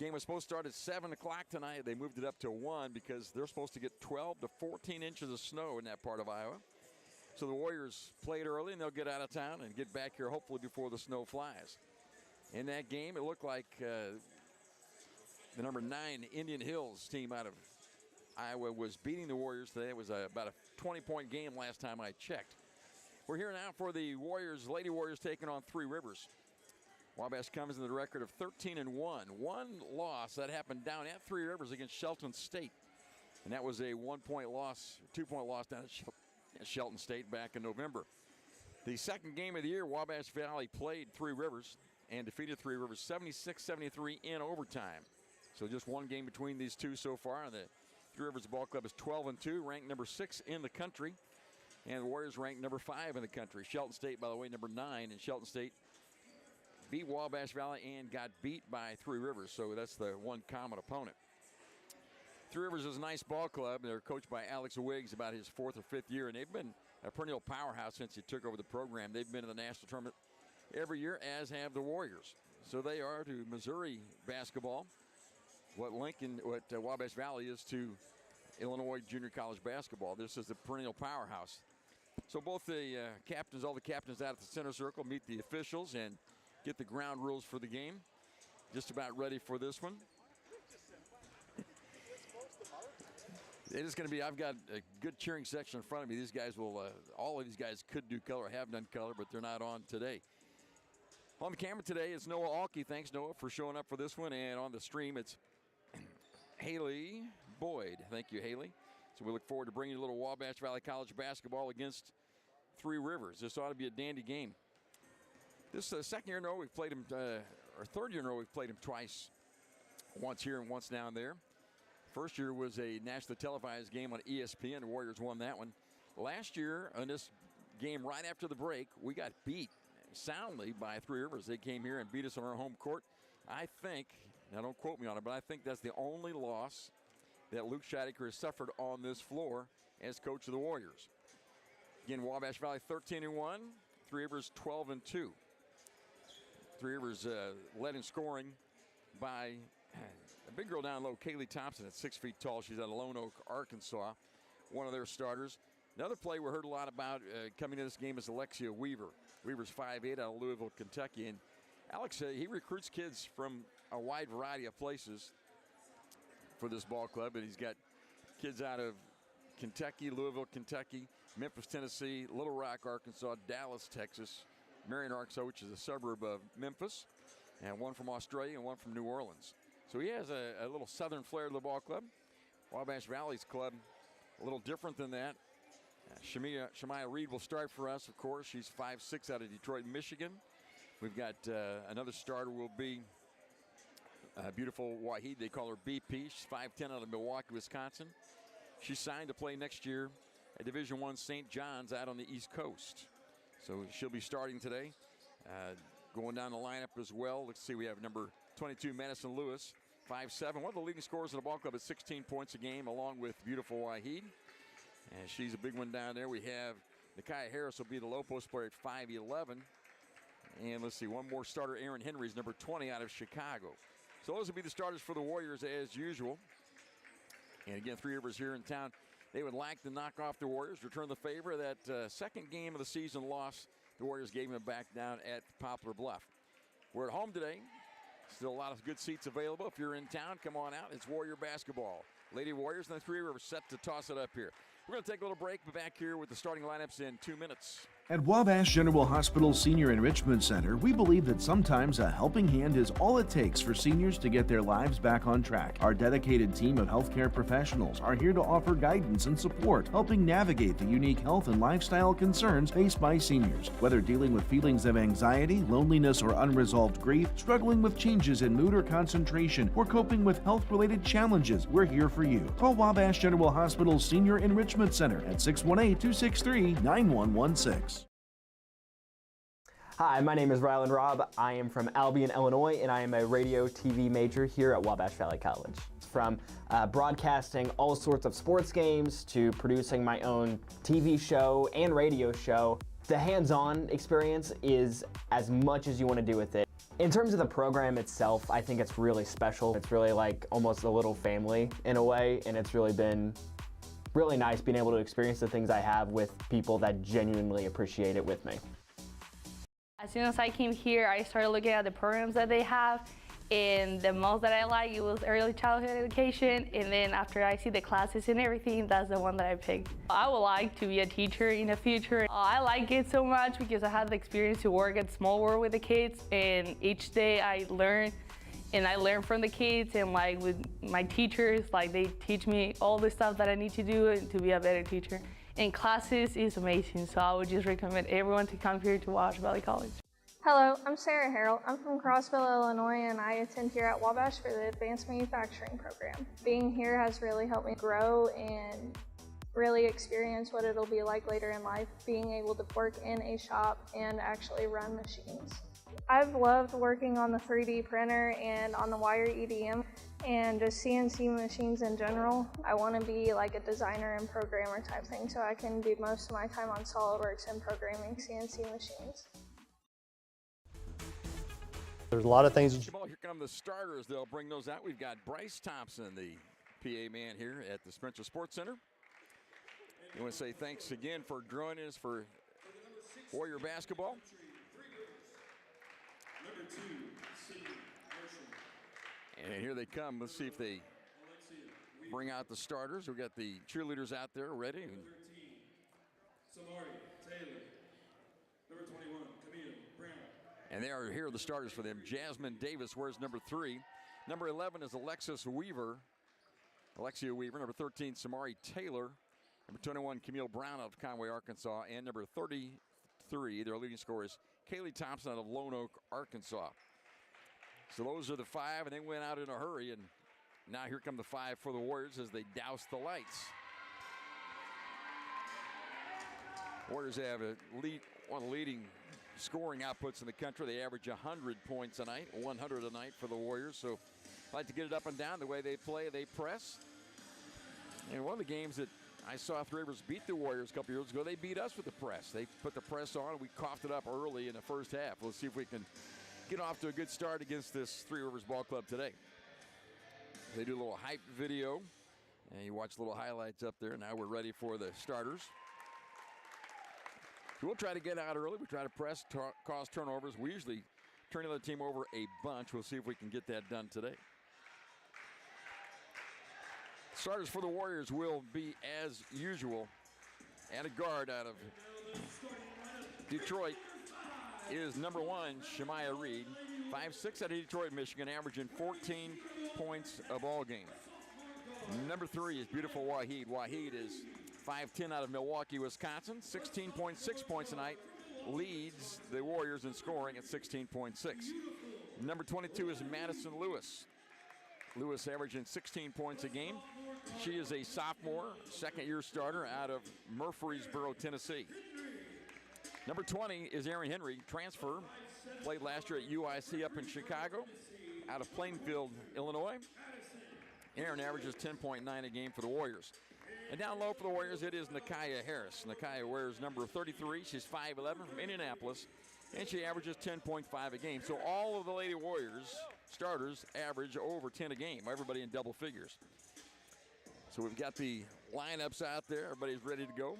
Game was supposed to start at 7 o'clock tonight. They moved it up to 1 because they're supposed to get 12 to 14 inches of snow in that part of Iowa. So the Warriors played early, and they'll get out of town and get back here hopefully before the snow flies. In that game, it looked like the number 9 Indian Hills team out of Iowa was beating the Warriors today. It was about a 20-point game last time I checked. We're here now for the Warriors, Lady Warriors taking on Three Rivers. Wabash comes in the record of 13-1. One loss that happened down at Three Rivers against Shelton State. And that was a 1-point loss, 2-point loss down at Shelton State back in November. The second game of the year, Wabash Valley played Three Rivers and defeated Three Rivers 76-73 in overtime. So just one game between these two so far. And the Three Rivers Ball Club is 12-2, ranked number 6 in the country. And the Warriors ranked number 5 in the country. Shelton State, by the way, number 9. And Shelton State beat Wabash Valley and got beat by Three Rivers. So that's the one common opponent. Three Rivers is a nice ball club. They're coached by Alex Wiggs, about his 4th or 5th year. And they've been a perennial powerhouse since he took over the program. They've been in the national tournament every year, as have the Warriors. So they are to Missouri basketball what Wabash Valley is to Illinois junior college basketball. This is a perennial powerhouse. So both the captains, all the captains out at the center circle, meet the officials and get the ground rules for the game. Just about ready for this one. It is going to be, I've got a good cheering section in front of me. These guys will, all of these guys could do color, have done color, but they're not on today. On the camera today is Noah Alke. Thanks, Noah, for showing up for this one. And on the stream, it's Haley Boyd. Thank you, Haley. So we look forward to bringing you a little Wabash Valley College basketball against Three Rivers. This ought to be a dandy game. This second year in a row we've played him, or third year in a row we've played him twice. Once here and once down there. First year was a nationally televised game on ESPN. The Warriors won that one. Last year, on this game right after the break, we got beat soundly by Three Rivers. They came here and beat us on our home court. I think, now don't quote me on it, but I think that's the only loss that Luke Scheidecker has suffered on this floor as coach of the Warriors. Again, Wabash Valley 13-1, Three Rivers 12-2. Three Rivers led in scoring by a big girl down low, Kaylee Thompson, at 6 feet tall. She's out of Lone Oak, Arkansas, one of their starters. Another play we heard a lot about coming into this game is Alexia Weaver. Weaver's 5'8", out of Louisville, Kentucky. And Alex, he recruits kids from a wide variety of places for this ball club. And he's got kids out of Kentucky, Louisville, Kentucky, Memphis, Tennessee, Little Rock, Arkansas, Dallas, Texas, Marion, Arkansas, which is a suburb of Memphis, and one from Australia and one from New Orleans. So he has a little southern flair to the ball club. Wabash Valley's club, a little different than that. Shemaya Reed will start for us, of course. She's 5'6", out of Detroit, Michigan. We've got another starter will be beautiful Wahid. They call her BP. She's 5'10", out of Milwaukee, Wisconsin. She's signed to play next year at Division I St. John's out on the East Coast. So she'll be starting today. Going down the lineup as well. Let's see, we have number 22, Madison Lewis, 5'7", one of the leading scorers in the ball club at 16 points a game, along with beautiful Wahid. And she's a big one down there. We have Nakia Harris will be the low post player at 5'11". And let's see, one more starter, Aaron Henry's number 20 out of Chicago. So those will be the starters for the Warriors as usual. And again, Three Rivers here in town. They would like to knock off the Warriors, return the favor. That second game of the season loss, the Warriors gave them back down at Poplar Bluff. We're at home today. Still a lot of good seats available. If you're in town, come on out. It's Warrior basketball. Lady Warriors and the Three Rivers set to toss it up here. We're going to take a little break. Be back here with the starting lineups in 2 minutes. At Wabash General Hospital Senior Enrichment Center, we believe that sometimes a helping hand is all it takes for seniors to get their lives back on track. Our dedicated team of healthcare professionals are here to offer guidance and support, helping navigate the unique health and lifestyle concerns faced by seniors. Whether dealing with feelings of anxiety, loneliness, or unresolved grief, struggling with changes in mood or concentration, or coping with health-related challenges, we're here for you. Call Wabash General Hospital Senior Enrichment Center at 618-263-9116. Hi, my name is Rylan Robb. I am from Albion, Illinois, and I am a radio TV major here at Wabash Valley College. From broadcasting all sorts of sports games to producing my own TV show and radio show, the hands-on experience is as much as you want to do with it. In terms of the program itself, I think it's really special. It's really like almost a little family in a way, and it's really been really nice being able to experience the things I have with people that genuinely appreciate it with me. As soon as I came here, I started looking at the programs that they have, and the most that I like, it was early childhood education, and then after I see the classes and everything, that's the one that I picked. I would like to be a teacher in the future. I like it so much because I had the experience to work at Small World with the kids, and each day I learn, and I learn from the kids, and like with my teachers, like they teach me all the stuff that I need to do to be a better teacher. And classes is amazing, so I would just recommend everyone to come here to Wabash Valley College. Hello, I'm Sarah Harrell. I'm from Crossville, Illinois, and I attend here at Wabash for the Advanced Manufacturing Program. Being here has really helped me grow and really experience what it'll be like later in life, being able to work in a shop and actually run machines. I've loved working on the 3D printer and on the wire EDM and just CNC machines in general. I want to be like a designer and programmer type thing, so I can do most of my time on SolidWorks and programming CNC machines. There's a lot of things. Here come the starters. They'll bring those out. We've got Bryce Thompson, the PA man here at the Spencer Sports Center. I want to say thanks again for joining us for Warrior basketball. And here they come. Let's see if they bring out the starters. We've got the cheerleaders out there ready. And they are here are the starters for them. Jasmine Davis wears number 3. Number 11 is Alexia Weaver. Number 13, Samari Taylor. Number 21, Camille Brown of Conway, Arkansas. And number 33, their leading scorer is Kaylee Thompson out of Lone Oak, Arkansas. So those are the 5, and they went out in a hurry. And now here come the 5 for the Warriors as they douse the lights. Warriors have one of the leading scoring outputs in the country. They average 100 points a night, 100 a night for the Warriors. So like to get it up and down the way they play, they press. And one of the games that I saw Three Rivers beat the Warriors a couple years ago, they beat us with the press. They put the press on. We coughed it up early in the first half. Let's see if we can get off to a good start against this Three Rivers ball club today. They do a little hype video, and you watch little highlights up there. Now we're ready for the starters. We'll try to get out early. We try to press, cause turnovers. We usually turn the other team over a bunch. We'll see if we can get that done today. Starters for the Warriors will be, as usual, and a guard out of Detroit is number 1, Shemaya Reed. 5'6" out of Detroit, Michigan, averaging 14 points a ball game. Number 3 is beautiful Wahid. Wahid is 5'10" out of Milwaukee, Wisconsin. 16.6 points a night. Leads the Warriors in scoring at 16.6. Number 22 is Madison Lewis. Lewis averaging 16 points a game. She is a sophomore, second-year starter out of Murfreesboro, Tennessee. Number 20 is Aaron Henry, transfer. Played last year at UIC up in Chicago, out of Plainfield, Illinois. Aaron averages 10.9 a game for the Warriors. And down low for the Warriors, it is Nakaya Harris. Nakaya wears number 33. She's 5'11" from Indianapolis, and she averages 10.5 a game. So all of the Lady Warriors starters average over 10 a game. Everybody in double figures. So we've got the lineups out there. Everybody's ready to go.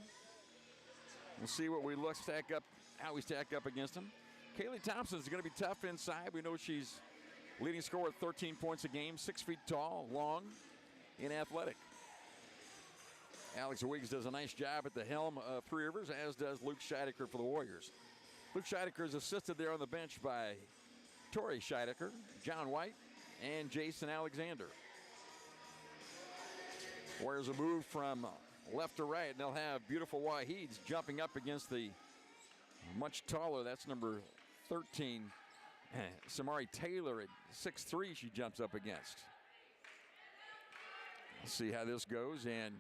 We'll see what we stack up, how we stack up against them. Kaylee Thompson is going to be tough inside. We know she's leading scorer at 13 points a game, 6 feet tall, long, and athletic. Alex Wiggs does a nice job at the helm of Three Rivers, as does Luke Scheidecker for the Warriors. Luke Scheidecker is assisted there on the bench by Torrey Scheidecker, John White, and Jason Alexander. Warriors will move from left to right, and they'll have beautiful Wahids jumping up against the much taller, that's number 13, Samari Taylor at 6'3", she jumps up against. Let's see how this goes, and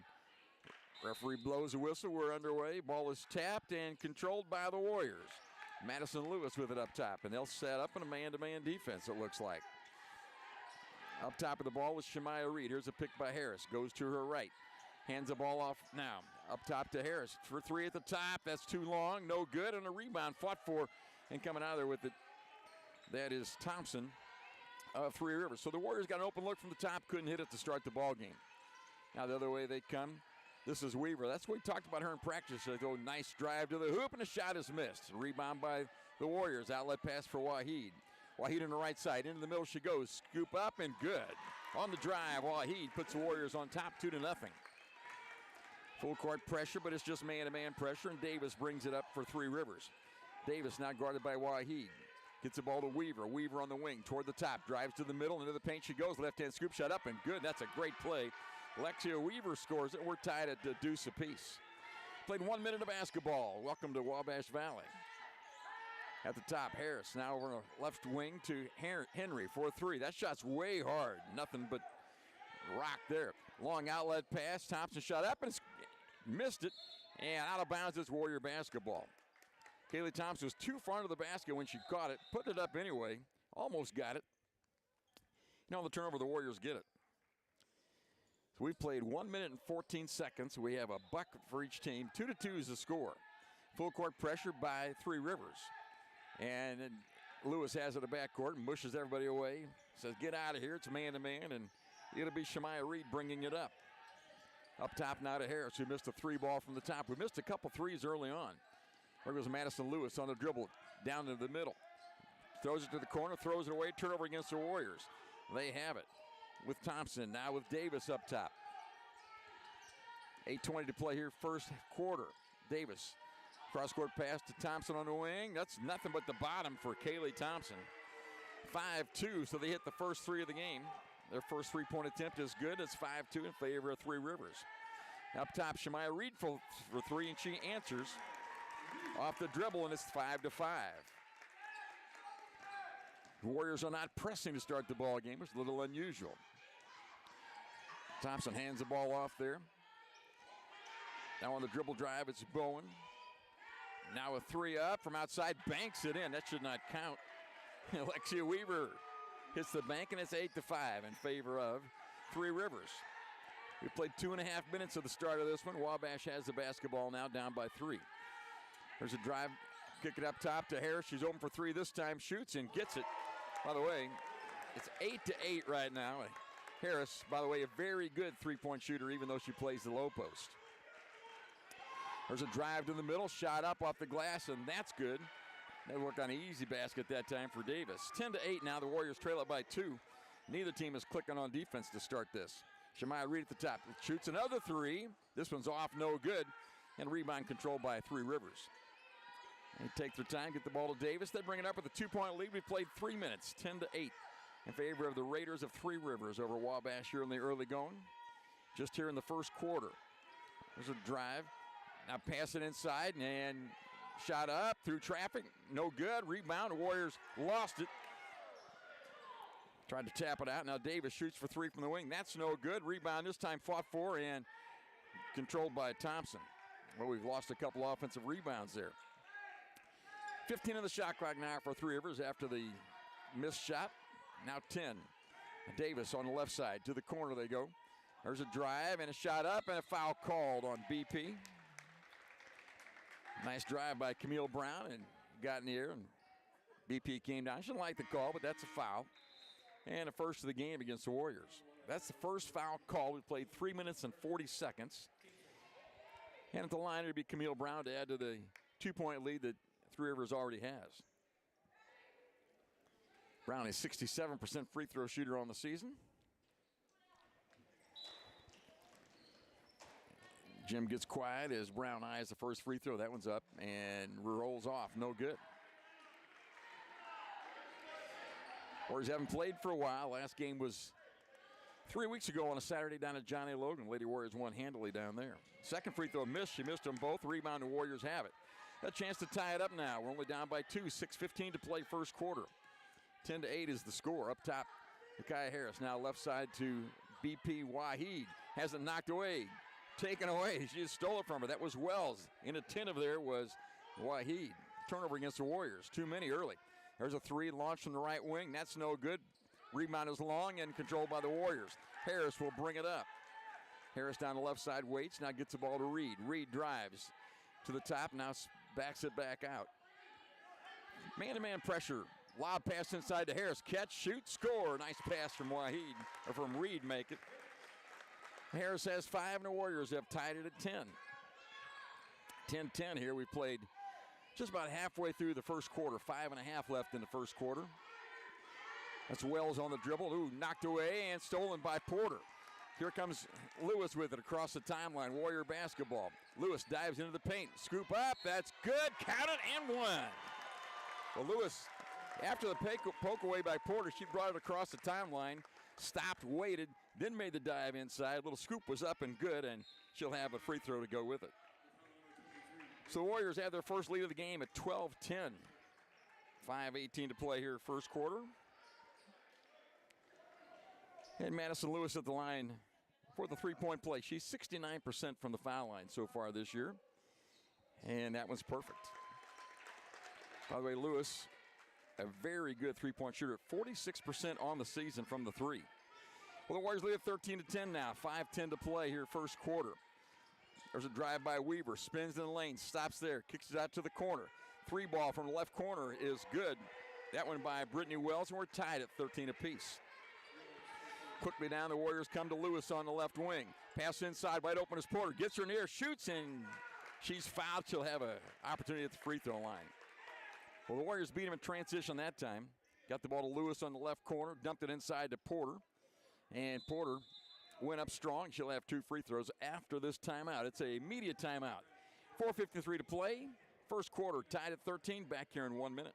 referee blows a whistle. We're underway. Ball is tapped and controlled by the Warriors. Madison Lewis with it up top, and they'll set up in a man-to-man defense, it looks like. Up top of the ball was Shemaya Reed. Here's a pick by Harris. Goes to her right. Hands the ball off now. Up top to Harris for 3 at the top. That's too long. No good. And a rebound fought for, and coming out of there with it That is Thompson of Three Rivers. So the Warriors got an open look from the top, couldn't hit it to start the ball game. Now the other way they come. This is Weaver. That's what we talked about her in practice. They go nice drive to the hoop, and the shot is missed. Rebound by the Warriors. Outlet pass for Waheed. Waheed on the right side. Into the middle she goes. Scoop up and good. On the drive, Waheed puts the Warriors on top 2-0. Full court pressure, but it's just man-to-man pressure, and Davis brings it up for Three Rivers. Davis now guarded by Waheed. Gets the ball to Weaver. Weaver on the wing toward the top. Drives to the middle. Into the paint she goes. Left-hand scoop shot up and good. That's a great play. Lexia Weaver scores it. We're tied at the deuce apiece. Played 1 minute of basketball. Welcome to Wabash Valley. At the top, Harris now over on the left wing to Henry for 3. That shot's way hard. Nothing but rock there. Long outlet pass. Thompson shot up and missed it. And out of bounds, it's Warrior basketball. Kaylee Thompson was too far into the basket when she caught it. Put it up anyway. Almost got it. Now the turnover, the Warriors get it. So we've played 1 minute and 14 seconds. We have a buck for each team. 2-2 is the score. Full court pressure by Three Rivers. And then Lewis has it at the backcourt and mushes everybody away. Says, get out of here. It's man-to-man. And it'll be Shemaya Reed bringing it up. Up top now to Harris, who missed a 3 ball from the top. We missed a couple threes early on. There goes Madison Lewis on the dribble down to the middle. Throws it to the corner, throws it away. Turnover against the Warriors. They have it with Thompson. Now with Davis up top. 8:20 to play here, first quarter. Davis. Cross-court pass to Thompson on the wing. That's nothing but the bottom for Kaylee Thompson. 5-2, so they hit the first 3 of the game. Their first 3-point attempt is good. It's 5-2 in favor of Three Rivers. Up top, Shemaya Reed for 3, and she answers off the dribble, and it's 5-5. The Warriors are not pressing to start the ball game. It's a little unusual. Thompson hands the ball off there. Now on the dribble drive, it's Bowen. Now a 3 up from outside, banks it in. That should not count. Alexia Weaver hits the bank, and it's 8-5 in favor of Three Rivers. We played 2.5 minutes of the start of this one. Wabash has the basketball now, down by 3. There's a drive, kick it up top to Harris. She's open for 3 this time, shoots and gets it. By the way, it's 8-8 right now. Harris, by the way, a very good 3-point shooter, even though she plays the low post. There's a drive to the middle, shot up off the glass, and that's good. They worked on an easy basket that time for Davis. 10-8 now. The Warriors trail it by 2. Neither team is clicking on defense to start this. Shemaya Reed at the top shoots another 3. This one's off, no good. And rebound controlled by Three Rivers. They take their time, get the ball to Davis. They bring it up with a 2-point lead. We played 3 minutes, 10-8 in favor of the Raiders of Three Rivers over Wabash here in the early going. Just here in the first quarter. There's a drive. Now pass it inside and shot up through traffic. No good. Rebound. The Warriors lost it. Tried to tap it out. Now Davis shoots for 3 from the wing. That's no good. Rebound this time fought for and controlled by Thompson. Well, we've lost a couple offensive rebounds there. 15 on the shot clock now for Three Rivers after the missed shot. Now 10. Davis on the left side. To the corner they go. There's a drive and a shot up and a foul called on BP. Nice drive by Camille Brown and got in the air, and BP came down. She didn't like the call, but that's a foul. And the first of the game against the Warriors. That's the first foul call. We played 3 minutes and 40 seconds. And at the line, it'd be Camille Brown to add to the 2-point lead that Three Rivers already has. Brown is 67% free throw shooter on the season. Jim gets quiet as Brown eyes the first free throw. That one's up and rolls off. No good. Warriors haven't played for a while. Last game was 3 weeks ago on a Saturday down at Johnny Logan. Lady Warriors won handily down there. Second free throw missed. She missed them both. Rebound, the Warriors have it. A chance to tie it up now. We're only down by 2. 6:15 to play first quarter. 10-8 is the score. Up top, Nakia Harris. Now left side to BP Waheed. Has it knocked away. Taken away. She just stole it from her. That was Wells. Inattentive there was Waheed. Turnover against the Warriors. Too many early. There's a 3 launched from the right wing. That's no good. Rebound is long and controlled by the Warriors. Harris will bring it up. Harris down the left side waits. Now gets the ball to Reed. Reed drives to the top. Now backs it back out. Man-to-man pressure Lob pass inside to Harris. Catch, shoot, score. Nice pass from Reed, make it. Harris has 5, and the Warriors have tied it at 10. 10-10 here. We played just about halfway through the first quarter. 5.5 left in the first quarter. That's Wells on the dribble. Ooh, knocked away and stolen by Porter. Here comes Lewis with it across the timeline. Warrior basketball. Lewis dives into the paint. Scoop up. That's good. Count it and one. Well, Lewis, after the poke away by Porter, she brought it across the timeline, stopped, waited, then made the dive inside. Little scoop was up and good, and she'll have a free throw to go with it. So the Warriors have their first lead of the game at 12-10. 5:18 to play here first quarter. And Madison Lewis at the line for the three-point play. She's 69% from the foul line so far this year. And that one's perfect. By the way, Lewis, a very good three-point shooter, 46% on the season from the three. Well, the Warriors lead at 13-10 now. 5:10 to play here first quarter. There's a drive by Weaver, spins in the lane, stops there, kicks it out to the corner. Three ball from the left corner is good. That one by Brittany Wells, and we're tied at 13 apiece. Quickly down, the Warriors come to Lewis on the left wing. Pass inside, wide open as Porter. Gets her near, shoots, and she's fouled. She'll have an opportunity at the free throw line. Well, the Warriors beat him in transition that time. Got the ball to Lewis on the left corner, dumped it inside to Porter. And Porter went up strong. She'll have 2 free throws after this timeout. It's a media timeout. 4:53 to play. First quarter tied at 13. Back here in 1 minute.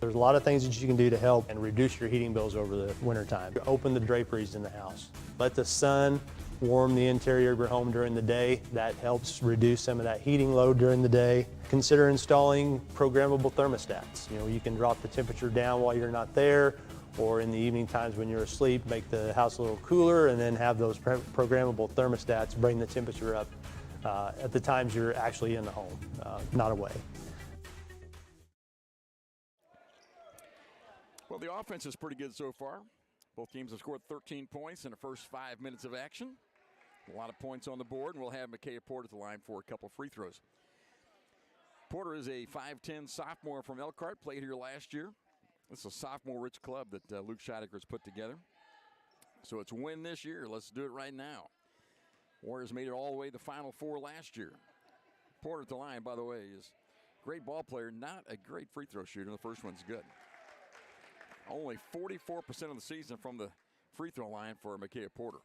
There's a lot of things that you can do to help and reduce your heating bills over the wintertime. Open the draperies in the house. Let the sun warm the interior of your home during the day. That helps reduce some of that heating load during the day. Consider installing programmable thermostats. You know, you can drop the temperature down while you're not there, or in the evening times when you're asleep, make the house a little cooler, and then have those programmable thermostats bring the temperature up at the times you're actually in the home, not away. Well, the offense is pretty good so far. Both teams have scored 13 points in the first 5 minutes of action. A lot of points on the board, and we'll have Micaiah Porter at the line for a couple free throws. Porter is a 5'10 sophomore from Elkhart, played here last year. This is a sophomore-rich club that Luke Scheidegger's put together. So it's a win this year. Let's do it right now. Warriors made it all the way to the Final Four last year. Porter at the line, by the way, is a great ball player, not a great free throw shooter. The first one's good. Only 44% of the season from the free throw line for Micaiah Porter.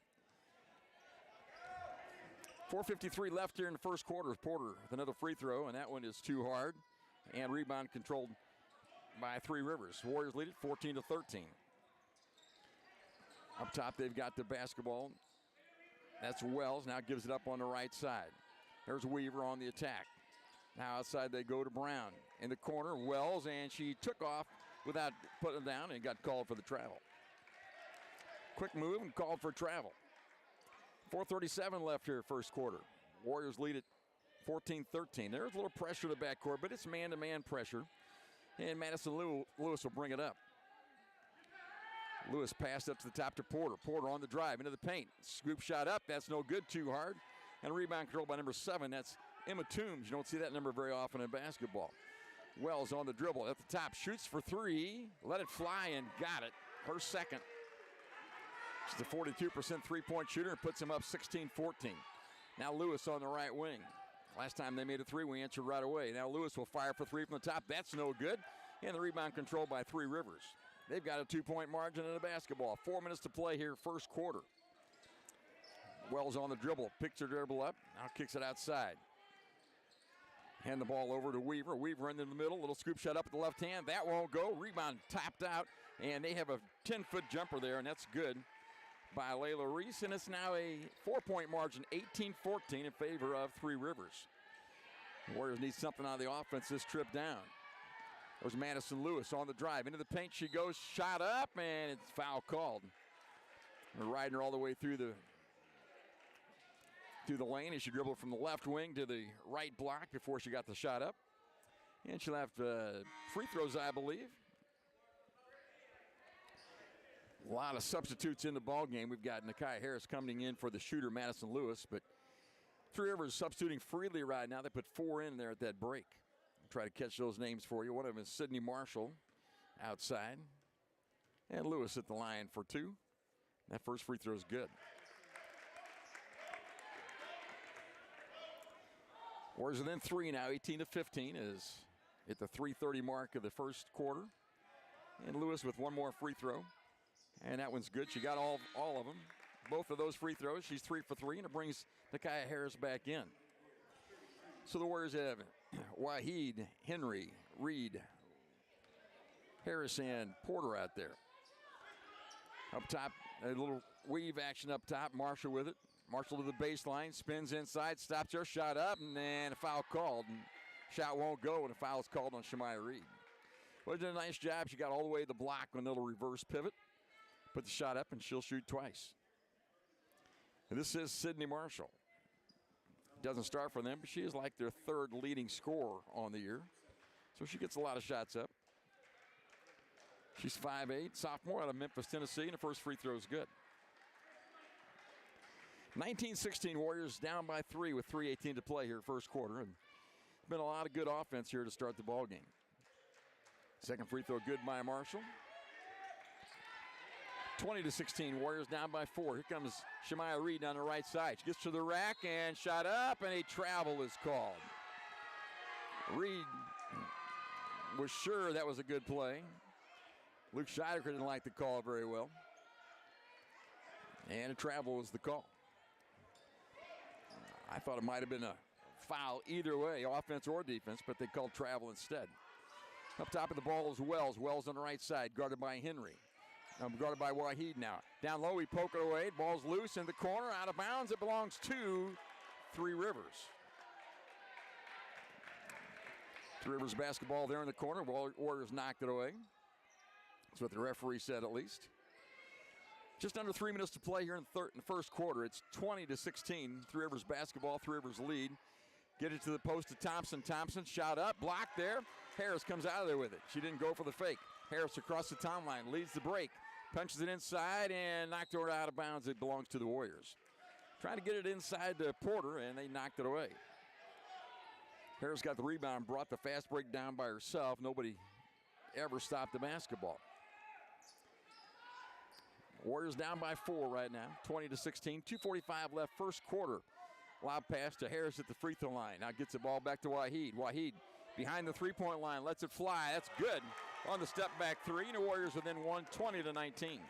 4:53 left here in the first quarter. Porter with another free throw, and that one is too hard. And rebound controlled by Three Rivers. Warriors lead it 14-13. Up top, they've got the basketball. That's Wells. Now gives it up on the right side. There's Weaver on the attack. Now outside they go to Brown. In the corner, Wells, and she took off without putting it down and got called for the travel. Quick move and called for travel. 4:37 left here first quarter. Warriors lead it 14-13. There's a little pressure to the backcourt, but it's man-to-man pressure. And Madison Lewis will bring it up. Lewis passed up to the top to Porter. Porter on the drive into the paint. Scoop shot up. That's no good. Too hard. And rebound controlled by number 7. That's Emma Toombs. You don't see that number very often in basketball. Wells on the dribble at the top. Shoots for 3. Let it fly and got it. Her second. She's a 42% three-point shooter and puts him up 16-14. Now Lewis on the right wing. Last time they made a 3, we answered right away. Now Lewis will fire for 3 from the top. That's no good. And the rebound controlled by Three Rivers. They've got a 2-point margin in the basketball. 4 minutes to play here, first quarter. Wells on the dribble. Picks her dribble up. Now kicks it outside. Hand the ball over to Weaver. Weaver in the middle. Little scoop shot up at the left hand. That won't go. Rebound tapped out. And they have a 10-foot jumper there, and that's good by Layla Reese. And it's now a 4-point margin, 18-14 in favor of Three Rivers. The Warriors need something out of the offense this trip down. There's Madison Lewis on the drive. Into the paint she goes, shot up, and it's foul called. They're riding her all the way through the lane as she dribbled from the left wing to the right block before she got the shot up. And she'll have free throws, I believe. A lot of substitutes in the ball game. We've got Nakai Harris coming in for the shooter, Madison Lewis, but Three Rivers substituting freely right now. They put 4 in there at that break. I'll try to catch those names for you. One of them is Sydney Marshall outside. And Lewis at the line for 2. That first free throw is good. Warriors within 3 now, 18-15 is at the 3:30 mark of the first quarter. And Lewis with one more free throw. And that one's good. She got all of them. Both of those free throws. She's 3 for 3, and it brings Nakia Harris back in. So the Warriors have Waheed, Henry, Reed, Harris, and Porter out there. Up top, a little weave action up top. Marshall with it. Marshall to the baseline, spins inside, stops her, shot up, and then a foul called. And shot won't go, and a foul is called on Shemaya Reed. Well, did a nice job. She got all the way to the block on a little reverse pivot. Put the shot up, and she'll shoot twice. And this is Sydney Marshall. Doesn't start for them, but she is like their 3rd leading scorer on the year. So she gets a lot of shots up. She's 5'8", sophomore out of Memphis, Tennessee, and the first free throw is good. 19-16 Warriors down by 3 with 3:18 to play here first quarter. And been a lot of good offense here to start the ball game. Second free throw good by Marshall. 20-16 Warriors down by 4. Here comes Shemaya Reed on the right side. She gets to the rack and shot up, and a travel is called. Reed was sure that was a good play. Luke Scheidecker didn't like the call very well. And a travel was the call. I thought it might have been a foul either way, offense or defense, but they called travel instead. Up top of the ball is Wells. Wells on the right side, guarded by Henry. Guarded by Waheed now. Down low, we poke it away. Ball's loose in the corner, out of bounds. It belongs to Three Rivers. Three Rivers basketball there in the corner. Warriors knocked it away. That's what the referee said, at least. Just under 3 minutes to play here in the first quarter. It's 20-16. Three Rivers basketball. Three Rivers lead. Get it to the post to Thompson. Thompson shot up, blocked there. Harris comes out of there with it. She didn't go for the fake. Harris across the timeline, leads the break. Punches it inside and knocked it out of bounds. It belongs to the Warriors. Trying to get it inside to Porter, and they knocked it away. Harris got the rebound, brought the fast break down by herself. Nobody ever stopped the basketball. Warriors down by 4 right now, 20-16. 2:45 left first quarter. Lob pass to Harris at the free throw line. Now gets the ball back to Waheed. Waheed behind the three-point line, lets it fly. That's good. On the step back 3, and the Warriors within 1, 20-19.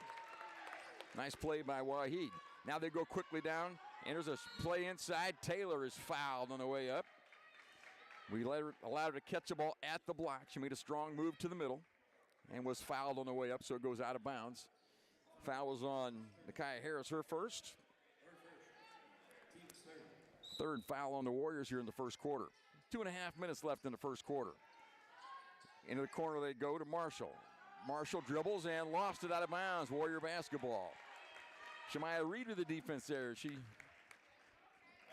Nice play by Waheed. Now they go quickly down, and there's a play inside. Taylor is fouled on the way up. We allowed her to catch the ball at the block. She made a strong move to the middle and was fouled on the way up, so it goes out of bounds. Foul was on Nakia Harris, her first. Third foul on the Warriors here in the first quarter. 2.5 minutes left in the first quarter. Into the corner they go to Marshall. Marshall dribbles and lost it out of bounds. Warrior basketball. Shemaya Reed with the defense there. She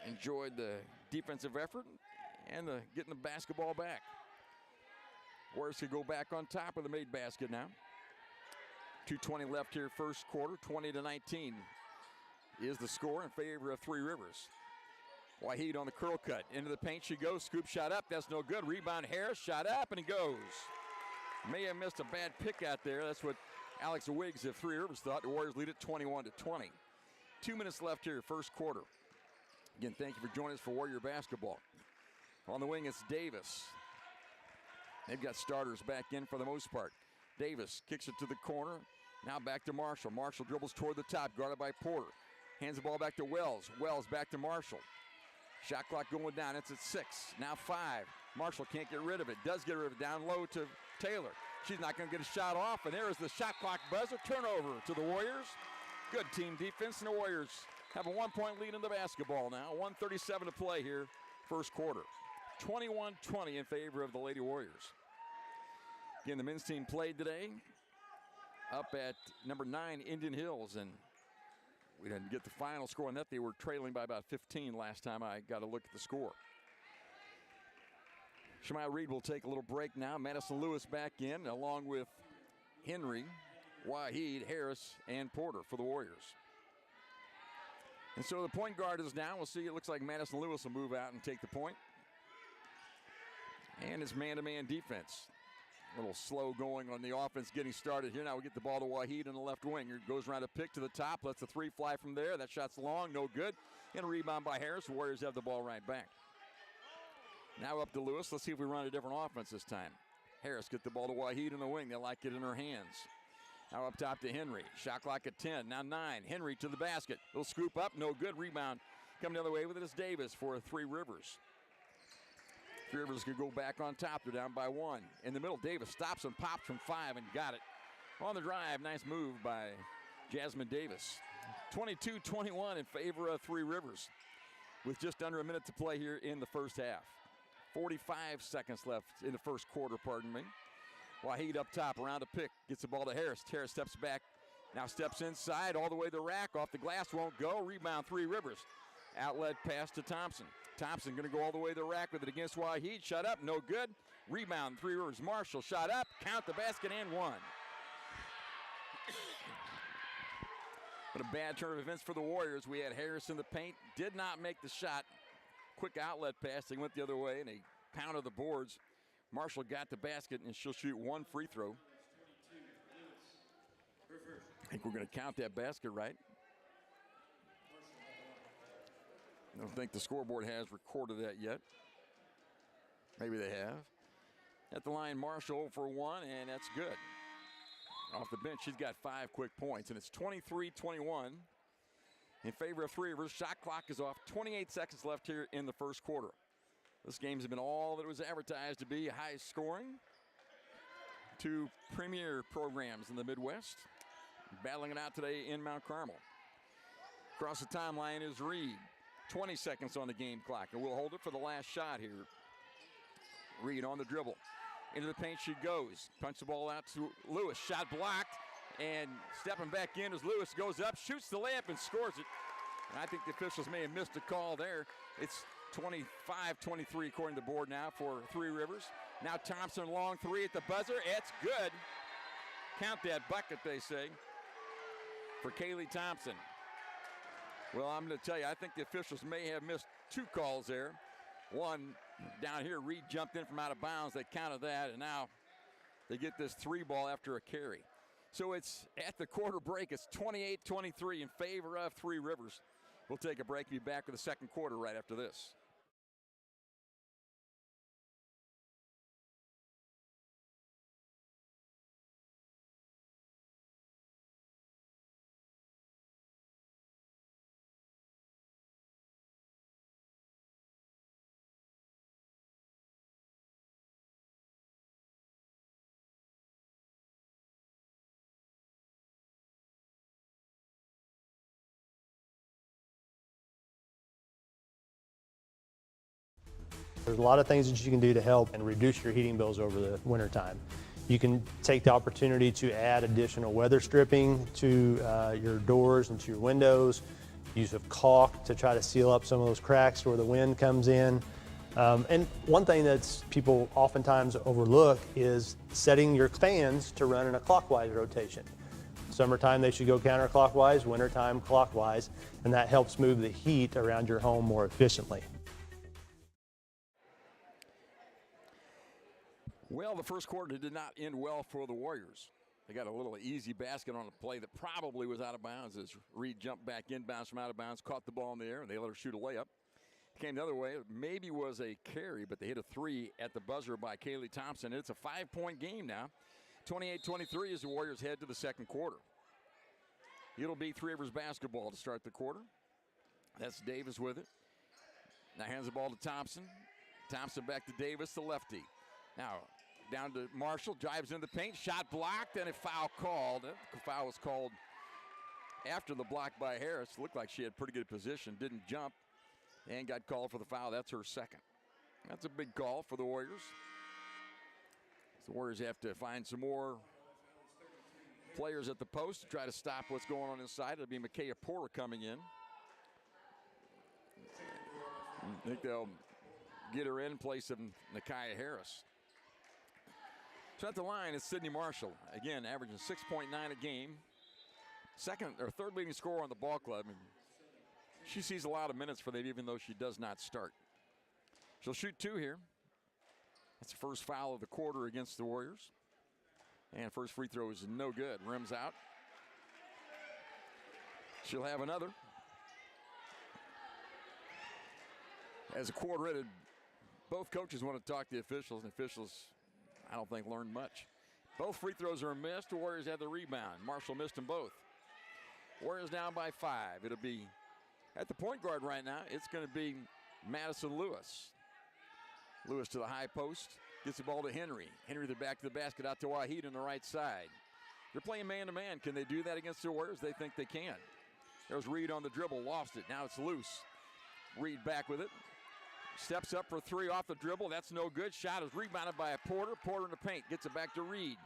enjoyed the defensive effort and getting the basketball back. Warriors could go back on top with a made basket now. 2:20 left here first quarter. 20-19 is the score in favor of Three Rivers. Waheed on the curl cut. Into the paint she goes. Scoop shot up. That's no good. Rebound Harris. Shot up and he goes. May have missed a bad pick out there. That's what Alex Wiggs of Three Rivers thought. The Warriors lead it 21-20. 2 minutes left here first quarter. Again, thank you for joining us for Warrior basketball. On the wing, it's Davis. They've got starters back in for the most part. Davis kicks it to the corner. Now back to Marshall. Marshall dribbles toward the top, guarded by Porter. Hands the ball back to Wells. Wells back to Marshall. Shot clock going down. It's at 6. Now 5. Marshall can't get rid of it. Does get rid of it. Down low to Taylor. She's not going to get a shot off. And there is the shot clock buzzer. Turnover to the Warriors. Good team defense. And the Warriors have a 1-point lead in the basketball now. 1:37 to play here. First quarter. 21-20 in favor of the Lady Warriors. Again, the men's team played today up at number 9, Indian Hills, and we didn't get the final score on that. They were trailing by about 15 last time I got a look at the score. Shemai Reed will take a little break now. Madison Lewis back in, along with Henry, Waheed, Harris, and Porter for the Warriors. And so the point guard is down. We'll see. It looks like Madison Lewis will move out and take the point. And it's man-to-man defense. A little slow going on the offense getting started here. Now we get the ball to Waheed in the left wing. He goes around a pick to the top, lets the three fly from there. That shot's long, no good. And a rebound by Harris. The Warriors have the ball right back. Now up to Lewis. Let's see if we run a different offense this time. Harris get the ball to Waheed in the wing. They like it in her hands. Now up top to Henry. Shot clock at 10. Now 9. Henry to the basket. Little scoop up. No good. Rebound. Coming the other way with it is Davis for Three Rivers. Three Rivers could go back on top. They're down by 1. In the middle, Davis stops and pops from 5 and got it. On the drive, nice move by Jasmine Davis. 22-21 in favor of Three Rivers with just under a minute to play here in the first half. 45 seconds left in the first quarter, pardon me. Waheed up top, around a pick, gets the ball to Harris. Harris steps back, now steps inside, all the way to the rack, off the glass, won't go. Rebound, Three Rivers. Outlet pass to Thompson. Thompson going to go all the way to the rack with it against Waheed. Shot up, no good. Rebound, Three Rivers. Marshall shot up, count the basket and one. What a bad turn of events for the Warriors. We had Harris in the paint, did not make the shot. Quick outlet pass, they went the other way and they pounded the boards. Marshall got the basket and she'll shoot one free throw. I think we're going to count that basket right. I don't think the scoreboard has recorded that yet. Maybe they have. At the line, Marshall for 1, and that's good. Off the bench, she's got 5 quick points, and it's 23-21 in favor of Three Rivers. Shot clock is off. 28 seconds left here in the first quarter. This game's been all that it was advertised to be, high scoring. 2 premier programs in the Midwest battling it out today in Mount Carmel. Across the timeline is Reed. 20 seconds on the game clock, and we'll hold it for the last shot here. Reed on the dribble. Into the paint she goes. Punch the ball out to Lewis. Shot blocked, and stepping back in as Lewis goes up, shoots the layup and scores it. And I think the officials may have missed a call there. It's 25-23 according to the board now for Three Rivers. Now Thompson, long three at the buzzer. It's good. Count that bucket, they say, for Kaylee Thompson. Well, I'm going to tell you, I think the officials may have missed 2 calls there. One down here, Reed jumped in from out of bounds. They counted that, and now they get this 3 ball after a carry. So it's at the quarter break. It's 28-23 in favor of Three Rivers. We'll take a break. Be back with the second quarter right after this. There's a lot of things that you can do to help and reduce your heating bills over the winter time. You can take the opportunity to add additional weather stripping to your doors and to your windows, use of caulk to try to seal up some of those cracks where the wind comes in. And one thing that's people oftentimes overlook is setting your fans to run in a clockwise rotation. Summertime they should go counterclockwise, wintertime clockwise, and that helps move the heat around your home more efficiently. Well, the first quarter did not end well for the Warriors. They got a little easy basket on a play that probably was out of bounds as Reed jumped back inbounds from out of bounds, caught the ball in the air, and they let her shoot a layup. Came the other way. It maybe was a carry, but they hit a 3 at the buzzer by Kaylee Thompson. It's a 5-point game now. 28-23 as the Warriors head to the second quarter. It'll be Three Rivers basketball to start the quarter. That's Davis with it. Now hands the ball to Thompson. Thompson back to Davis, the lefty. Now down to Marshall, drives in the paint, shot blocked, and a foul called. The foul was called after the block by Harris. Looked like she had pretty good position, didn't jump, and got called for the foul. That's her second. That's a big call for the Warriors. The Warriors have to find some more players at the post to try to stop what's going on inside. It'll be Micaiah Porter coming in. I think they'll get her in place of Nakia Harris. So at the line, it's Sydney Marshall. Again, averaging 6.9 a game. Second or third leading scorer on the ball club. And she sees a lot of minutes for them, even though she does not start. She'll shoot 2 here. That's the first foul of the quarter against the Warriors. And first free throw is no good. Rims out. She'll have another. As the quarter ended, both coaches want to talk to the officials, and the officials, I don't think, learned much. Both free throws are missed. The Warriors had the rebound. Marshall missed them both. Warriors down by 5. It'll be at the point guard right now. It's going to be Madison Lewis. Lewis to the high post. Gets the ball to Henry. Henry the back to the basket, out to Waheed on the right side. They're playing man-to-man. Can they do that against the Warriors? They think they can. There's Reed on the dribble. Lost it. Now it's loose. Reed back with it. Steps up for 3 off the dribble. That's no good. Shot is rebounded by a Porter. Porter in the paint. Gets it back to Reed.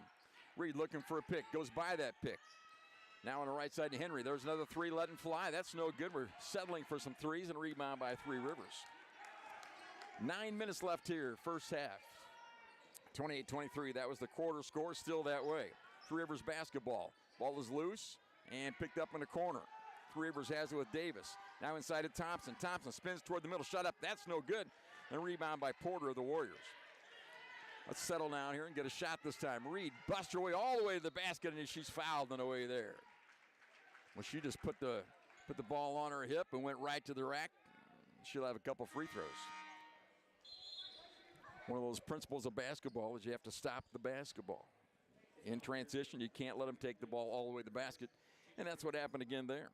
Reed looking for a pick. Goes by that pick. Now on the right side to Henry. There's another 3 letting fly. That's no good. We're settling for some threes, and rebound by 3 Rivers. 9 minutes left here, first half. 28-23. That was the quarter score. Still that way. 3 Rivers basketball. Ball is loose and picked up in the corner. 3 Rivers has it with Davis. Now inside to Thompson. Thompson spins toward the middle. Shut up. That's no good. And rebound by Porter of the Warriors. Let's settle down here and get a shot this time. Reed busts her way all the way to the basket, and she's fouled on the way there. Well, she just put the ball on her hip and went right to the rack. She'll have a couple free throws. One of those principles of basketball is you have to stop the basketball. In transition, you can't let them take the ball all the way to the basket, and that's what happened again there.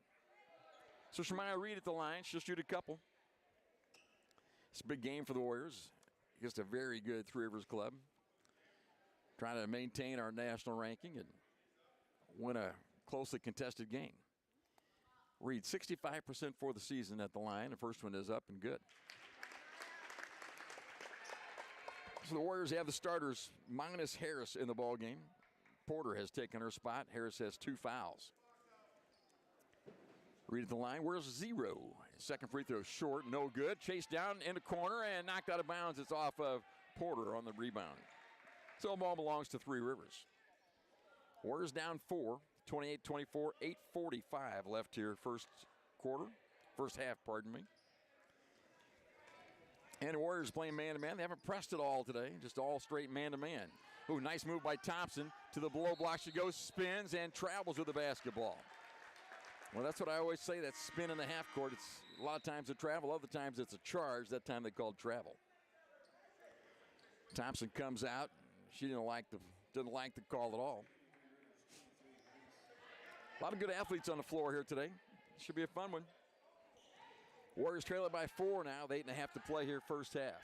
So Shemaya Reed at the line. She'll shoot a couple. It's a big game for the Warriors against a very good 3 Rivers club. Trying to maintain our national ranking and win a closely contested game. Reed, 65% for the season at the line. The first one is up and good. So the Warriors have the starters minus Harris in the ball game. Porter has taken her spot. Harris has 2 fouls. Reed at the line. Where's 0? Second free throw short, no good. Chased down in the corner and knocked out of bounds. It's off of Porter on the rebound. So the ball belongs to 3 Rivers. Warriors down 4, 28-24, 8:45 left here first half, pardon me. And the Warriors playing man-to-man. They haven't pressed it all today, just all straight man-to-man. Ooh, nice move by Thompson. To the below block she goes, spins, and travels with the basketball. Well, that's what I always say, that spin in the half court. It's a lot of times a travel, other times it's a charge. That time they called travel. Thompson comes out. She didn't like the call at all. A lot of good athletes on the floor here today. Should be a fun one. Warriors trail it by 4 now, with 8.5 to play here first half.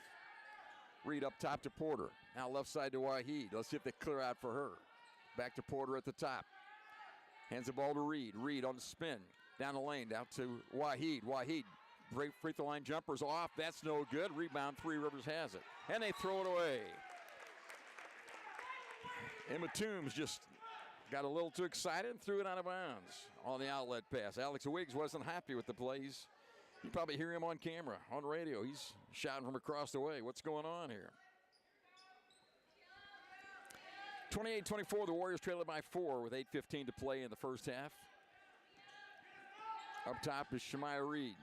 Reed up top to Porter. Now left side to Waheed. Let's see if they clear out for her. Back to Porter at the top. Hands the ball to Reed. Reed on the spin. Down the lane, out to Waheed. Waheed, great free throw line jumpers off. That's no good. Rebound, 3 Rivers has it. And they throw it away. Emma Toombs just got a little too excited and threw it out of bounds on the outlet pass. Alex Wiggs wasn't happy with the plays. You probably hear him on camera, on radio. He's shouting from across the way. What's going on here? 28-24, the Warriors trail it by 4 with 8:15 to play in the first half. Up top is Shemaya Reed.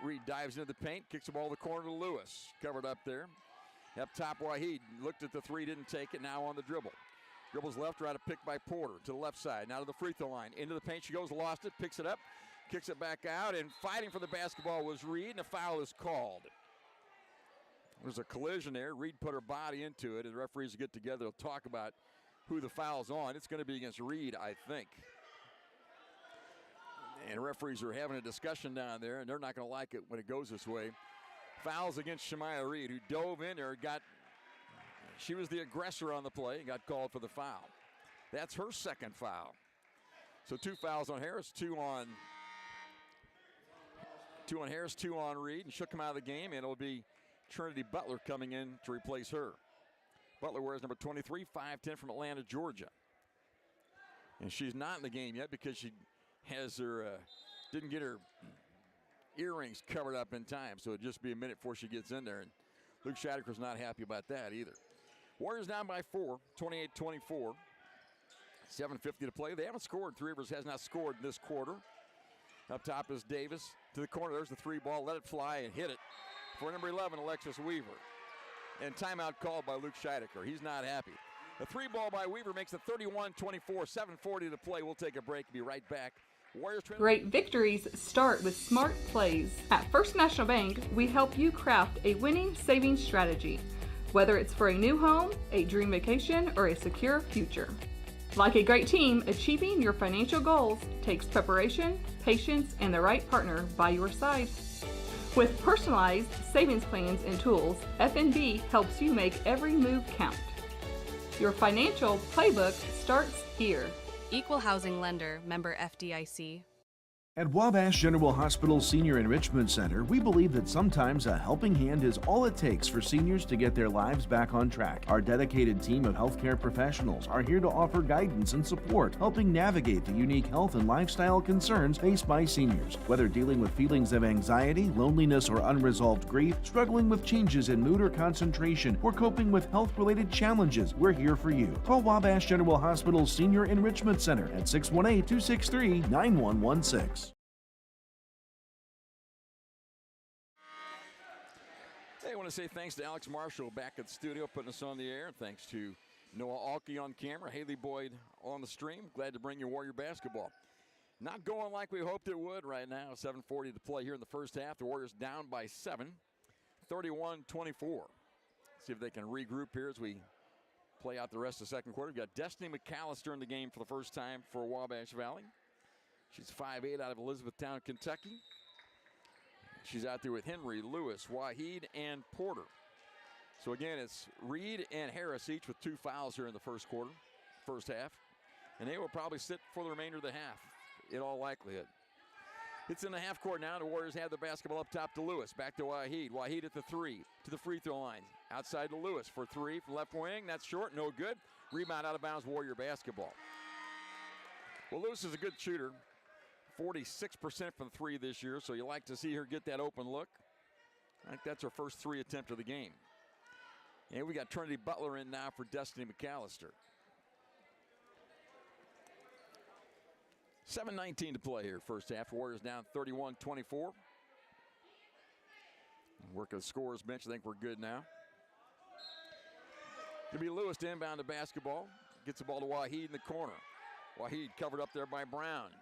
Reed dives into the paint, kicks the ball to the corner to Lewis. Covered up there. Up top, Waheed looked at the 3, didn't take it, now on the dribble. Dribbles left, right, a pick by Porter to the left side. Now to the free throw line. Into the paint she goes, lost it, picks it up, kicks it back out, and fighting for the basketball was Reed, and a foul is called. There's a collision there. Reed put her body into it, and the referees will get together. They'll talk about who the foul's on. It's going to be against Reed, I think. And referees are having a discussion down there, and they're not going to like it when it goes this way. Fouls against Shemaya Reed, who dove in there, she was the aggressor on the play, and got called for the foul. That's her second foul. So 2 fouls on Harris, 2 on Harris, 2 on Reed, and she'll come out of the game, and it'll be Trinity Butler coming in to replace her. Butler wears number 23, 5'10" from Atlanta, Georgia. And she's not in the game yet because she has her, didn't get her earrings covered up in time. So it'll just be a minute before she gets in there. And Luke Scheideker's not happy about that either. Warriors down by 4, 28-24. 7:50 to play. They haven't scored. Three Rivers has not scored in this quarter. Up top is Davis to the corner. There's the three ball. Let it fly and hit it for number 11, Alexis Weaver. And timeout called by Luke Scheideker. He's not happy. The three ball by Weaver makes it 31-24. 7:40 to play. We'll take a break. Be right back. Warriors. Great victories start with smart plays. At First National Bank, we help you craft a winning savings strategy, whether it's for a new home, a dream vacation, or a secure future. Like a great team, achieving your financial goals takes preparation, patience, and the right partner by your side. With personalized savings plans and tools, FNB helps you make every move count. Your financial playbook starts here. Equal housing lender, member FDIC. At Wabash General Hospital Senior Enrichment Center, we believe that sometimes a helping hand is all it takes for seniors to get their lives back on track. Our dedicated team of healthcare professionals are here to offer guidance and support, helping navigate the unique health and lifestyle concerns faced by seniors. Whether dealing with feelings of anxiety, loneliness, or unresolved grief, struggling with changes in mood or concentration, or coping with health-related challenges, we're here for you. Call Wabash General Hospital Senior Enrichment Center at 618-263-9116. Hey, I want to say thanks to Alex Marshall back at the studio putting us on the air. Thanks to Noah Alke on camera, Haley Boyd on the stream. Glad to bring you Warrior basketball. Not going like we hoped it would right now. 7:40 to play here in the first half. The Warriors down by 7, 31-24. See if they can regroup here as we play out the rest of the second quarter. We've got Destiny McAllister in the game for the first time for Wabash Valley. She's 5'8" out of Elizabethtown, Kentucky. She's out there with Henry, Lewis, Waheed, and Porter. So again, it's Reed and Harris each with 2 fouls here in the first half. And they will probably sit for the remainder of the half, in all likelihood. It's in the half court now. The Warriors have the basketball up top to Lewis. Back to Waheed. Waheed at the 3, to the free throw line. Outside to Lewis for 3 from left wing. That's short, no good. Rebound out of bounds, Warrior basketball. Well, Lewis is a good shooter. 46% from 3 this year, so you like to see her get that open look. I think that's her first 3 attempt of the game. And we got Trinity Butler in now for Destiny McAllister. 7:19 to play here, first half. Warriors down 31-24. Work of the scorer's bench. I think we're good now. It'll be Lewis to inbound the basketball. Gets the ball to Waheed in the corner. Waheed covered up there by Brown.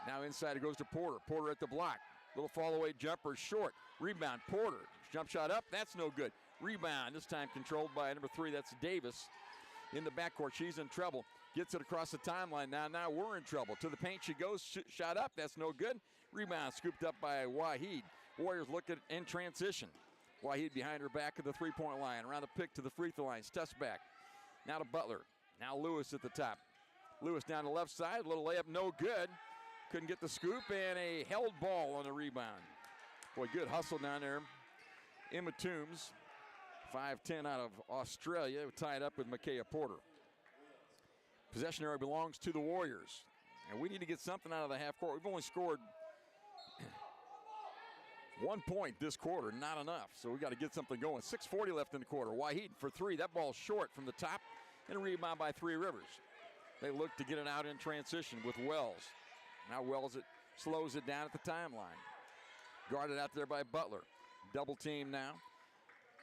Now inside it goes to Porter. Porter at the block. Little fall away jumper, short. Rebound, Porter. Jump shot up, that's no good. Rebound, this time controlled by number 3, that's Davis. In the backcourt, she's in trouble. Gets it across the timeline now. Now we're in trouble. To the paint she goes, shot up, that's no good. Rebound scooped up by Waheed. Warriors look at in transition. Waheed behind her back at the three-point line. Around the pick to the free throw line, steps back. Now to Butler. Now Lewis at the top. Lewis down the left side, little layup, no good. Couldn't get the scoop, and a held ball on the rebound. Boy, good hustle down there. Emma Toombs, 5'10" out of Australia, tied up with Micaiah Porter. Possession area belongs to the Warriors. And we need to get something out of the half court. We've only scored 1 point this quarter, not enough. So we got to get something going. 6:40 left in the quarter. Waheed for 3. That ball's short from the top, and a rebound by Three Rivers. They look to get it out in transition with Wells. Now Wells slows it down at the timeline. Guarded out there by Butler. Double team now.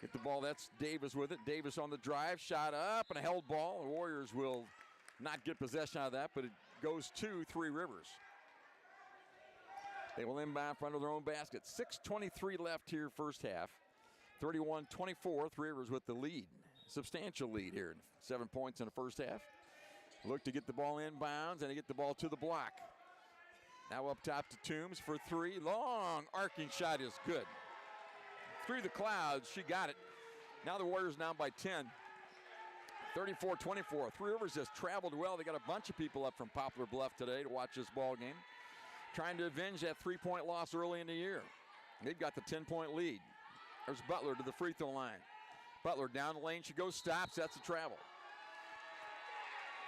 Get the ball, that's Davis with it. Davis on the drive, shot up, and a held ball. The Warriors will not get possession out of that, but it goes to Three Rivers. They will inbound front of their own basket. 6:23 left here, first half. 31-24, Three Rivers with the lead. Substantial lead here. 7 points in the first half. Look to get the ball inbounds, and they get the ball to the block. Now up top to Toombs for 3. Long arcing shot is good. Through the clouds, she got it. Now the Warriors down by 10. 34-24. Three Rivers has traveled well. They got a bunch of people up from Poplar Bluff today to watch this ball game. Trying to avenge that 3-point loss early in the year. They've got the 10-point lead. There's Butler to the free throw line. Butler down the lane. She goes, stops. That's a travel.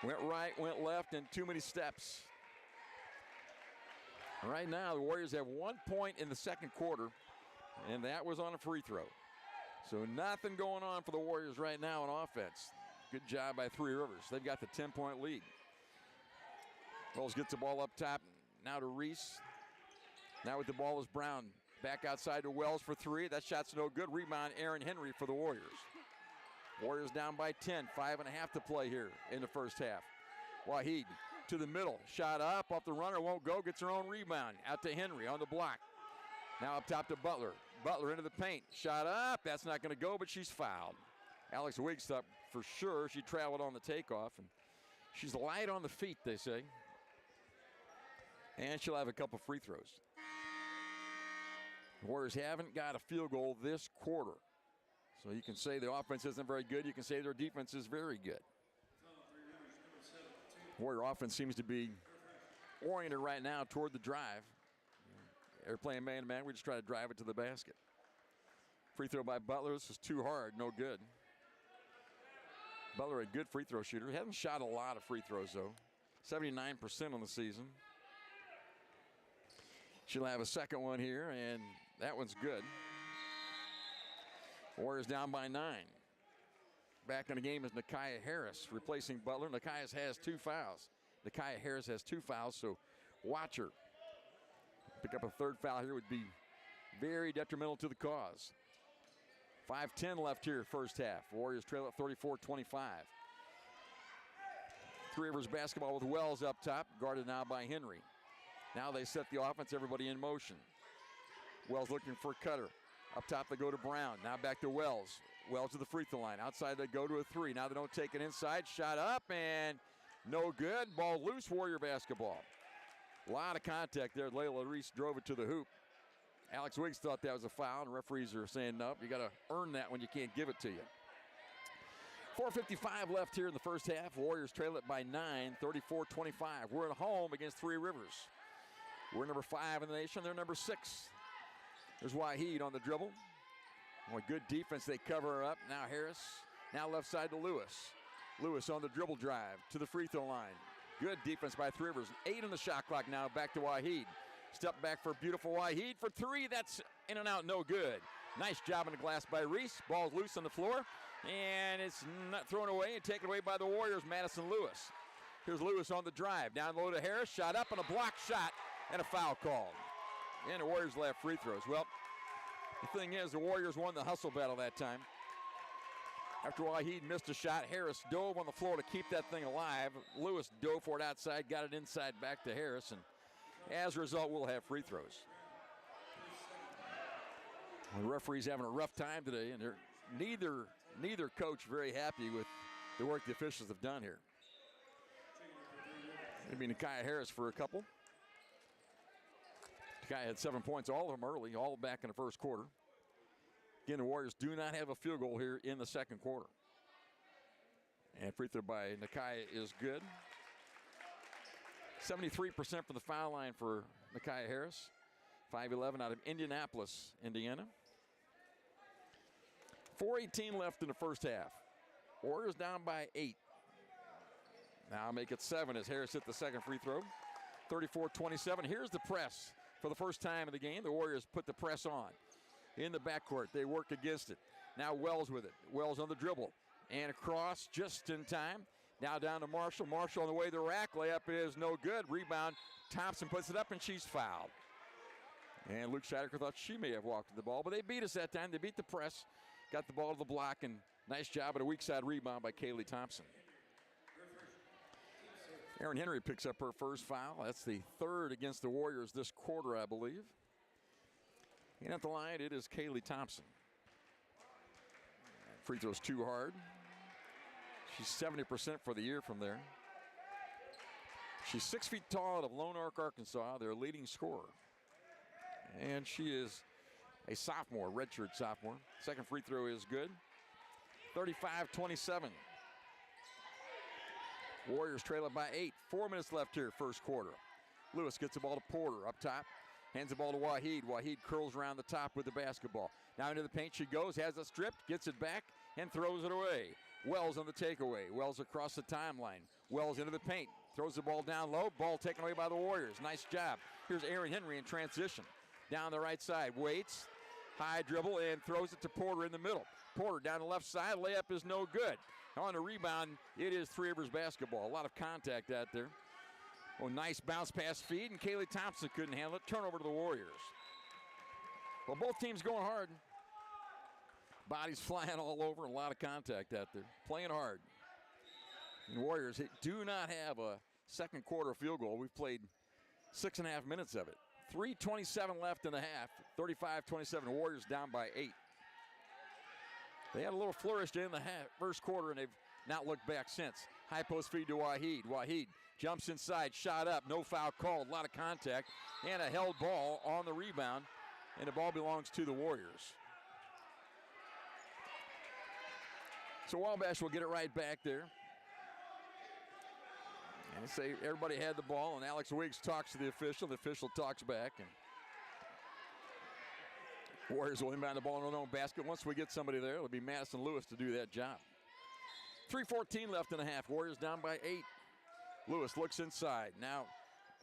Went right, went left, and too many steps. Right now, the Warriors have 1 point in the second quarter, and that was on a free throw. So nothing going on for the Warriors right now on offense. Good job by Three Rivers. They've got the 10-point lead. Wells gets the ball up top. Now to Reese. Now with the ball is Brown. Back outside to Wells for three. That shot's no good. Rebound, Aaron Henry for the Warriors. Warriors down by 10. 5.5 to play here in the first half. Waheed to the middle. Shot up, off the runner, won't go. Gets her own rebound. Out to Henry on the block. Now up top to Butler. Butler into the paint. Shot up. That's not going to go, but she's fouled. Alex Wiggs up for sure. She traveled on the takeoff, and she's light on the feet, they say. And she'll have a couple free throws. The Warriors haven't got a field goal this quarter. So you can say the offense isn't very good. You can say their defense is very good. Warrior offense seems to be oriented right now toward the drive. They're playing man-to-man. We just try to drive it to the basket. Free throw by Butler. This is too hard. No good. Butler, a good free throw shooter. He hasn't shot a lot of free throws, though. 79% on the season. She'll have a second one here, and that one's good. Warriors down by 9. Back in the game is Nakia Harris replacing Butler. Nakia has 2 fouls. Nakia Harris has 2 fouls, so watch her. Pick up a third foul here would be very detrimental to the cause. 5:10 left here, first half. Warriors trail at 34-25. Three Rivers basketball with Wells up top, guarded now by Henry. Now they set the offense, everybody in motion. Wells looking for Cutter. Up top they go to Brown. Now back to Wells. Wells to the free throw line. Outside they go to a three. Now they don't take it inside. Shot up and no good. Ball loose, Warrior basketball. A lot of contact there. Layla Reese drove it to the hoop. Alex Wiggs thought that was a foul, and referees are saying, nope, you got to earn that when you can't give it to you. 4:55 left here in the first half. Warriors trail it by 9, 34-25. We're at home against Three Rivers. We're number 5 in the nation. They're number 6. There's Waheed on the dribble. Boy, good defense. They cover her up. Now Harris. Now left side to Lewis. Lewis on the dribble drive to the free throw line. Good defense by Three Rivers. 8 on the shot clock now. Back to Waheed. Step back for beautiful Waheed for 3. That's in and out, no good. Nice job in the glass by Reese. Ball's loose on the floor. And it's not thrown away and taken away by the Warriors, Madison Lewis. Here's Lewis on the drive. Down low to Harris. Shot up and a block shot and a foul called. And the Warriors will have free throws. Well, the thing is, the Warriors won the hustle battle that time. After Waheed missed a shot, Harris dove on the floor to keep that thing alive. Lewis dove for it outside, got it inside back to Harris, and as a result, we'll have free throws. The referee's having a rough time today, and they're neither coach very happy with the work the officials have done here. It'll be Nakia Harris for a couple. Nakia had 7 points, all of them early, all back in the first quarter. Again, the Warriors do not have a field goal here in the second quarter. And free throw by Nakia is good. 73% from the foul line for Nakia Harris. 5'11" out of Indianapolis, Indiana. 4:18 left in the first half. Warriors down by 8. Now make it 7 as Harris hit the second free throw. 34-27. Here's the press. For the first time in the game, the Warriors put the press on. In the backcourt, they work against it. Now Wells with it. Wells on the dribble. And across just in time. Now down to Marshall. Marshall on the way to the rack. Layup is no good. Rebound. Thompson puts it up and she's fouled. And Luke Scheidecker thought she may have walked the ball, but they beat us that time. They beat the press. Got the ball to the block, and nice job at a weak side rebound by Kaylee Thompson. Aaron Henry picks up her first foul. That's the 3rd against the Warriors this quarter, I believe. And at the line, it is Kaylee Thompson. Free throw's too hard. She's 70% for the year from there. She's 6 feet tall out of Lone Oak, Arkansas, their leading scorer. And she is a sophomore, redshirt sophomore. Second free throw is good. 35-27. Warriors trail it by 8. 4 minutes left here, first quarter. Lewis gets the ball to Porter up top. Hands the ball to Waheed. Waheed curls around the top with the basketball. Now into the paint she goes, has it stripped, gets it back, and throws it away. Wells on the takeaway. Wells across the timeline. Wells into the paint. Throws the ball down low. Ball taken away by the Warriors. Nice job. Here's Aaron Henry in transition. Down the right side. Waits. High dribble and throws it to Porter in the middle. Porter down the left side. Layup is no good. On the rebound, it is Three Rivers basketball. A lot of contact out there. Oh, nice bounce pass feed, and Kaylee Thompson couldn't handle it. Turnover to the Warriors. Well, both teams going hard. Bodies flying all over, a lot of contact out there. Playing hard. And the Warriors do not have a second quarter field goal. We've played 6.5 minutes of it. 3:27 left in the half. 35-27. Warriors down by 8. They had a little flourish in the first quarter, and they've not looked back since. High post feed to Waheed. Waheed jumps inside, shot up, no foul called, a lot of contact, and a held ball on the rebound, and the ball belongs to the Warriors. So Wabash will get it right back there. And they say everybody had the ball, and Alex Wiggs talks to the official talks back, and Warriors will inbound the ball in their own basket. Once we get somebody there, it'll be Madison Lewis to do that job. 3:14 left in the half. Warriors down by 8. Lewis looks inside. Now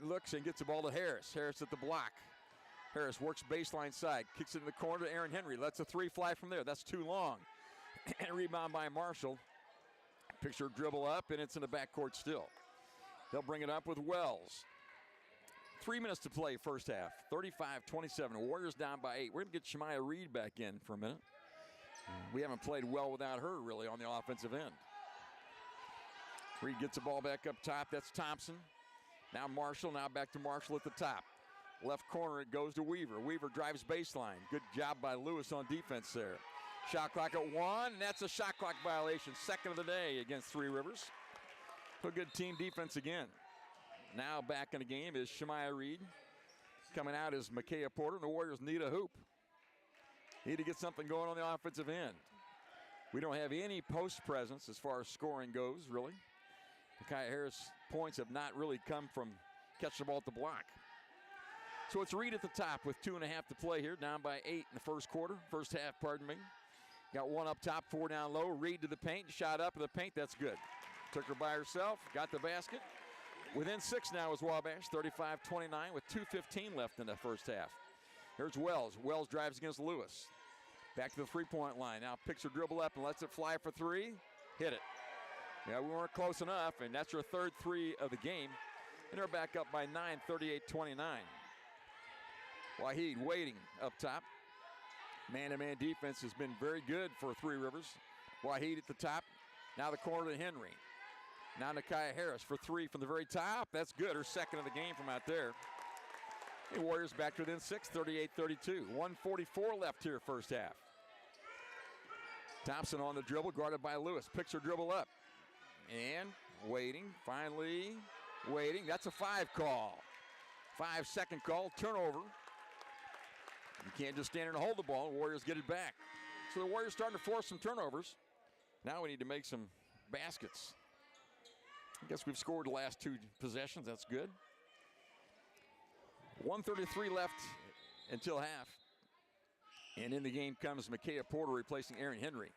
looks and gets the ball to Harris. Harris at the block. Harris works baseline side. Kicks it in the corner to Aaron Henry. Lets a three fly from there. That's too long. And a rebound by Marshall. Picture dribble up, and it's in the backcourt still. They'll bring it up with Wells. 3 minutes to play first half. 35-27. Warriors down by 8. We're going to get Shemaya Reed back in for a minute. We haven't played well without her, really, on the offensive end. Reed gets the ball back up top. That's Thompson. Now Marshall. Now back to Marshall at the top. Left corner, it goes to Weaver. Weaver drives baseline. Good job by Lewis on defense there. Shot clock at 1, and that's a shot clock violation. Second of the day against Three Rivers. So good team defense again. Now back in the game is Shemaya Reed. Coming out is Micaiah Porter, and the Warriors need a hoop. Need to get something going on the offensive end. We don't have any post presence as far as scoring goes, really. Micaiah Harris' points have not really come from catch the ball at the block. So it's Reed at the top with 2.5 to play here, down by 8 in the first half, pardon me. Got one up top, 4 down low. Reed to the paint, shot up in the paint, that's good. Took her by herself, got the basket. Within 6 now is Wabash, 35-29 with 2:15 left in the first half. Here's Wells. Wells drives against Lewis. Back to the three-point line. Now picks her dribble up and lets it fly for 3. Hit it. Yeah, we weren't close enough, and that's her third 3 of the game. And they're back up by 9, 38-29. Waheed waiting up top. Man-to-man defense has been very good for Three Rivers. Waheed at the top. Now the corner to Henry. Now Micaiah Harris for 3 from the very top. That's good. Her second of the game from out there. The Warriors back to within 6, 38-32. 1:44 left here first half. Thompson on the dribble, guarded by Lewis. Picks her dribble up. And waiting, finally waiting. That's a 5 call. 5-second call, turnover. You can't just stand there and hold the ball. Warriors get it back. So the Warriors starting to force some turnovers. Now we need to make some baskets. I guess we've scored the last 2 possessions. That's good. 1:33 left until half. And in the game comes Micaiah Porter replacing Aaron Henry.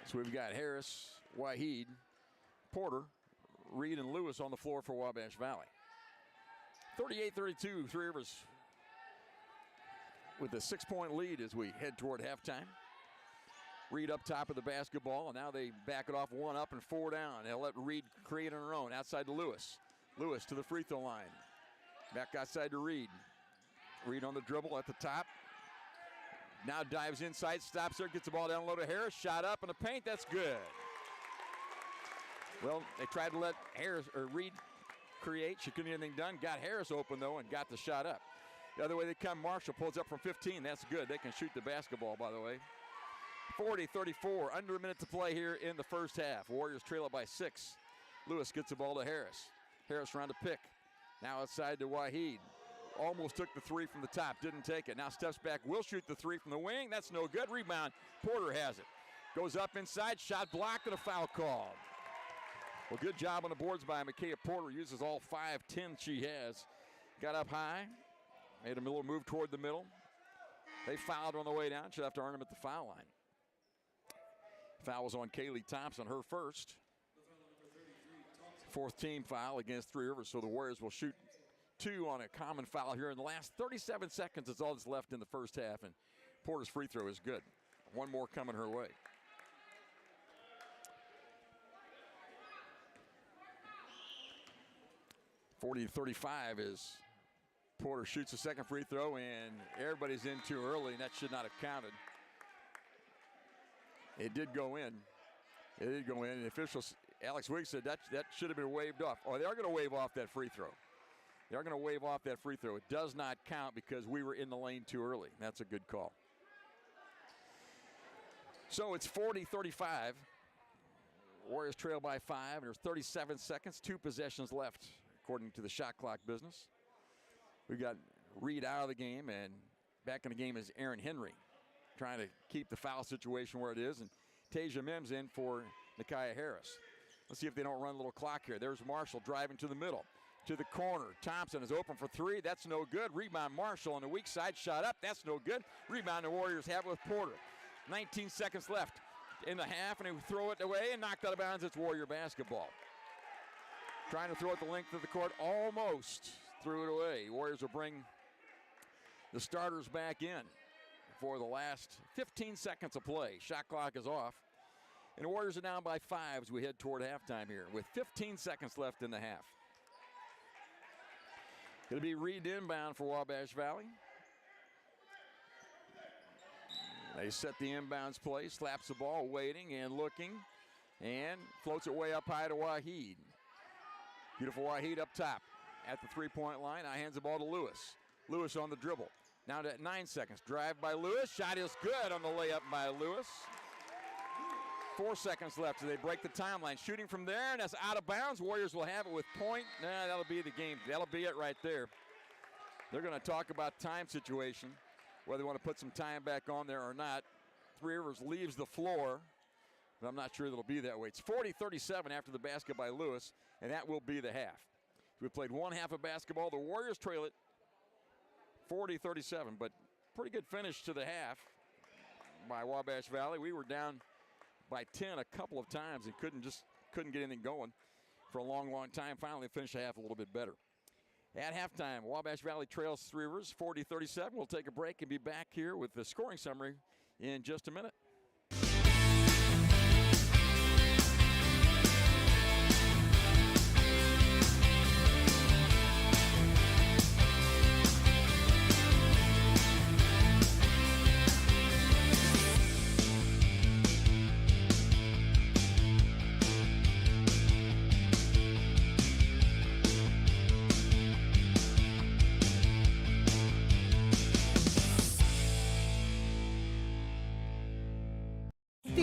So we've got Harris, Waheed, Porter, Reed, and Lewis on the floor for Wabash Valley. 38-32, Three Rivers with a 6-point lead as we head toward halftime. Reed up top of the basketball, and now they back it off 1 up and 4 down. They'll let Reed create on her own. Outside to Lewis. Lewis to the free throw line. Back outside to Reed. Reed on the dribble at the top. Now dives inside, stops there, gets the ball down low to Harris. Shot up in the paint, that's good. Well, they tried to let Reed create. She couldn't get anything done. Got Harris open, though, and got the shot up. The other way they come, Marshall pulls up from 15. That's good. They can shoot the basketball, by the way. 40-34, under a minute to play here in the first half. Warriors trail it by 6. Lewis gets the ball to Harris. Harris around to pick. Now outside to Waheed. Almost took the 3 from the top, didn't take it. Now steps back, will shoot the 3 from the wing. That's no good. Rebound. Porter has it. Goes up inside, shot blocked, and a foul call. Well, good job on the boards by Micaiah Porter. Uses all 5'10" she has. Got up high, made a little move toward the middle. They fouled on the way down. She'll have to earn them at the foul line. Foul was on Kaylee Thompson, her first. Fourth team foul against Three Rivers, so the Warriors will shoot 2 on a common foul here in the last 37 seconds. It's all that's left in the first half, and Porter's free throw is good. One more coming her way. (40-35) as Porter shoots a second free throw, and everybody's in too early, and that should not have counted. It did go in. It did go in. And the officials, Alex Wiggs, said that should have been waved off. Oh, they are going to wave off that free throw. They are going to wave off that free throw. It does not count because we were in the lane too early. That's a good call. So it's 40-35. Warriors trail by 5. There's 37 seconds, 2 possessions left, according to the shot clock business. We got Reed out of the game, and back in the game is Aaron Henry, trying to keep the foul situation where it is, and Tasia Mims in for Nakia Harris. Let's see if they don't run a little clock here. There's Marshall driving to the middle, to the corner. Thompson is open for 3. That's no good. Rebound Marshall on the weak side. Shot up. That's no good. Rebound the Warriors have it with Porter. 19 seconds left in the half, and they throw it away and knocked out of bounds. It's Warrior basketball. Trying to throw it the length of the court. Almost threw it away. Warriors will bring the starters back in for the last 15 seconds of play. Shot clock is off. And the Warriors are down by 5 as we head toward halftime here with 15 seconds left in the half. It'll be Reed inbound for Wabash Valley. They set the inbounds play, slaps the ball, waiting and looking, and floats it way up high to Waheed. Beautiful Waheed up top at the three-point line. Now hands the ball to Lewis. Lewis on the dribble. Now to 9 seconds. Drive by Lewis. Shot is good on the layup by Lewis. 4 seconds left as they break the timeline. Shooting from there, and that's out of bounds. Warriors will have it with point. Nah, that'll be the game. That'll be it right there. They're going to talk about time situation, whether they want to put some time back on there or not. Three Rivers leaves the floor, but I'm not sure that'll be that way. It's 40-37 after the basket by Lewis, and that will be the half. We played one half of basketball. The Warriors trail it 40-37, but pretty good finish to the half by Wabash Valley. We were down by 10 a couple of times and couldn't get anything going for a long time. Finally finished the half a little bit better. At halftime, Wabash Valley trails Three Rivers 40-37. We'll take a break and be back here with the scoring summary in just a minute.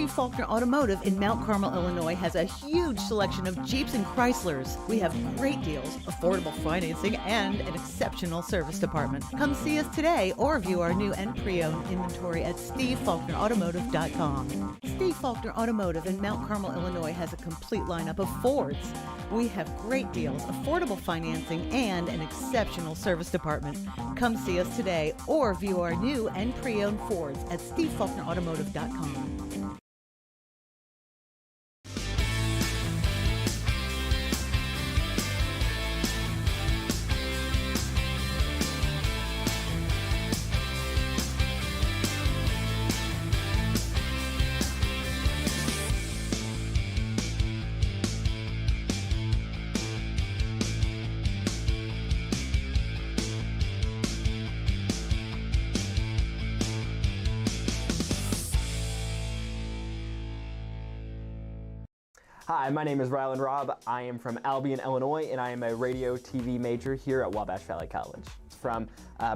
Faulkner Automotive in Mount Carmel, Illinois has a huge selection of Jeeps and Chryslers. We have great deals, affordable financing, and an exceptional service department. Come see us today or view our new and pre-owned inventory at SteveFaulknerAutomotive.com. Steve Faulkner Automotive in Mount Carmel, Illinois has a complete lineup of Fords. We have great deals, affordable financing, and an exceptional service department. Come see us today or view our new and pre-owned Fords at SteveFaulknerAutomotive.com. Hi, my name is Rylan Robb. I am from Albion, Illinois, and I am a radio TV major here at Wabash Valley College. From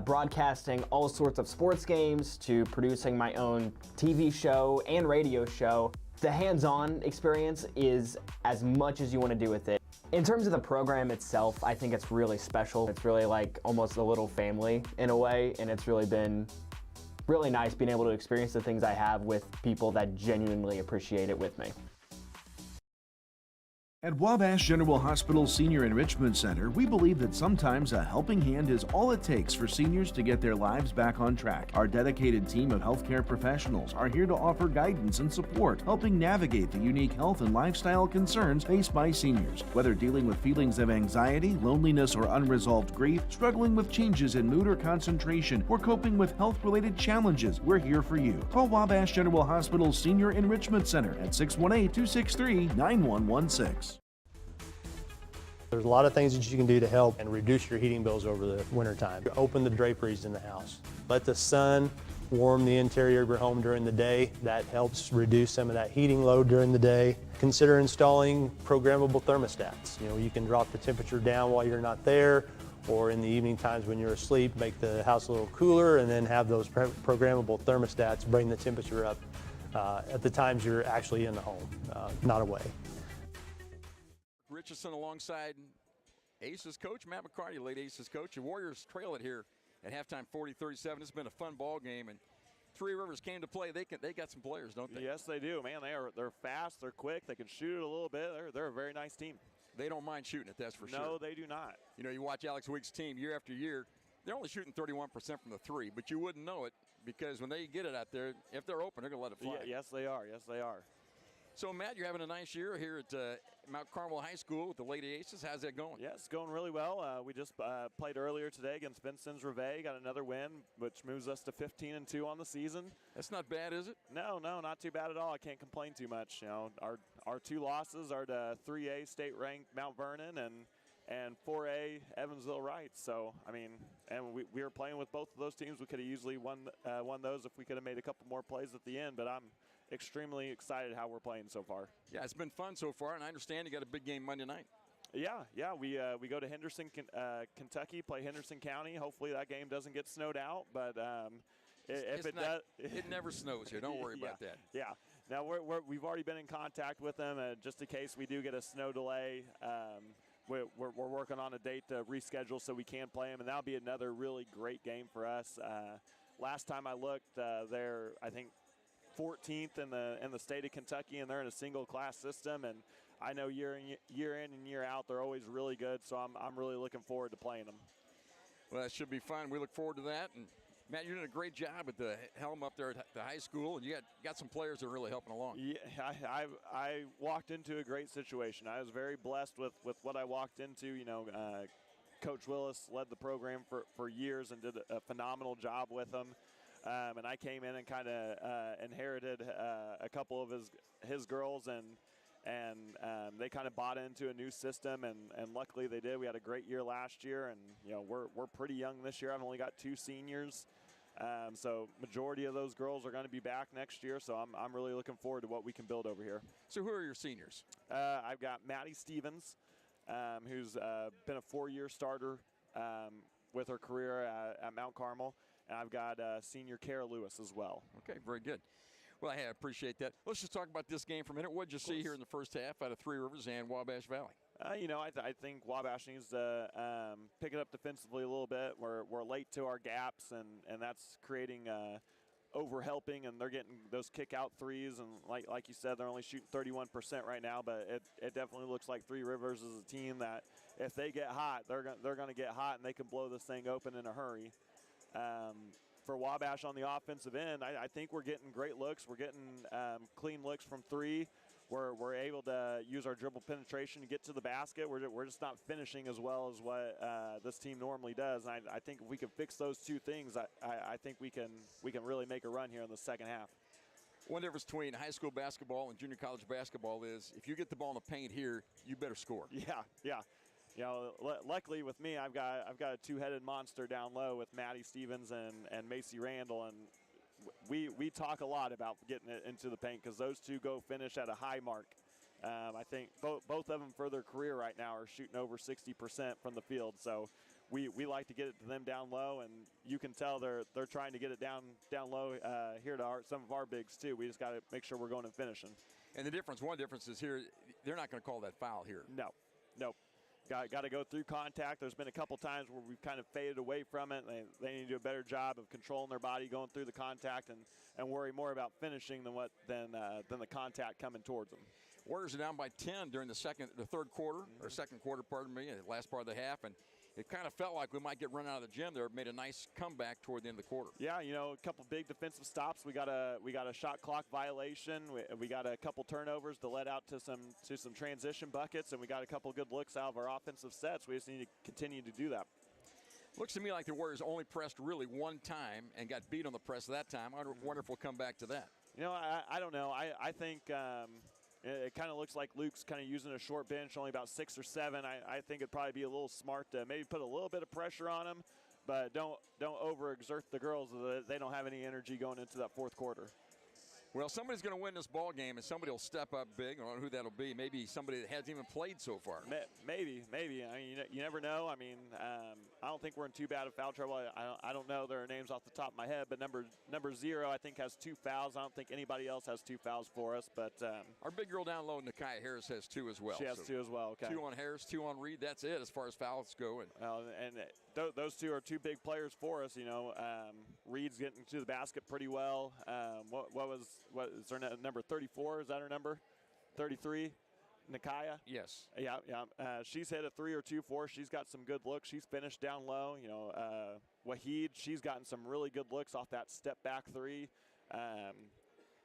broadcasting all sorts of sports games to producing my own TV show and radio show, the hands-on experience is as much as you want to do with it. In terms of the program itself, I think it's really special. It's really like almost a little family in a way, and it's really been really nice being able to experience the things I have with people that genuinely appreciate it with me. At Wabash General Hospital Senior Enrichment Center, we believe that sometimes a helping hand is all it takes for seniors to get their lives back on track. Our dedicated team of healthcare professionals are here to offer guidance and support, helping navigate the unique health and lifestyle concerns faced by seniors. Whether dealing with feelings of anxiety, loneliness, or unresolved grief, struggling with changes in mood or concentration, or coping with health-related challenges, we're here for you. Call Wabash General Hospital Senior Enrichment Center at 618-263-9116. There's a lot of things that you can do to help and reduce your heating bills over the wintertime. Open the draperies in the house. Let the sun warm the interior of your home during the day. That helps reduce some of that heating load during the day. Consider installing programmable thermostats. You can drop the temperature down while you're not there, or in the evening times when you're asleep, make the house a little cooler, and then have those programmable thermostats bring the temperature up at the times you're actually in the home, not away. Richardson alongside Aces coach Matt McCarty, late Aces coach. The Warriors trail it here at halftime 40-37. It's been a fun ball game, and Three Rivers came to play. They got some players, don't they? Yes, they do, man. They're fast, they're quick, they can shoot it a little bit. They're a very nice team. They don't mind shooting it, that's for sure. No, they do not. You watch Alex Weeks' team year after year, they're only shooting 31% from the three, but you wouldn't know it because when they get it out there, if they're open, they're going to let it fly. Yes, they are. Yes, they are. So, Matt, you're having a nice year here at Mount Carmel High School with the Lady Aces. How's that going? Yeah, it's going really well. We just played earlier today against Vincennes Reveille, got another win, which moves us to 15-2 on the season. That's not bad, is it? No, not too bad at all. I can't complain too much. Our two losses are to 3A state-ranked Mount Vernon and 4A Evansville Wright. So, and we were playing with both of those teams. We could have easily won those if we could have made a couple more plays at the end, but I'm extremely excited how we're playing so far. Yeah, it's been fun so far, and I understand you got a big game Monday night. Yeah, we go to Henderson, Kentucky, play Henderson County. Hopefully that game doesn't get snowed out, but if it does, it never snows here. Don't worry about that. Yeah. Now we've already been in contact with them, just in case we do get a snow delay. We're working on a date to reschedule so we can play them, and that'll be another really great game for us. Last time I looked, they're I think 14th in the state of Kentucky, and they're in a single class system. And I know year in and year out they're always really good. So I'm really looking forward to playing them. Well, that should be fun. We look forward to that. And Matt, you're doing a great job at the helm up there at the high school, and you got some players that are really helping along. Yeah, I walked into a great situation. I was very blessed with what I walked into. Coach Willis led the program for years and did a phenomenal job with them. And I came in and kind of inherited a couple of his girls, and they kind of bought into a new system, and luckily they did. We had a great year last year, and we're pretty young this year. I've only got 2 seniors, so majority of those girls are going to be back next year. So I'm really looking forward to what we can build over here. So who are your seniors? I've got Maddie Stevens, who's been a 4-year starter with her career at Mount Carmel. And I've got senior Kara Lewis as well. Okay, very good. Well, I appreciate that. Let's just talk about this game for a minute. What did you see here in the first half out of Three Rivers and Wabash Valley? I think Wabash needs to pick it up defensively a little bit. We're late to our gaps, and that's creating overhelping, and they're getting those kick-out threes. And like you said, they're only shooting 31% right now, but it definitely looks like Three Rivers is a team that if they get hot, they're going to get hot, and they can blow this thing open in a hurry. For Wabash on the offensive end, I think we're getting great looks. We're getting clean looks from three. We're able to use our dribble penetration to get to the basket. We're just not finishing as well as what this team normally does. And I think if we can fix those two things, I think we can really make a run here in the second half. One difference between high school basketball and junior college basketball is if you get the ball in the paint here, you better score. Yeah. Luckily with me, I've got a two-headed monster down low with Maddie Stevens and Macy Randall, and we talk a lot about getting it into the paint because those two go finish at a high mark. I think both of them for their career right now are shooting over 60% from the field, so we like to get it to them down low, and you can tell they're trying to get it down low here to some of our bigs too. We just got to make sure we're going and finishing. And one difference is here, they're not going to call that foul here. No. Got to go through contact. There's been a couple times where we've kind of faded away from it. They need to do a better job of controlling their body, going through the contact, and worry more about finishing than the contact coming towards them. Warriors are down by 10 during the third quarter, or second quarter, pardon me, the last part of the half, and it kind of felt like we might get run out of the gym there. Made a nice comeback toward the end of the quarter. Yeah, you know, a couple big defensive stops. We got a shot clock violation. We got a couple turnovers that led out to some transition buckets, and we got a couple good looks out of our offensive sets. We just need to continue to do that. Looks to me like the Warriors only pressed really one time and got beat on the press that time. I wonder if we'll come back to that. You know, I don't know. I think it kind of looks like Luke's kind of using a short bench, only about 6 or 7. I think it'd probably be a little smart to maybe put a little bit of pressure on him, but don't overexert the girls so that they don't have any energy going into that fourth quarter. Well, somebody's going to win this ball game, and somebody will step up big. I don't know who that'll be. Maybe somebody that hasn't even played so far. Maybe. I mean, you never know. I mean, I don't think we're in too bad of foul trouble. I don't know their names off the top of my head, but number 0, I think, has 2 fouls. I don't think anybody else has 2 fouls for us. But our big girl down low, Nakia Harris, has 2 as well. She has 2 as well. Okay. 2 on Harris, 2 on Reed. That's it as far as fouls go. And those 2 are 2 big players for us. You know, Reed's getting to the basket pretty well. What is her number 34? Is that her number? 33? Nakia? Yes. Yeah. She's hit a 3 or 2 for us. She's got some good looks. She's finished down low. You know, Wahid, she's gotten some really good looks off that step back 3.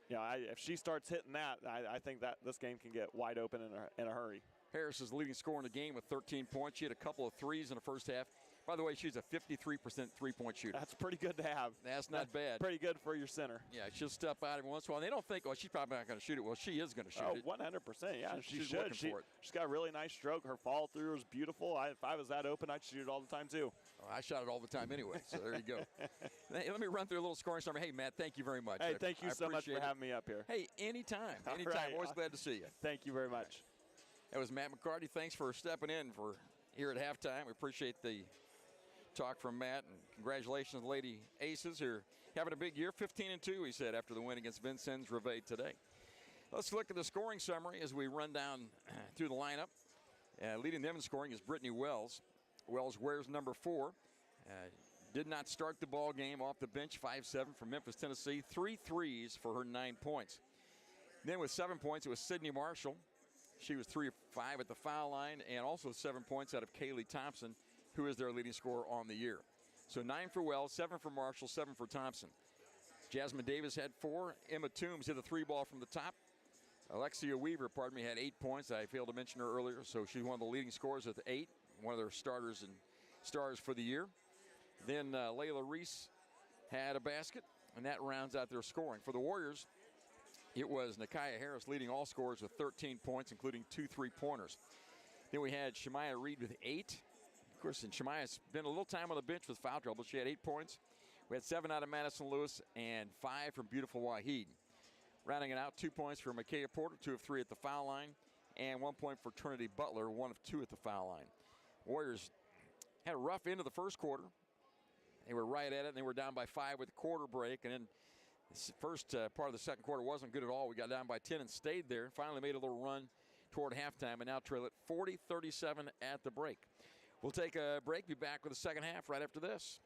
You know, if she starts hitting that, I think that this game can get wide open in a hurry. Harris is leading scorer in the game with 13 points. She had a couple of threes in the first half. By the way, she's a 53% three-point shooter. That's pretty good to have. That's not bad. Pretty good for your center. Yeah, she'll step out every once in a while. They don't think, oh, she's probably not going to shoot it. Well, she is going to shoot it. 100%. Yeah, she she's should. looking for it. She's got a really nice stroke. Her fall through is beautiful. If I was that open, I'd shoot it all the time too. Oh, I shot it all the time anyway, so there you go. Hey, let me run through a little scoring summary. Hey, Matt, thank you very much. Hey, thank you so much for having me up here. Hey, anytime. Anytime. Right. Always glad to see you. Thank you very much. That was Matt McCarty. Thanks for stepping in for here at halftime. We appreciate the talk from Matt, and congratulations, Lady Aces, who are having a big year. 15-2, he said, after the win against Vincennes Reveille today. Let's look at the scoring summary as we run down through the lineup. Leading them in scoring is Brittany Wells. Wells wears number 4. Did not start the ball game off the bench. 5-7 from Memphis, Tennessee. 3 threes for her 9 points. Then with 7 points, it was Sydney Marshall. She was 3 of 5 at the foul line, and also 7 points out of Kaylee Thompson, who is their leading scorer on the year. So 9 for Wells, 7 for Marshall, 7 for Thompson. Jasmine Davis had 4. Emma Toombs hit a 3-ball from the top. Alexia Weaver, had 8 points. I failed to mention her earlier, so she's one of the leading scorers with 8, one of their starters and stars for the year. Then Layla Reese had a basket, and that rounds out their scoring. For the Warriors, it was Nakia Harris leading all scorers with 13 points, including 2 3-pointers. Then we had Shemaya Reed with 8. Of course, and Shemaya spent a little time on the bench with foul trouble. She had 8 points. We had 7 out of Madison Lewis and 5 from beautiful Wahid. Rounding it out, 2 points for Micaiah Porter, 2 of 3 at the foul line, and 1 point for Trinity Butler, 1 of 2 at the foul line. Warriors had a rough end of the first quarter. They were right at it, and they were down by 5 with the quarter break. And then the first part of the second quarter wasn't good at all. We got down by 10 and stayed there. Finally made a little run toward halftime, and now trail it 40-37 at the break. We'll take a break, be back with the second half right after this.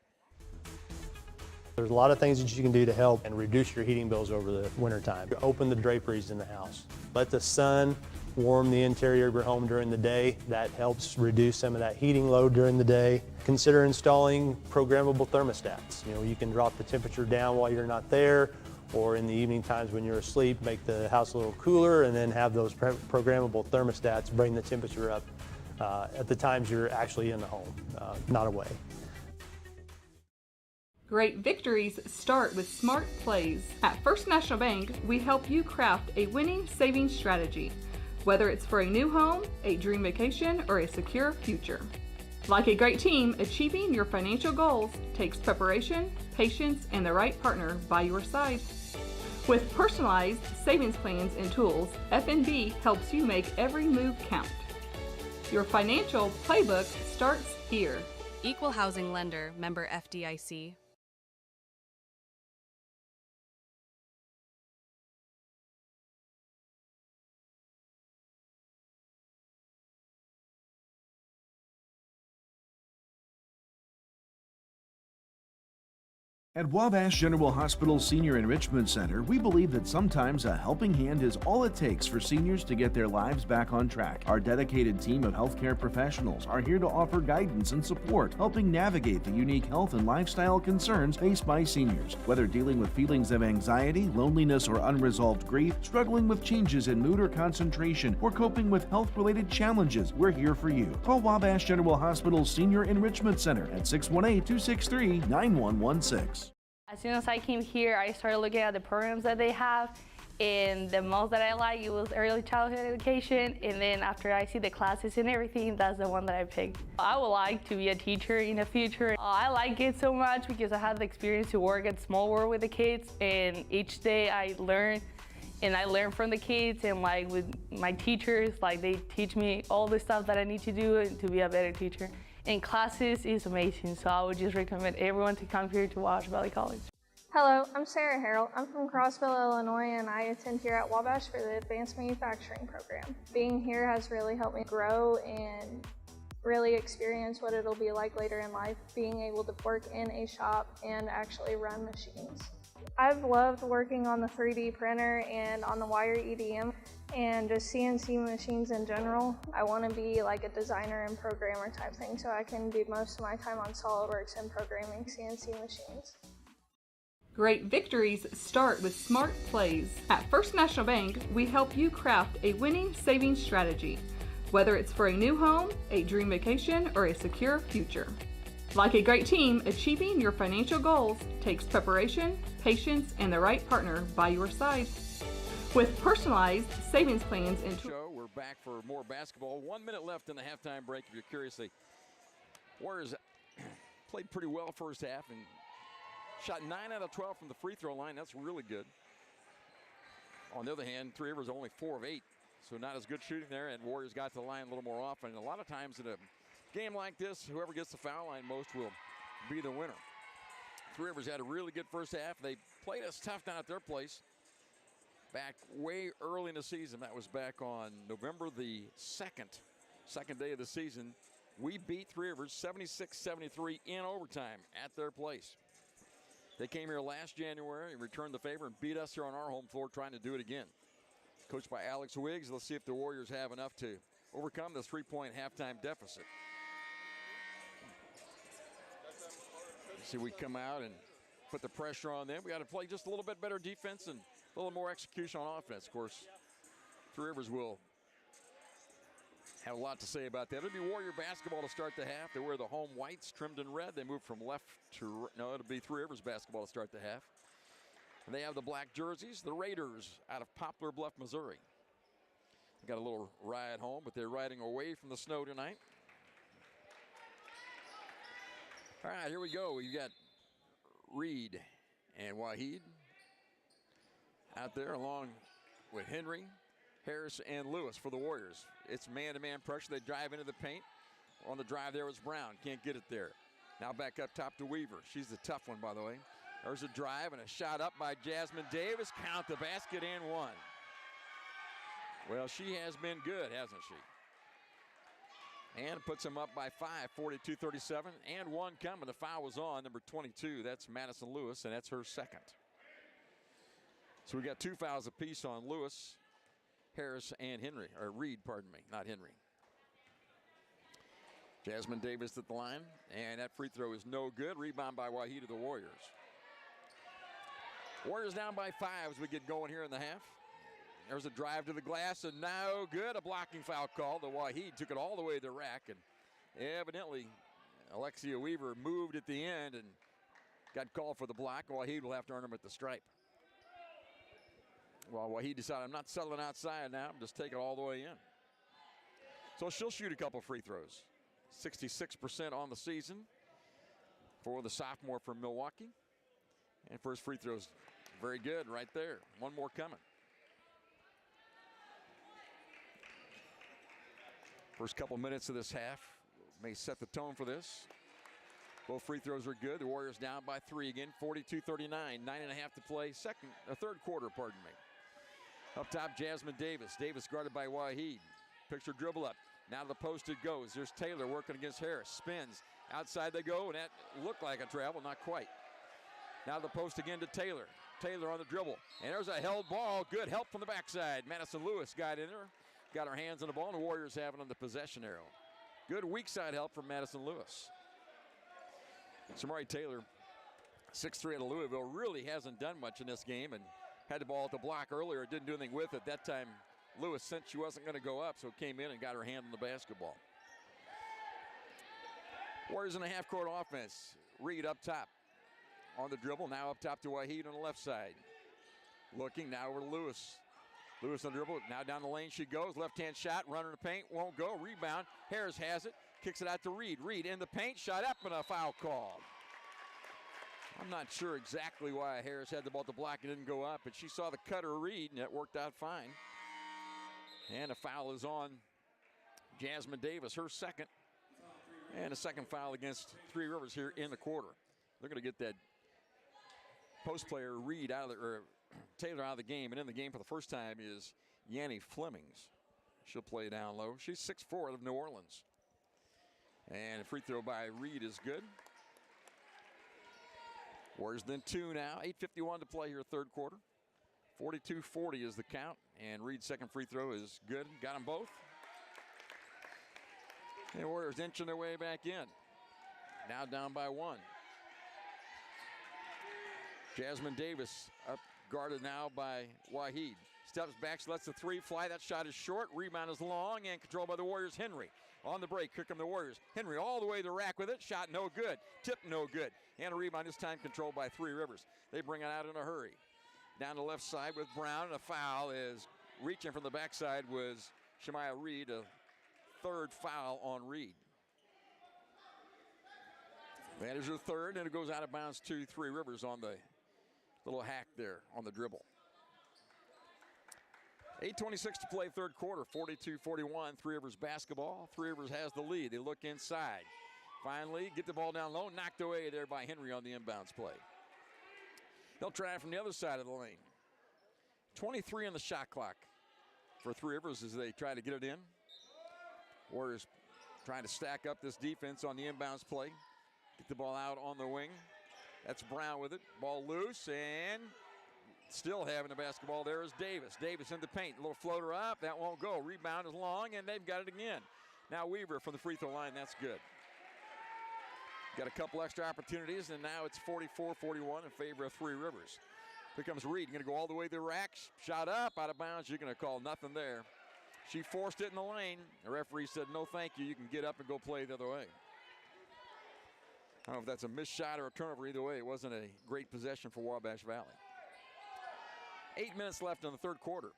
There's a lot of things that you can do to help and reduce your heating bills over the wintertime. Open the draperies in the house. Let the sun warm the interior of your home during the day. That helps reduce some of that heating load during the day. Consider installing programmable thermostats. You know, you can drop the temperature down while you're not there, or in the evening times when you're asleep, make the house a little cooler, and then have those programmable thermostats bring the temperature up at the times you're actually in the home, not away. Great victories start with smart plays. At First National Bank, we help you craft a winning savings strategy, whether it's for a new home, a dream vacation, or a secure future. Like a great team, achieving your financial goals takes preparation, patience, and the right partner by your side. With personalized savings plans and tools, FNB helps you make every move count. Your financial playbook starts here. Equal housing lender, member FDIC. At Wabash General Hospital Senior Enrichment Center, we believe that sometimes a helping hand is all it takes for seniors to get their lives back on track. Our dedicated team of healthcare professionals are here to offer guidance and support, helping navigate the unique health and lifestyle concerns faced by seniors. Whether dealing with feelings of anxiety, loneliness, or unresolved grief, struggling with changes in mood or concentration, or coping with health-related challenges, we're here for you. Call Wabash General Hospital Senior Enrichment Center at 618-263-9116. As soon as I came here, I started looking at the programs that they have, and the most that I like, it was early childhood education, and then after I see the classes and everything, that's the one that I picked. I would like to be a teacher in the future. I like it so much because I had the experience to work at Small World with the kids, and each day I learn, and I learn from the kids, and like with my teachers, like they teach me all the stuff that I need to do to be a better teacher. And classes is amazing, so I would just recommend everyone to come here to Wabash Valley College. Hello, I'm Sarah Harrell. I'm from Crossville, Illinois, and I attend here at Wabash for the Advanced Manufacturing program. Being here has really helped me grow and really experience what it'll be like later in life, being able to work in a shop and actually run machines. I've loved working on the 3D printer and on the wire EDM and just CNC machines in general. I want to be like a designer and programmer type thing, so I can do most of my time on SolidWorks and programming CNC machines. Great victories start with smart plays. At First National Bank, we help you craft a winning savings strategy, whether it's for a new home, a dream vacation, or a secure future. Like a great team, achieving your financial goals takes preparation, patience, and the right partner by your side. With personalized savings plans and show, we're back for more basketball. 1 minute left in the halftime break. If you're curious, the Warriors played pretty well first half and shot 9 out of 12 from the free throw line. That's really good. On the other hand, Three Rivers only 4 of 8, so not as good shooting there, and Warriors got to the line a little more often. And a lot of times in a game like this, whoever gets the foul line most will be the winner. Three Rivers had a really good first half. They played us tough down at their place back way early in the season. That was back on November the 2nd, second day of the season. We beat Three Rivers 76-73 in overtime at their place. They came here last January and returned the favor and beat us here on our home floor, trying to do it again. Coached by Alex Wiggs. Let's see if the Warriors have enough to overcome this 3-point halftime deficit. See, we come out and put the pressure on them. We got to play just a little bit better defense and a little more execution on offense. Of course, Three Rivers will have a lot to say about that. It'll be Warrior basketball to start the half. They wear the home whites trimmed in red. They move from left to right. No, it'll be Three Rivers basketball to start the half. And they have the black jerseys. The Raiders out of Poplar Bluff, Missouri. They got a little ride home, but they're riding away from the snow tonight. All right, here we go. We've got Reed and Waheed out there along with Henry, Harris, and Lewis for the Warriors. It's man-to-man pressure. They drive into the paint. On the drive there was Brown. Can't get it there. Now back up top to Weaver. She's the tough one, by the way. There's a drive and a shot up by Jasmine Davis. Count the basket and one. Well, she has been good, hasn't she? And puts them up by 5, 42-37, and one coming. The foul was on number 22. That's Madison Lewis, and that's her second. So we got 2 fouls apiece on Lewis, Harris, and Henry, or Reed, pardon me, not Henry. Jasmine Davis at the line, and that free throw is no good. Rebound by Waheed of the Warriors. Warriors down by 5 as we get going here in the half. There's a drive to the glass, and no good. A blocking foul call. The Waheed took it all the way to the rack, and evidently Alexia Weaver moved at the end and got called for the block. Waheed will have to earn him at the stripe. Well, Waheed decided, I'm not settling outside now. I'm just taking it all the way in. So she'll shoot a couple free throws. 66% on the season for the sophomore from Milwaukee. And first free throws, very good right there. One more coming. First couple minutes of this half may set the tone for this. Both free throws are good. The Warriors down by 3 again, 42-39, 9.5 to play. Third quarter, pardon me. Up top, Jasmine Davis. Davis guarded by Waheed. Picture dribble up. Now to the post it goes. There's Taylor working against Harris. Spins. Outside they go, and that looked like a travel, not quite. Now the post again to Taylor. Taylor on the dribble. And there's a held ball. Good help from the backside. Madison Lewis got in there. Got her hands on the ball, and the Warriors have it on the possession arrow. Good weak side help from Madison Lewis. Samari Taylor, 6'3" out of Louisville, really hasn't done much in this game and had the ball at the block earlier. Didn't do anything with it. That time, Lewis sensed she wasn't going to go up, so came in and got her hand on the basketball. Warriors in a half-court offense. Reed up top on the dribble. Now up top to Waheed on the left side. Looking now over to Lewis. Lewis on the dribble. Now down the lane she goes. Left-hand shot. Runner in the paint. Won't go. Rebound. Harris has it. Kicks it out to Reed. Reed in the paint. Shot up and a foul call. I'm not sure exactly why Harris had the ball at the block and didn't go up, but she saw the cutter Reed, and that worked out fine. And a foul is on Jasmine Davis, her second. And a second foul against Three Rivers here in the quarter. They're going to get that post player Reed out of the, or Taylor out of the game. And in the game for the first time is Yanni Flemings. She'll play down low. She's 6'4" out of New Orleans. And a free throw by Reed is good. Warriors then 2 now. 8:51 to play here, third quarter. 42-40 is the count. And Reed's second free throw is good. Got them both. And Warriors inching their way back in. Now down by 1. Jasmine Davis up guarded now by Waheed. Steps back, lets the three fly. That shot is short. Rebound is long and controlled by the Warriors. Henry on the break. Here come the Warriors. Henry all the way to the rack with it. Shot no good. Tip no good. And a rebound this time controlled by Three Rivers. They bring it out in a hurry. Down the left side with Brown. And a foul is reaching from the backside was Shemaya Reed. A third foul on Reed. That is her third, and it goes out of bounds to Three Rivers on the little hack there on the dribble. 8:26 to play third quarter, 42-41, Three Rivers basketball. Three Rivers has the lead. They look inside. Finally, get the ball down low, knocked away there by Henry on the inbounds play. They'll try it from the other side of the lane. 23 on the shot clock for Three Rivers as they try to get it in. Warriors trying to stack up this defense on the inbounds play. Get the ball out on the wing. That's Brown with it. Ball loose and still having the basketball there is Davis. Davis in the paint. A little floater up. That won't go. Rebound is long, and they've got it again. Now Weaver from the free throw line. That's good. Got a couple extra opportunities, and now it's 44-41 in favor of Three Rivers. Here comes Reed. Going to go all the way to the rack. Shot up, out of bounds. You're going to call nothing there. She forced it in the lane. The referee said, no, thank you. You can get up and go play the other way. I don't know if that's a missed shot or a turnover. Either way, it wasn't a great possession for Wabash Valley. 8 minutes left in the third quarter.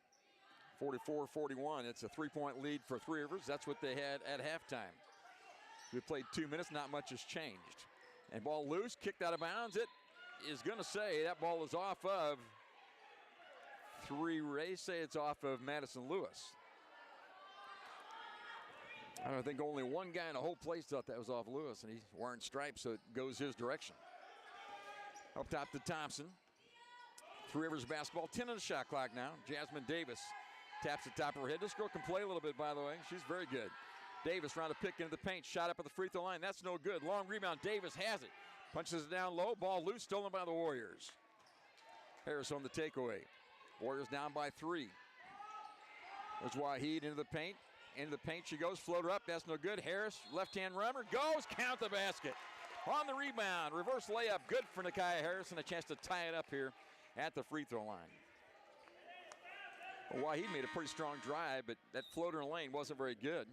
44-41. It's a three-point lead for Three Rivers. That's what they had at halftime. We played 2 minutes. Not much has changed. And ball loose, kicked out of bounds. It is going to say that ball is off of They say it's off of Madison Lewis. I don't think only one guy in the whole place thought that was off Lewis, and he's wearing stripes, so it goes his direction. Up top to Thompson. Three Rivers basketball, 10 on the shot clock now. Jasmine Davis taps the top of her head. This girl can play a little bit, by the way. She's very good. Davis trying to pick into the paint, shot up at the free throw line. That's no good. Long rebound. Davis has it. Punches it down low. Ball loose, stolen by the Warriors. Harris on the takeaway. Warriors down by 3. There's Waheed into the paint. Into the paint she goes, floater up, that's no good. Harris, left-hand runner, goes, count the basket. On the rebound, reverse layup, good for Nakia Harris, and a chance to tie it up here at the free throw line. Well, Waheed made a pretty strong drive, but that floater in the lane wasn't very good.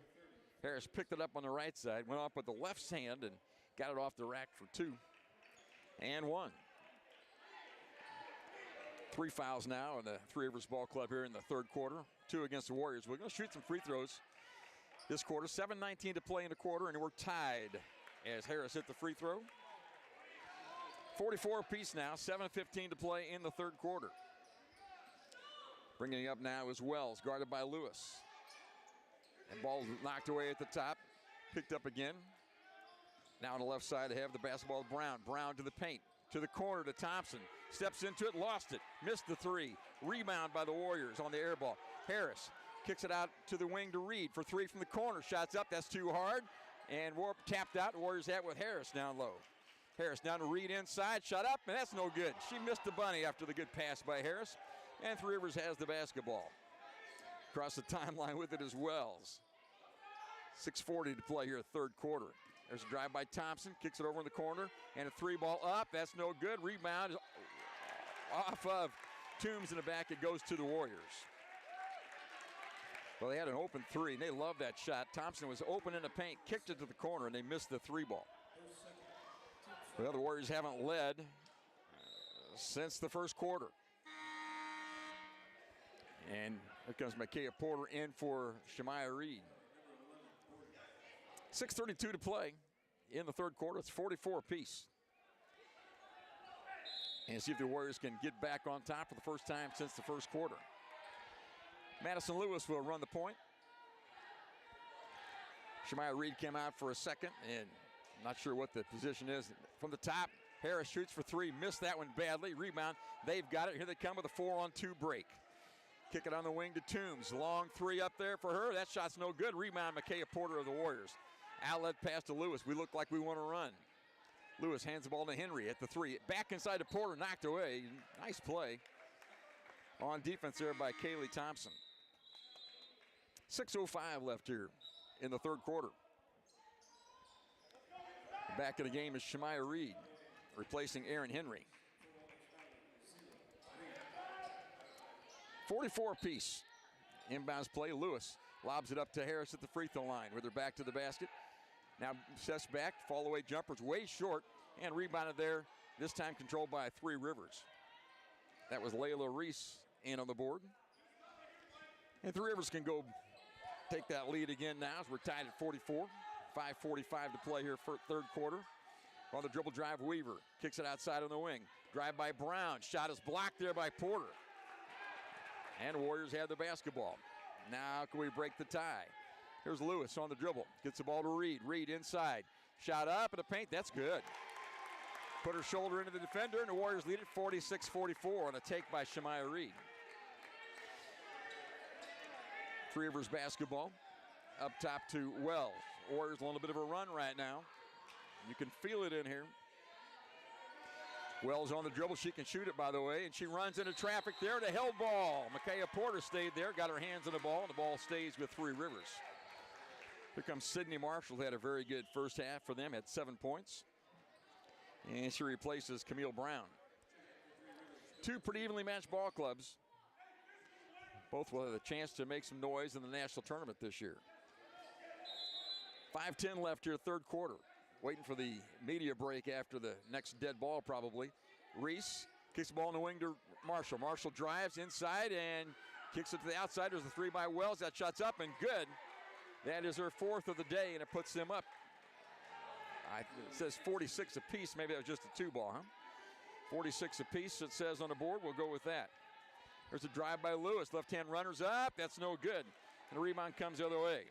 Harris picked it up on the right side, went off with the left hand, and got it off the rack for 2. And 1. 3 fouls now in the Three Rivers Ball Club here in the third quarter. 2 against the Warriors. We're going to shoot some free throws this quarter. 7:19 to play in the quarter, and we're tied as Harris hit the free throw. 44 apiece now. 7:15 to play in the third quarter. Bringing it up now is Wells, guarded by Lewis. And ball knocked away at the top. Picked up again. Now on the left side, they have the basketball. Brown. Brown to the paint. To the corner to Thompson. Steps into it, lost it. Missed the 3. Rebound by the Warriors on the air ball. Harris kicks it out to the wing to Reed for 3 from the corner. Shots up, that's too hard. And Warp tapped out. The Warriors have it with Harris down low. Harris down to Reed inside, shot up, and that's no good. She missed the bunny after the good pass by Harris, and Three Rivers has the basketball. Across the timeline with it as Wells. 6:40 to play here, third quarter. There's a drive by Thompson, kicks it over in the corner, and a three ball up. That's no good. Rebound is off of Toombs in the back. It goes to the Warriors. Well, they had an open three, and they love that shot. Thompson was open in the paint, kicked it to the corner, and they missed the three ball. Well, the Warriors haven't led since the first quarter. And here comes Micaiah Porter in for Shemaya Reed. 6:32 to play in the third quarter. It's 44 apiece. And see if the Warriors can get back on top for the first time since the first quarter. Madison Lewis will run the point. Shemaya Reed came out for a second, and I'm not sure what the position is. From the top, Harris shoots for three, missed that one badly. Rebound, they've got it. Here they come with a 4-on-2 break. Kick it on the wing to Toombs. Long three up there for her. That shot's no good. Rebound, Micaiah Porter of the Warriors. Outlet pass to Lewis. We look like we want to run. Lewis hands the ball to Henry at the three. Back inside to Porter, knocked away. Nice play on defense there by Kaylee Thompson. 6:05 left here in the third quarter. Back in the game is Shemaya Reed, replacing Aaron Henry. 44 apiece. Inbounds play. Lewis lobs it up to Harris at the free throw line with her back to the basket. Now steps back, fall away jumpers way short, and rebounded there, this time controlled by Three Rivers. That was Layla Reese in on the board. And Three Rivers can go take that lead again now as we're tied at 44. 5:45 to play here for third quarter. On the dribble drive, Weaver kicks it outside on the wing. Drive by Brown. Shot is blocked there by Porter. And Warriors have the basketball. Now can we break the tie? Here's Lewis on the dribble. Gets the ball to Reed. Reed inside. Shot up in the paint. That's good. Put her shoulder into the defender, and the Warriors lead it 46-44 on a take by Shemaya Reed. Three Rivers basketball. Up top to Wells. Warriors a little bit of a run right now. You can feel it in here. Wells on the dribble. She can shoot it, by the way, and she runs into traffic there. The held ball. Micaiah Porter stayed there, got her hands on the ball, and the ball stays with Three Rivers. Here comes Sydney Marshall, who had a very good first half for them, had 7 points. And she replaces Camille Brown. Two pretty evenly matched ball clubs. Both will have a chance to make some noise in the national tournament this year. 5:10 left here, third quarter. Waiting for the media break after the next dead ball, probably. Reese kicks the ball in the wing to Marshall. Marshall drives inside and kicks it to the outside. There's a three by Wells. That shot's up and good. That is her fourth of the day, and it puts them up. It says 46 apiece. Maybe that was just a two ball, huh? 46 apiece, it says on the board. We'll go with that. There's a drive by Lewis. Left-hand runner's up. That's no good. And the rebound comes the other way.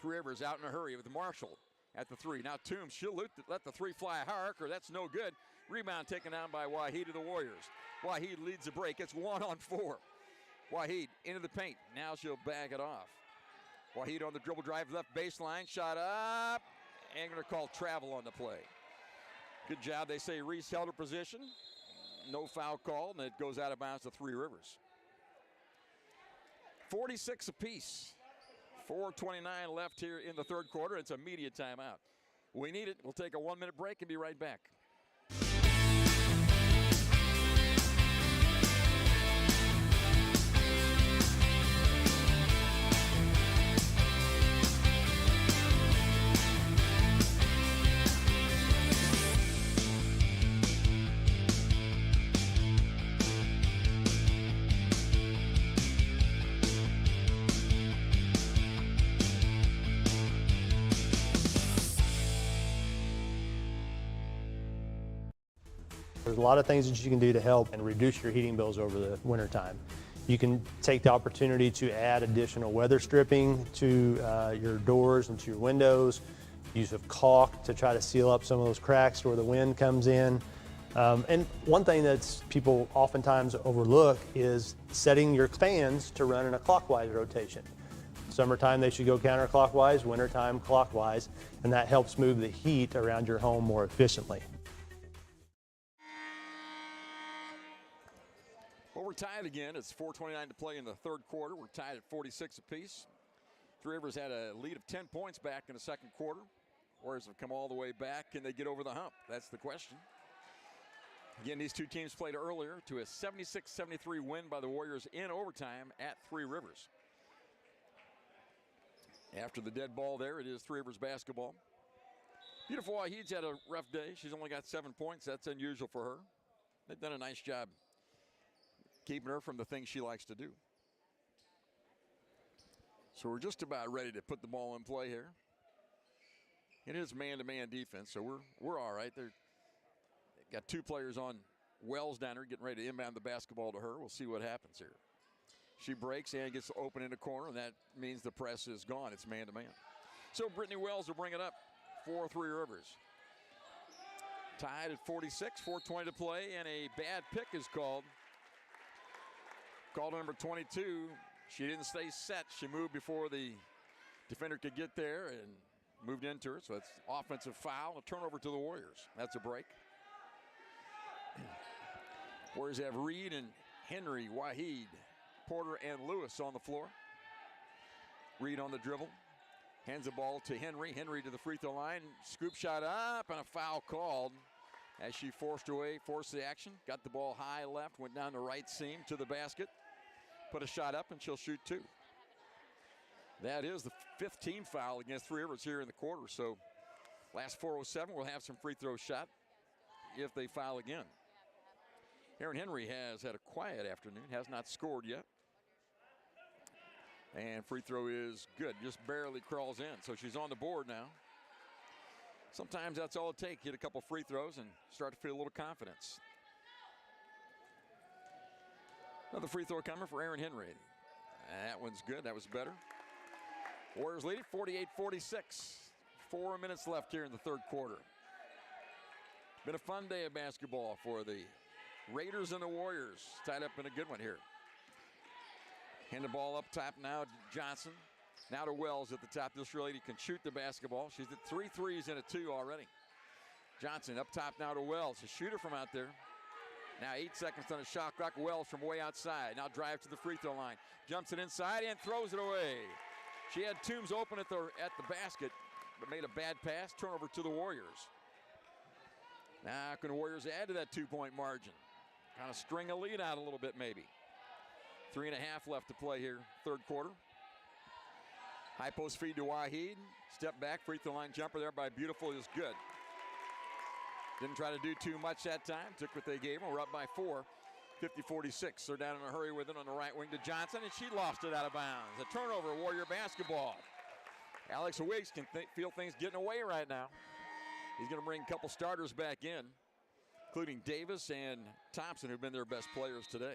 Three Rivers out in a hurry with Marshall at the three. Now Toombs, she'll let the three fly high, or that's no good. Rebound taken down by Waheed of the Warriors. Waheed leads the break. It's 1-on-4. Waheed into the paint. Now she'll bag it off. Waheed on the dribble drive, left baseline, shot up, and going to call travel on the play. Good job. They say Reese held her position. No foul call, and it goes out of bounds to Three Rivers. 46 apiece. 4:29 left here in the third quarter. It's a media timeout. We need it. We'll take a 1-minute break and be right back. There's a lot of things that you can do to help and reduce your heating bills over the wintertime. You can take the opportunity to add additional weather stripping to your doors and to your windows, use of caulk to try to seal up some of those cracks where the wind comes in. And one thing that people oftentimes overlook is setting your fans to run in a clockwise rotation. Summertime they should go counterclockwise, wintertime clockwise, and that helps move the heat around your home more efficiently. we're tied again. It's 4:29 to play in the third quarter. We're tied at 46 apiece. Three Rivers had a lead of 10 points back in the second quarter. Warriors have come all the way back. Can they get over the hump? That's the question. Again, these two teams played earlier to a 76-73 win by the Warriors in overtime at Three Rivers. After the dead ball there, it is Three Rivers basketball. Beautiful Wahid's had a rough day. She's only got 7 points. That's unusual for her. They've done a nice job keeping her from the things she likes to do. So we're just about ready to put the ball in play here. It is man-to-man defense, so we're all right. They've got two players on Wells down there getting ready to inbound the basketball to her. We'll see what happens here. She breaks and gets open in the corner, and that means the press is gone. It's man-to-man. So Brittany Wells will bring it up for Three Rivers. Tied at 46, 4:20 to play, and a bad pick is called. Called number 22. She didn't stay set. She moved before the defender could get there and moved into her. So it's offensive foul, a turnover to the Warriors. That's a break. Warriors have Reed and Henry, Wahid, Porter, and Lewis on the floor. Reed on the dribble. Hands the ball to Henry. Henry to the free throw line. Scoop shot up and a foul called as she forced the action. Got the ball high left, went down the right seam to the basket. Put a shot up and she'll shoot two. That is the 5th team foul against Three Rivers here in the quarter. So last 4:07, we'll have some free throw shot if they foul again. Erin Henry has had a quiet afternoon, has not scored yet. And free throw is good, just barely crawls in. So she's on the board now. Sometimes that's all it takes. Get a couple free throws and start to feel a little confidence. Another free throw coming for Erin Henry. That one's good. That was better. Warriors lead it 48-46. 4 minutes left here in the third quarter. Been a fun day of basketball for the Raiders and the Warriors. Tied up in a good one here. Hand the ball up top now to Johnson. Now to Wells at the top. This lady can shoot the basketball. She's at 3 threes and a 2 already. Johnson up top now to Wells. A shooter from out there. Now 8 seconds on a shot clock. Wells from way outside. Now drives to the free throw line. Jumps it inside and throws it away. She had Toombs open at the basket, but made a bad pass. Turnover to the Warriors. Now can the Warriors add to that 2-point margin? Kind of string a lead out a little bit maybe. 3.5 left to play here, third quarter. High post feed to Wahid. Step back, free throw line jumper there by Beautiful is good. Didn't try to do too much that time. Took what they gave them. We're up by 4, 50-46. They're down in a hurry with it on the right wing to Johnson, and she lost it out of bounds. A turnover, Warrior basketball. Alex Wiggs can feel things getting away right now. He's going to bring a couple starters back in, including Davis and Thompson, who've been their best players today,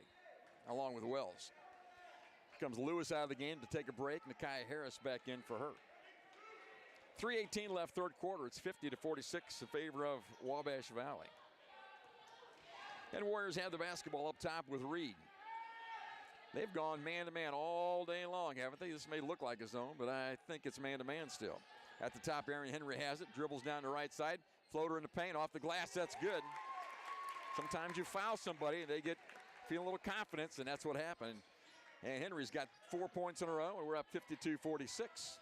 along with Wells. Comes Lewis out of the game to take a break. Nakia Harris back in for her. 3:18 left, third quarter. It's 50-46 in favor of Wabash Valley. And Warriors have the basketball up top with Reed. They've gone man-to-man all day long, haven't they? This may look like a zone, but I think it's man-to-man still. At the top, Erin Henry has it. Dribbles down the right side. Floater in the paint. Off the glass, that's good. Sometimes you foul somebody and they feel a little confidence, and that's what happened. And Henry's got 4 points in a row, and we're up 52-46.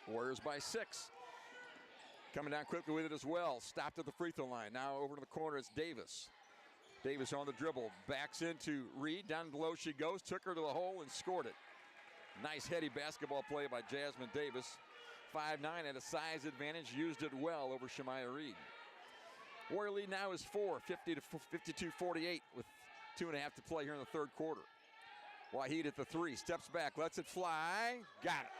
Warriors by 6. Coming down quickly with it as well. Stopped at the free throw line. Now over to the corner, it's Davis. Davis on the dribble. Backs into Reed. Down below she goes. Took her to the hole and scored it. Nice heady basketball play by Jasmine Davis. 5'9" at a size advantage. Used it well over Shemaya Reed. Warrior lead now is 4, 50-52-48 with 2.5 to play here in the third quarter. Wahid at the 3. Steps back. Lets it fly. Got it.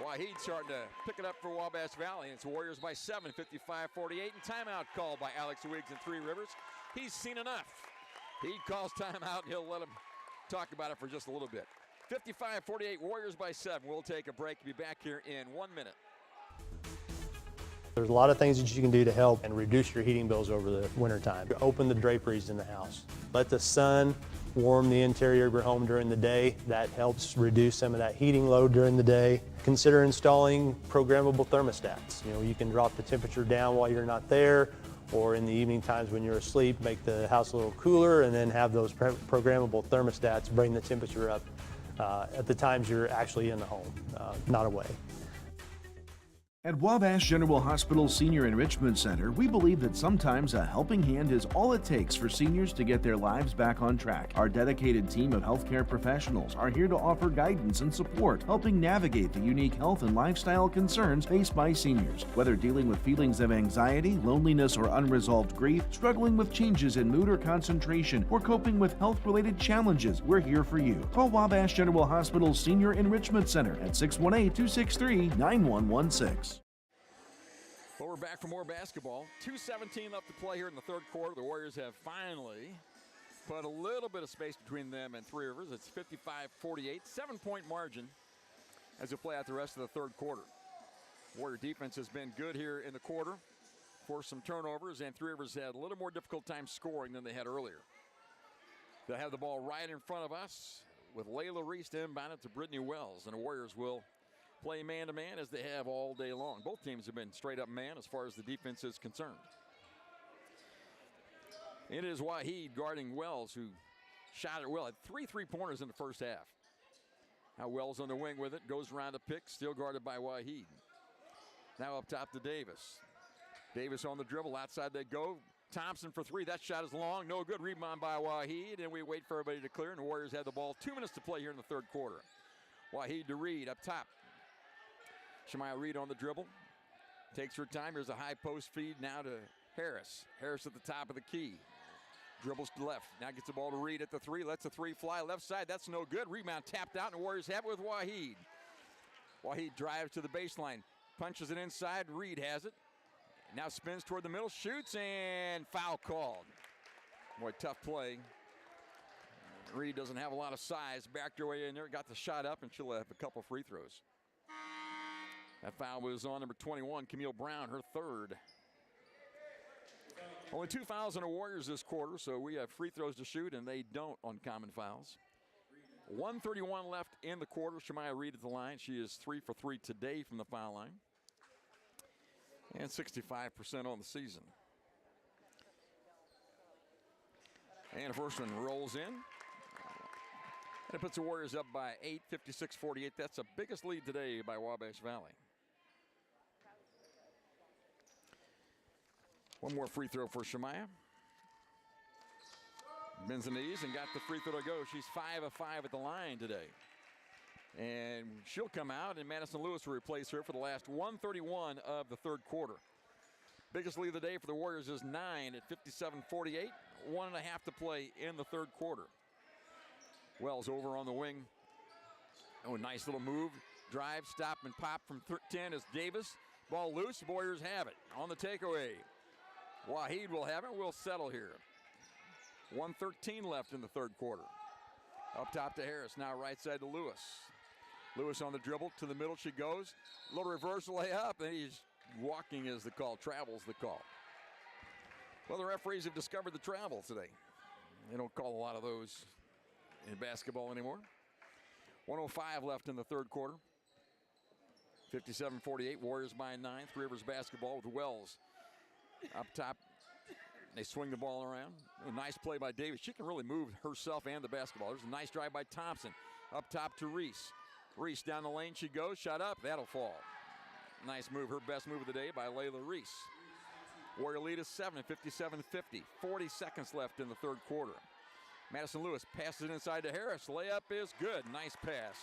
Wahid starting to pick it up for Wabash Valley. It's Warriors by 7, 55-48. And timeout called by Alex Wiggs and Three Rivers. He's seen enough. He calls timeout, and he'll let him talk about it for just a little bit. 55-48, Warriors by 7. We'll take a break. Be back here in 1 minute. There's a lot of things that you can do to help and reduce your heating bills over the wintertime. Open the draperies in the house. Let the sun warm the interior of your home during the day. That helps reduce some of that heating load during the day. Consider installing programmable thermostats. You can drop the temperature down while you're not there, or in the evening times when you're asleep, make the house a little cooler, and then have those programmable thermostats bring the temperature up at the times you're actually in the home, not away. At Wabash General Hospital Senior Enrichment Center, we believe that sometimes a helping hand is all it takes for seniors to get their lives back on track. Our dedicated team of healthcare professionals are here to offer guidance and support, helping navigate the unique health and lifestyle concerns faced by seniors. Whether dealing with feelings of anxiety, loneliness, or unresolved grief, struggling with changes in mood or concentration, or coping with health-related challenges, we're here for you. Call Wabash General Hospital Senior Enrichment Center at 618-263-9116. Well, we're back for more basketball. 2:17 left to play here in the third quarter. The Warriors have finally put a little bit of space between them and Three Rivers. It's 55-48, 7-point margin as we play out the rest of the third quarter. Warrior defense has been good here in the quarter, forced some turnovers, and Three Rivers had a little more difficult time scoring than they had earlier. They'll have the ball right in front of us with Layla Reese to inbound it to Brittany Wells, and the Warriors will play man-to-man as they have all day long. Both teams have been straight-up man as far as the defense is concerned. It is Waheed guarding Wells, who shot it well. Had 3 3-pointers in the first half. Now Wells on the wing with it, goes around the pick, still guarded by Waheed. Now up top to Davis. Davis on the dribble, outside they go. Thompson for 3, that shot is long, no good. Rebound by Waheed, and we wait for everybody to clear, and the Warriors have the ball. 2 minutes to play here in the third quarter. Waheed to Reed up top. Shemaya Reed on the dribble. Takes her time. Here's a high post feed now to Harris. Harris at the top of the key. Dribbles to left. Now gets the ball to Reed at the 3. Lets the 3 fly left side. That's no good. Rebound tapped out, and the Warriors have it with Waheed. Waheed drives to the baseline. Punches it inside. Reed has it. Now spins toward the middle. Shoots, and foul called. Boy, tough play. Reed doesn't have a lot of size. Backed her way in there. Got the shot up, and she'll have a couple free throws. That foul was on number 21, Camille Brown, her third. Only 2 fouls on the Warriors this quarter, so we have free throws to shoot, and they don't on common fouls. 1:31 left in the quarter. Shemaya Reed at the line. She is 3 for 3 today from the foul line. And 65% on the season. And the first one rolls in. And it puts the Warriors up by 8, 56-48. That's the biggest lead today by Wabash Valley. One more free throw for Shemaya. Bends the knees and got the free throw to go. She's 5 of 5 at the line today. And she'll come out, and Madison Lewis will replace her for the last 1:31 of the third quarter. Biggest lead of the day for the Warriors is 9 at 57-48. 1.5 to play in the third quarter. Wells over on the wing. Oh, nice little move. Drive, stop, and pop from 10 is Davis. Ball loose. Warriors have it on the takeaway. Waheed will have it. We'll settle here. 1:13 left in the third quarter. Up top to Harris. Now right side to Lewis. Lewis on the dribble. To the middle she goes. Little reverse layup. And he's walking is the call. Travels the call. Well, the referees have discovered the travel today. They don't call a lot of those in basketball anymore. 1:05 left in the third quarter. 57-48. Warriors by 9. Three Rivers basketball with Wells up top. They swing the ball around. A nice play by Davis. She can really move herself and the basketball. There's a nice drive by Thompson. Up top to Reese. Reese down the lane she goes. Shot up. That'll fall. Nice move. Her best move of the day by Layla Reese. Warrior lead is 7, 57-50. 40 seconds left in the third quarter. Madison Lewis passes it inside to Harris. Layup is good. Nice pass.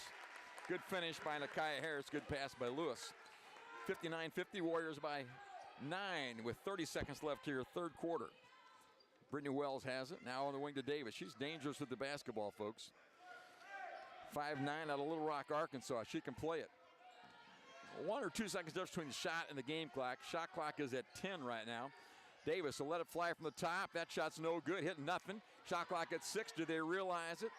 Good finish by Nakaya Harris. Good pass by Lewis. 59-50. Warriors by 9 with 30 seconds left here, third quarter. Brittany Wells has it. Now on the wing to Davis. She's dangerous with the basketball, folks. 5'9" out of Little Rock, Arkansas. She can play it. 1 or 2 seconds difference between the shot and the game clock. Shot clock is at 10 right now. Davis will let it fly from the top. That shot's no good. Hit nothing. Shot clock at 6. Do they realize it?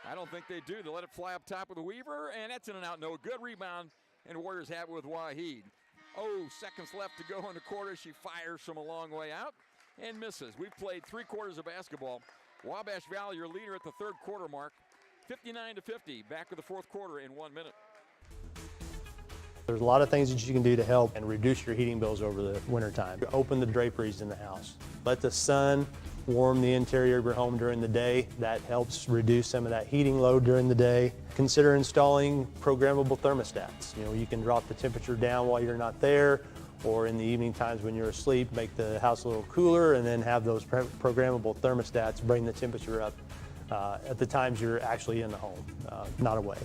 I don't think they do. They let it fly up top with a Weaver, and that's in and out. No good. Rebound, and Warriors have it with Waheed. 0 seconds left to go in the quarter. She fires from a long way out and misses. We've played 3 quarters of basketball. Wabash Valley, your leader at the third quarter mark. 59-50. Back with the fourth quarter in 1 minute. There's a lot of things that you can do to help and reduce your heating bills over the wintertime. Open the draperies in the house. Let the sun warm the interior of your home during the day. That helps reduce some of that heating load during the day. Consider installing programmable thermostats. You can drop the temperature down while you're not there, or in the evening times when you're asleep, make the house a little cooler, and then have those programmable thermostats bring the temperature up at the times you're actually in the home, not away.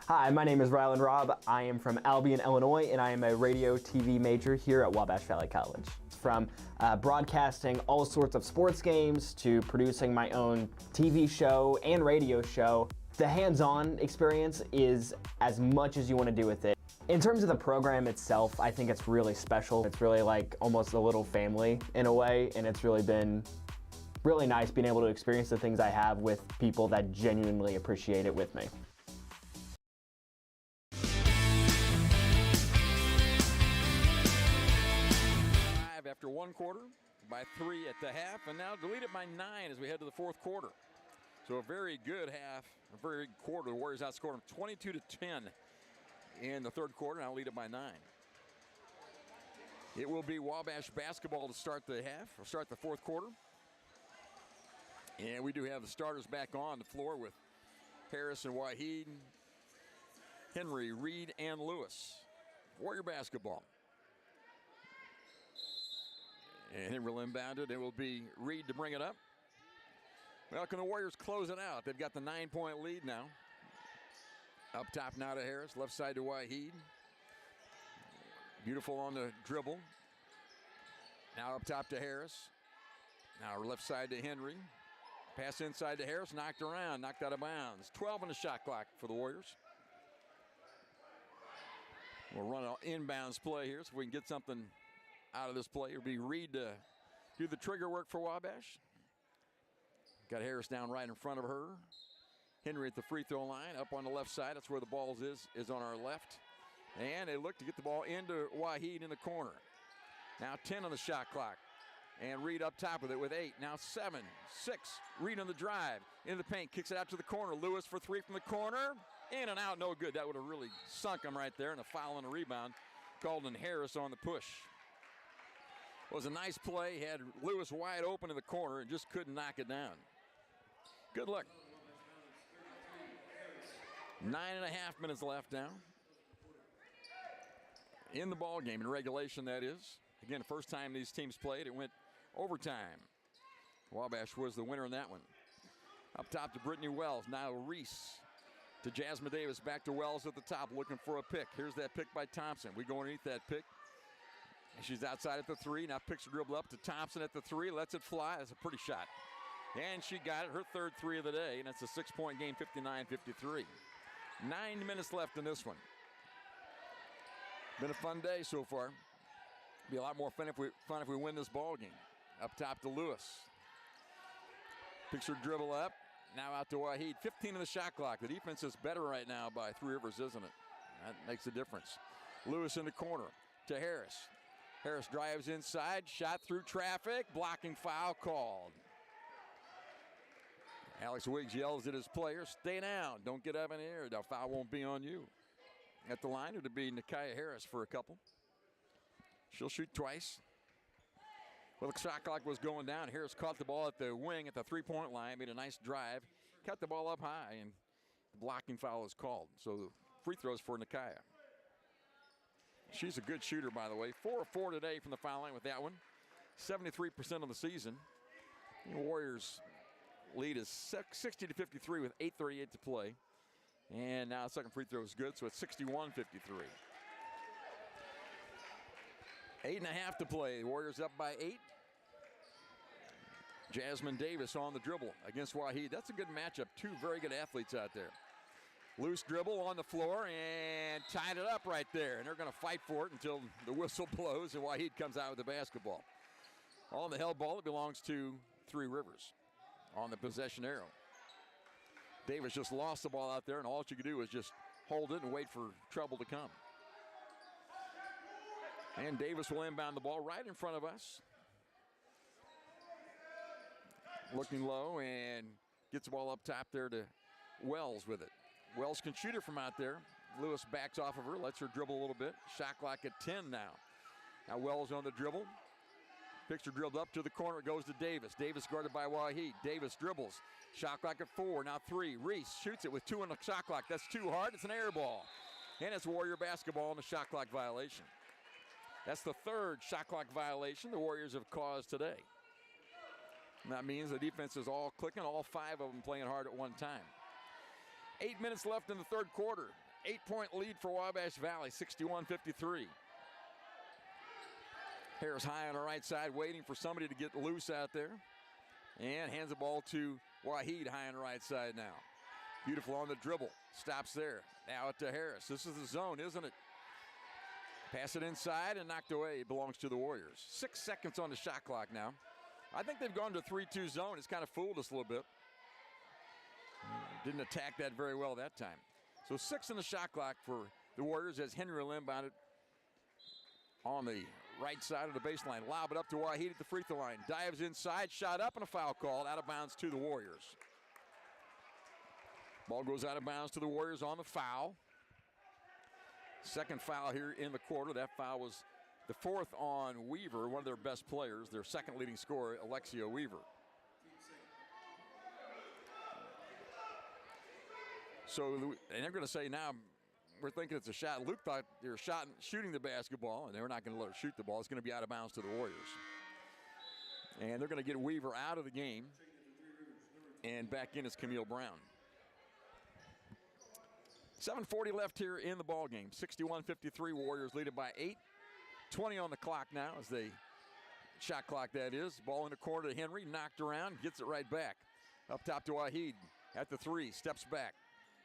Hi, my name is Rylan Robb. I am from Albion, Illinois, and I am a radio TV major here at Wabash Valley College. From broadcasting all sorts of sports games to producing my own TV show and radio show, the hands-on experience is as much as you want to do with it. In terms of the program itself, I think it's really special. It's really like almost a little family in a way, and it's really been really nice being able to experience the things I have with people that genuinely appreciate it with me. After one quarter, by 3 at the half, and now deleted by 9 as we head to the fourth quarter. So a very good half, a very good quarter. The Warriors outscored them 22-10 in the third quarter, now lead it by 9. It will be Wabash basketball to start the half, or start the fourth quarter. And we do have the starters back on the floor with Harris and Waheed, Henry, Reed, and Lewis. Warrior basketball. And Henry will inbound it. It will be Reed to bring it up. Well, can the Warriors close it out? They've got the 9-point lead now. Up top now to Harris, left side to Waheed. Beautiful on the dribble. Now up top to Harris. Now left side to Henry. Pass inside to Harris, knocked around, knocked out of bounds. 12 on the shot clock for the Warriors. We'll run an inbounds play here so we can get something out of this play. It'll be Reed to do the trigger work for Wabash. Got Harris down right in front of her. Henry at the free throw line, up on the left side. That's where the ball is on our left. And they look to get the ball into Waheed in the corner. Now 10 on the shot clock. And Reed up top with it with 8. Now 7, 6. Reed on the drive. Into the paint, kicks it out to the corner. Lewis for 3 from the corner. In and out, no good. That would have really sunk him right there. And a foul and a rebound. Called in Harris on the push. It was a nice play. Had Lewis wide open in the corner and just couldn't knock it down. Good luck. 9.5 minutes left now. In the ball game, in regulation, that is. Again, the first time these teams played, it went overtime. Wabash was the winner in that one. Up top to Brittany Wells. Now Reese to Jasmine Davis. Back to Wells at the top, looking for a pick. Here's that pick by Thompson. We go underneath that pick. And she's outside at the 3. Now picks a dribble up to Thompson at the 3. Lets it fly. That's a pretty shot. And she got it. Her third 3 of the day. And it's a 6-point game, 59-53. 9 minutes left in this one. Been a fun day so far. Be a lot more fun if we win this ball game. Up top to Lewis. Picks her dribble up. Now out to Waheed. 15 on the shot clock. The defense is better right now by Three Rivers, isn't it? That makes a difference. Lewis in the corner to Harris. Harris drives inside. Shot through traffic. Blocking foul called. Alex Wiggs yells at his players, stay down. Don't get up in the air. The foul won't be on you. At the line, it'll be Nakia Harris for a couple. She'll shoot twice. Well, the shot clock was going down. Harris caught the ball at the wing at the three-point line, made a nice drive, cut the ball up high, and the blocking foul is called. So free throws for Nakia. She's a good shooter, by the way. 4 of 4 today from the foul line with that one. 73% of the season. The Warriors lead is 60-53 with 8:38 to play. And now the second free throw is good, so it's 61-53. 8.5 to play. The Warriors up by 8. Jasmine Davis on the dribble against Waheed. That's a good matchup. 2 very good athletes out there. Loose dribble on the floor and tied it up right there. And they're going to fight for it until the whistle blows and Waheed comes out with the basketball. On the held ball, it belongs to Three Rivers on the possession arrow. Davis just lost the ball out there, and all she could do was just hold it and wait for trouble to come. And Davis will inbound the ball right in front of us. Looking low and gets the ball up top there to Wells with it. Wells can shoot it from out there. Lewis backs off of her, lets her dribble a little bit. Shot clock at 10 now. Now Wells on the dribble. Picks her dribbled up to the corner. It goes to Davis. Davis guarded by Waheed. Davis dribbles. Shot clock at 4. Now 3. Reese shoots it with 2 on the shot clock. That's too hard. It's an air ball. And it's Warrior basketball in the shot clock violation. That's the 3rd shot clock violation the Warriors have caused today. And that means the defense is all clicking, all 5 of them playing hard at one time. 8 minutes left in the 3rd quarter. 8-point lead for Wabash Valley, 61-53. Harris high on the right side, waiting for somebody to get loose out there. And hands the ball to Waheed high on the right side now. Beautiful on the dribble. Stops there. Now it to Harris. This is the zone, isn't it? Pass it inside and knocked away. It belongs to the Warriors. 6 seconds on the shot clock now. I think they've gone to 3-2 zone. It's kind of fooled us a little bit. Didn't attack that very well that time. So 6 in the shot clock for the Warriors as Henry will inbound it on the right side of the baseline. Lob it up to Waheed at the free throw line. Dives inside, shot up, and a foul called out of bounds to the Warriors. Ball goes out of bounds to the Warriors on the foul. Second foul here in the quarter. That foul was the 4th on Weaver, one of their best players, their 2nd leading scorer, Alexia Weaver. So, and they're going to say now, we're thinking it's a shot. Luke thought they were shooting the basketball, and they were not going to let her shoot the ball. It's going to be out of bounds to the Warriors. And they're going to get Weaver out of the game, and back in is Camille Brown. 7:40 left here in the ball game. 61-53, Warriors lead it by 8. 20 on the clock now as they shot clock, that is. Ball in the corner to Henry, knocked around, gets it right back. Up top to Waheed at the 3, steps back.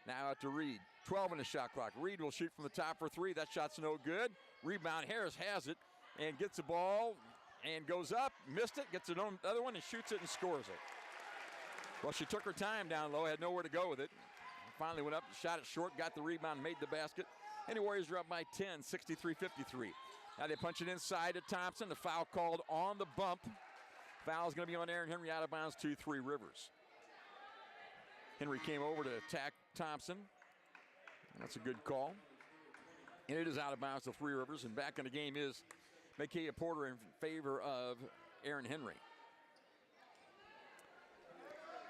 Now out to Reed. 12 in the shot clock. Reed will shoot from the top for 3. That shot's no good. Rebound, Harris has it and gets the ball and goes up, missed it, gets another one and shoots it and scores it. Well, she took her time down low, had nowhere to go with it. Finally went up, shot it short, got the rebound, made the basket. And the Warriors are up by 10, 63-53. Now they punch it inside to Thompson. The foul called on the bump. Foul's going to be on Aaron Henry, out of bounds to 3 Rivers. Henry came over to attack Thompson. That's a good call. And it is out of bounds to 3 Rivers. And back in the game is Makaya Porter in favor of Aaron Henry.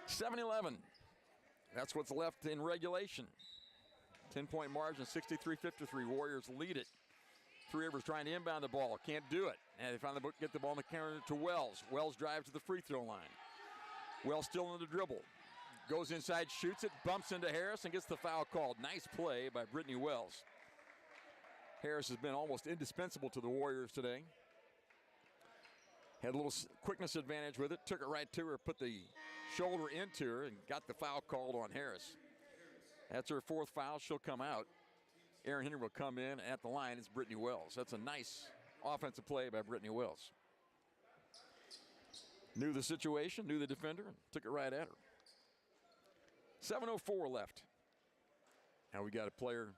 7-11. That's what's left in regulation. 10-point margin, 63-53. Warriors lead it. 3 Rivers trying to inbound the ball. Can't do it. And they finally get the ball in the counter to Wells. Wells drives to the free throw line. Wells still on the dribble. Goes inside, shoots it, bumps into Harris, and gets the foul called. Nice play by Brittany Wells. Harris has been almost indispensable to the Warriors today. Had a little quickness advantage with it. Took it right to her, put the shoulder into her, and got the foul called on Harris. That's her 4th foul. She'll come out. Aaron Henry will come in at the line. It's Brittany Wells. That's a nice offensive play by Brittany Wells. Knew the situation, knew the defender, and took it right at her. 7:04 left. Now we got a player,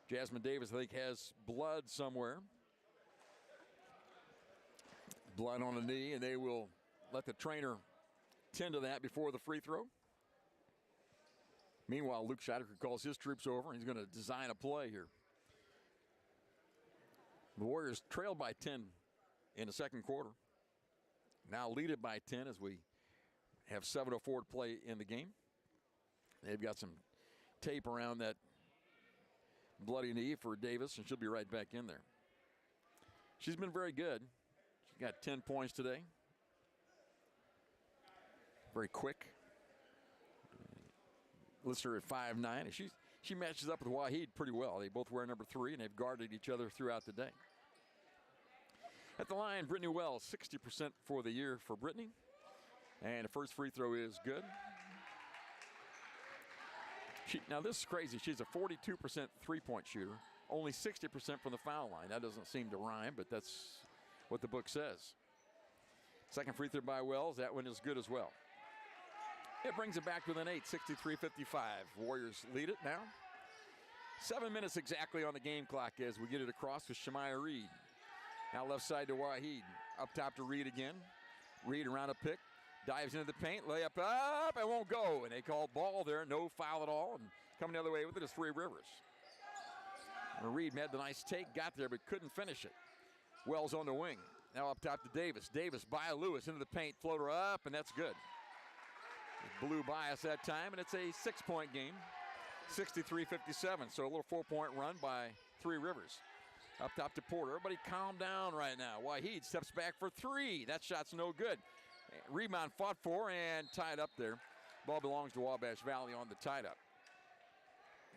Jasmine Davis, I think has blood somewhere. Blood on the knee, and they will let the trainer tend to that before the free throw. Meanwhile, Luke Scheidecker calls his troops over, and he's going to design a play here. The Warriors trailed by 10 in the 2nd quarter. Now lead it by 10 as we have 7:04 to play in the game. They've got some tape around that bloody knee for Davis, and she'll be right back in there. She's been very good. She got 10 points today. Very quick. Lists her at 5'9". And she matches up with Waheed pretty well. They both wear number 3, and they've guarded each other throughout the day. At the line, Brittany Wells, 60% for the year for Brittany. And the first free throw is good. Now this is crazy. She's a 42% three-point shooter, only 60% from the foul line. That doesn't seem to rhyme, but that's what the book says. Second free throw by Wells. That one is good as well. It brings it back within 8, 63-55. Warriors lead it now. 7 minutes exactly on the game clock as we get it across with Shemaya Reed. Now left side to Waheed. Up top to Reed again. Reed around a pick. Dives into the paint, layup up, and won't go. And they call ball there, no foul at all. And coming the other way with it is 3 Rivers. Reed had the nice take, got there, but couldn't finish it. Wells on the wing. Now up top to Davis. Davis by Lewis into the paint. Floater up, and that's good. It blew by us that time, and it's a 6-point game. 63-57, so a little 4-point run by Three Rivers. Up top to Porter. Everybody calm down right now. Waheed steps back for three. That shot's no good. Rebound fought for and tied up there. Ball belongs to Wabash Valley on the tied up.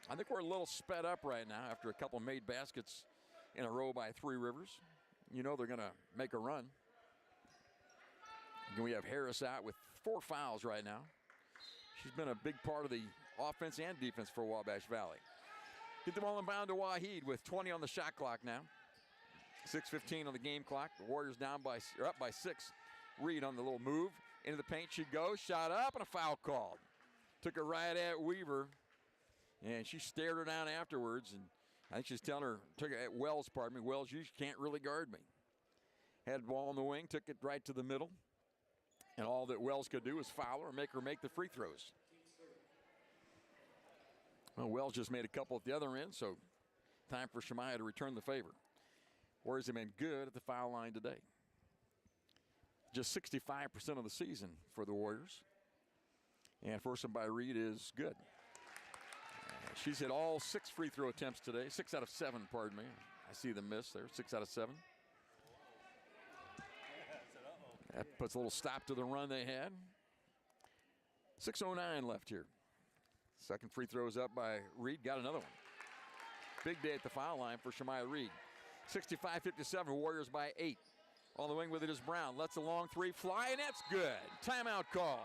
I think we're a little sped up right now after a couple made baskets in a row by Three Rivers. You know they're going to make a run. And we have Harris out with 4 fouls right now. She's been a big part of the offense and defense for Wabash Valley. Get the ball inbound to Waheed with 20 on the shot clock now. 6:15 on the game clock. The Warriors are up by 6. Reed on the little move. Into the paint she goes. Shot up and a foul called. Took her right at Weaver. And she stared her down afterwards. And I think she's telling her, Wells, you can't really guard me. Had the ball on the wing. Took it right to the middle. And all that Wells could do was foul her and make her make the free throws. Well, Wells just made a couple at the other end, so time for Shemaiah to return the favor. Warriors have been good at the foul line today. Just 65% of the season for the Warriors. And first one by Reed is good. She's hit all 6 free throw attempts today. 6 out of 7, pardon me. I see the miss there, 6 out of 7. That puts a little stop to the run they had. 6:09 left here. Second free throw is up by Reed. Got another one. Big day at the foul line for Shemaiah Reed. 65-57, Warriors by 8. On the wing with it is Brown. Lets a long three fly, and that's good. Timeout call.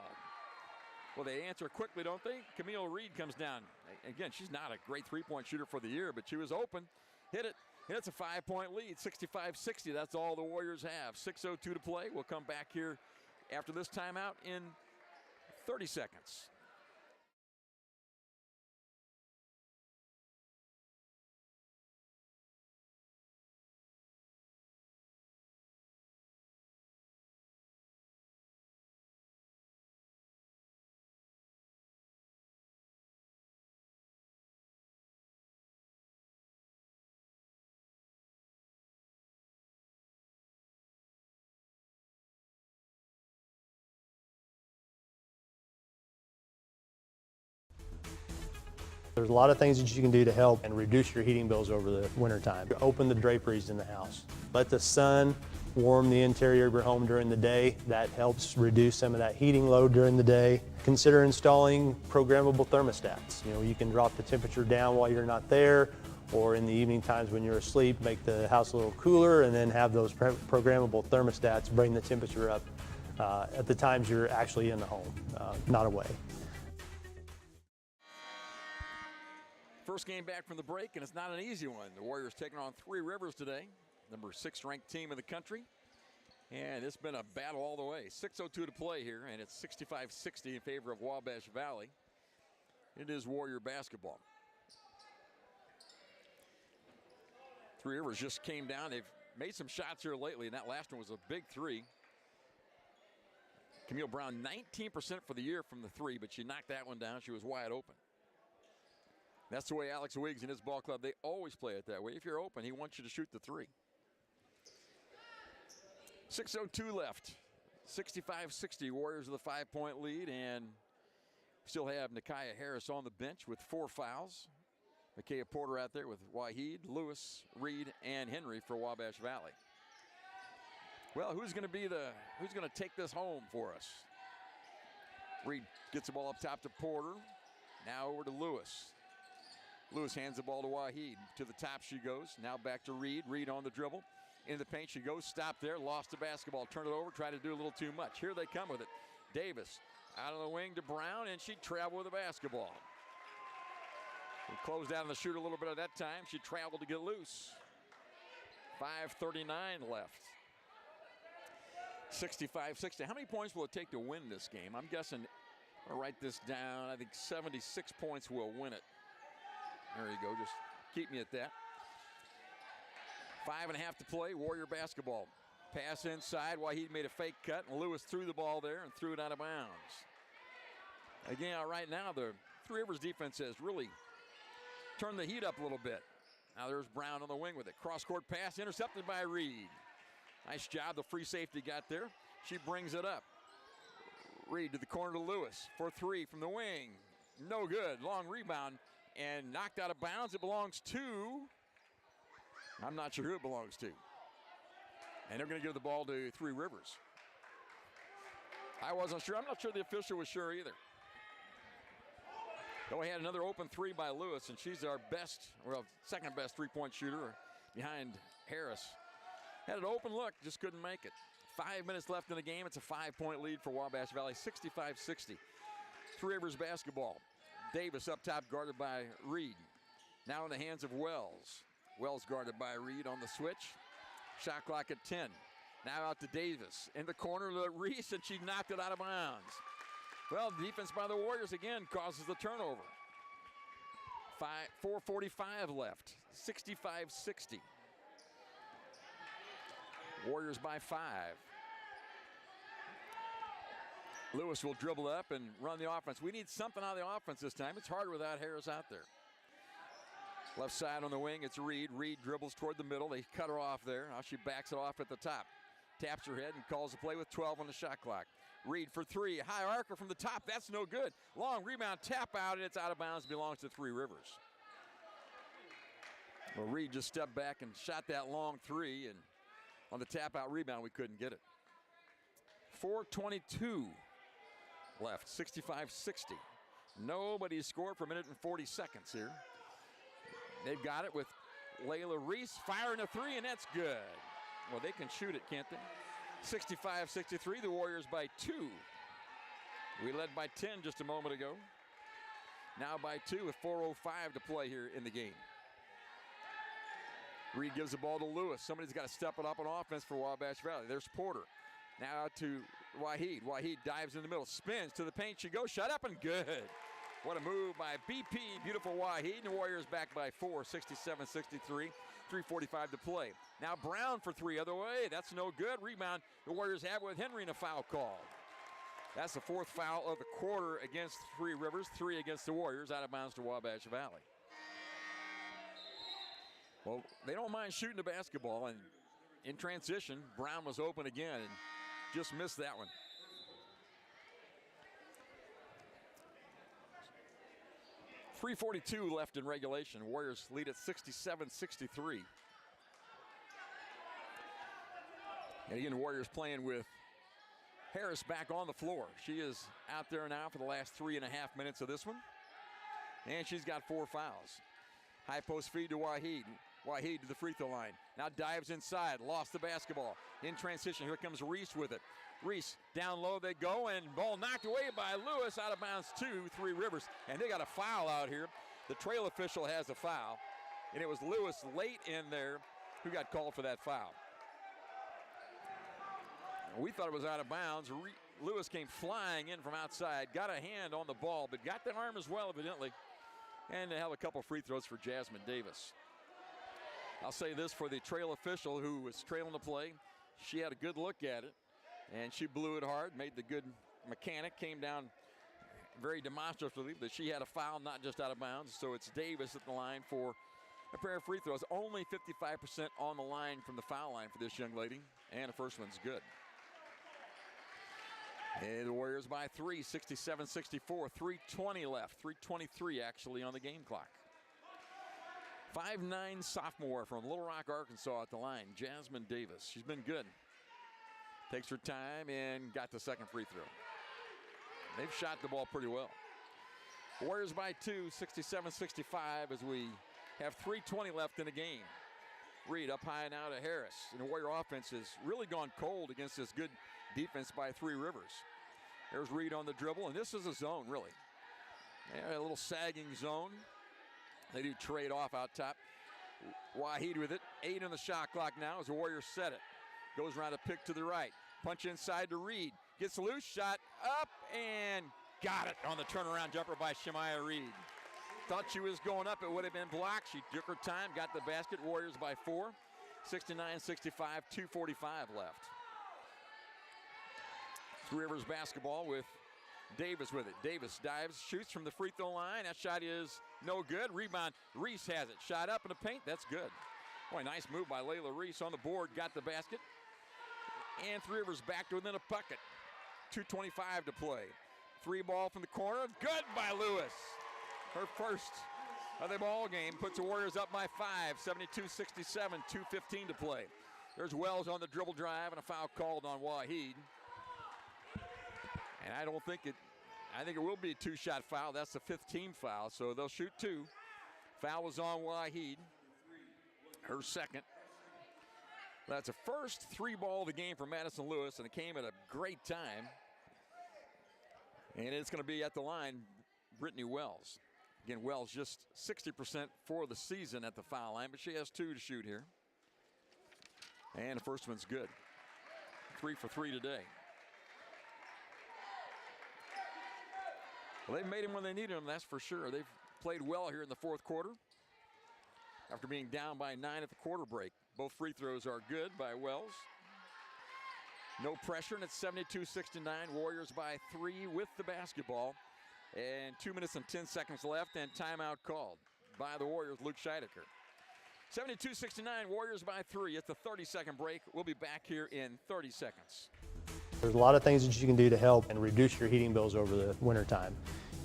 Well, they answer quickly, don't they? Camille Reed comes down. Again, she's not a great three-point shooter for the year, but she was open. Hit it. And it's a 5-point lead, 65-60. That's all the Warriors have. 6:02 to play. We'll come back here after this timeout in 30 seconds. There's a lot of things that you can do to help and reduce your heating bills over the wintertime. Open the draperies in the house. Let the sun warm the interior of your home during the day. That helps reduce some of that heating load during the day. Consider installing programmable thermostats. You know, you can drop the temperature down while you're not there, or in the evening times when you're asleep, make the house a little cooler, and then have those programmable thermostats bring the temperature up at the times you're actually in the home, not away. First game back from the break, and it's not an easy one. The Warriors taking on Three Rivers today, number 6 ranked team in the country. And it's been a battle all the way. 6:02 to play here, and it's 65-60 in favor of Wabash Valley. It is Warrior basketball. Three Rivers just came down. They've made some shots here lately, and that last one was a big three. Camille Brown, 19% for the year from the three, but she knocked that one down. She was wide open. That's the way Alex Wiggs and his ball club, they always play it that way. If you're open, he wants you to shoot the three. 6:02 left. 65-60, Warriors with a 5-point lead, and still have Nakia Harris on the bench with 4 fouls. Micaiah Porter out there with Waheed, Lewis, Reed, and Henry for Wabash Valley. Well, who's going to take this home for us? Reed gets the ball up top to Porter. Now over to Lewis. Lewis hands the ball to Waheed. To the top she goes. Now back to Reed. Reed on the dribble. Into the paint she goes. Stop there. Lost the basketball. Turn it over. Try to do a little too much. Here they come with it. Davis out of the wing to Brown, and she traveled with the basketball. We closed down the shoot a little bit at that time. She traveled to get loose. 5:39 left. 65-60. How many points will it take to win this game? I'm guessing, I'll write this down, I think 76 points will win it. There you go, just keep me at that. 5.5 to play, Warrior basketball. Pass inside, Waheed made a fake cut, and Lewis threw the ball there and threw it out of bounds. Again, right now, the Three Rivers defense has really turned the heat up a little bit. Now there's Brown on the wing with it. Cross-court pass intercepted by Reed. Nice job, the free safety got there. She brings it up. Reed to the corner to Lewis for three from the wing. No good, long rebound and knocked out of bounds. It belongs to, I'm not sure who it belongs to. And they're gonna give the ball to Three Rivers. I wasn't sure, I'm not sure the official was sure either. Though we had another open three by Lewis, and she's our best, well, second best three-point shooter behind Harris. Had an open look, just couldn't make it. 5 minutes left in the game. It's a 5-point lead for Wabash Valley, 65-60. Three Rivers basketball. Davis up top, guarded by Reed. Now in the hands of Wells. Wells guarded by Reed on the switch. Shot clock at 10. Now out to Davis. In the corner to Reese, and she knocked it out of bounds. Well, the defense by the Warriors again causes the turnover. 4:45 left, 65-60. Warriors by 5. Lewis will dribble up and run the offense. We need something out of the offense this time. It's harder without Harris out there. Left side on the wing, it's Reed. Reed dribbles toward the middle. They cut her off there. Now she backs it off at the top. Taps her head and calls the play with 12 on the shot clock. Reed for three, high archer from the top, that's no good. Long rebound, tap out, and it's out of bounds, belongs to Three Rivers. Well, Reed just stepped back and shot that long three, and on the tap out rebound, we couldn't get it. 4:22 left, 65-60. Nobody scored for a minute and 40 seconds here. They've got it with Layla Reese firing a three, and that's good. Well, they can shoot it, can't they? 65-63, the Warriors by 2. We led by 10 just a moment ago. Now by 2 with 4:05 to play here in the game. Reed gives the ball to Lewis. Somebody's got to step it up on offense for Wabash Valley. There's Porter. Now out to Waheed. Waheed dives in the middle, spins to the paint. She goes, shut up and good. What a move by BP. Beautiful Waheed. And the Warriors back by 4, 67-63. 3:45 to play. Now Brown for three, other way. That's no good. Rebound. The Warriors have with Henry in a foul call. That's the 4th foul of the quarter against Three Rivers. 3 against the Warriors. Out of bounds to Wabash Valley. Well, they don't mind shooting the basketball, and in transition, Brown was open again and just missed that one. .342 left in regulation. Warriors lead at 67-63. And again, the Warriors playing with Harris back on the floor. She is out there now for the last 3.5 minutes of this one. And she's got 4 fouls. High post feed to Waheed. Waheed to the free throw line. Now dives inside, lost the basketball. In transition, here comes Reese with it. Reese, down low they go, and ball knocked away by Lewis, out of bounds to Three Rivers. And they got a foul out here. The trail official has a foul, and it was Lewis late in there who got called for that foul. We thought it was out of bounds. Lewis came flying in from outside, got a hand on the ball, but got the arm as well, evidently. And they have a couple free throws for Jasmine Davis. I'll say this for the trail official who was trailing the play. She had a good look at it, and she blew it hard, made the good mechanic, came down very demonstratively that she had a foul, not just out of bounds. So it's Davis at the line for a pair of free throws. Only 55% on the line from the foul line for this young lady, and the first one's good. And the Warriors by 3, 67-64, 3:20 left, 3:23 actually on the game clock. 5'9" sophomore from Little Rock, Arkansas at the line, Jasmine Davis. She's been good. Takes her time and got the second free throw. They've shot the ball pretty well. Warriors by 2, 67-65 as we have 3:20 left in the game. Reed up high now to Harris. And the Warrior offense has really gone cold against this good defense by Three Rivers. There's Reed on the dribble, and this is a zone, really. Yeah, a little sagging zone. They do trade off out top. Waheed with it. 8 on the shot clock now as the Warriors set it. Goes around a pick to the right. Punch inside to Reed. Gets loose, shot up, and got it on the turnaround jumper by Shemaya Reed. Thought she was going up, it would have been blocked. She took her time, got the basket. Warriors by 4. 69-65, 2:45 left. Three Rivers basketball with Davis with it. Davis dives, shoots from the free throw line. That shot is no good. Rebound, Reese has it. Shot up in the paint, that's good. Boy, nice move by Layla Reese on the board, got the basket. And Three Rivers back to within a bucket. 2:25 to play. Three ball from the corner, good by Lewis. Her first of the ball game puts the Warriors up by 5, 72-67, 2:15 to play. There's Wells on the dribble drive and a foul called on Waheed. And I think it will be a two-shot foul. That's the 5th team foul, so they'll shoot 2. Foul was on Waheed, her second. That's the first 3 ball of the game for Madison Lewis, and it came at a great time. And it's going to be at the line, Brittany Wells. Again, Wells just 60% for the season at the foul line, but she has 2 to shoot here. And the first one's good. 3 for 3 today. Well, they've made him when they needed him, that's for sure. They've played well here in the 4th quarter after being down by 9 at the quarter break. Both free throws are good by Wells. No pressure, and it's 72-69. Warriors by 3 with the basketball. And 2 minutes and 10 seconds left, and timeout called by the Warriors, Luke Scheidecker. 72-69, Warriors by 3. It's the 30-second break. We'll be back here in 30 seconds. There's a lot of things that you can do to help and reduce your heating bills over the winter time.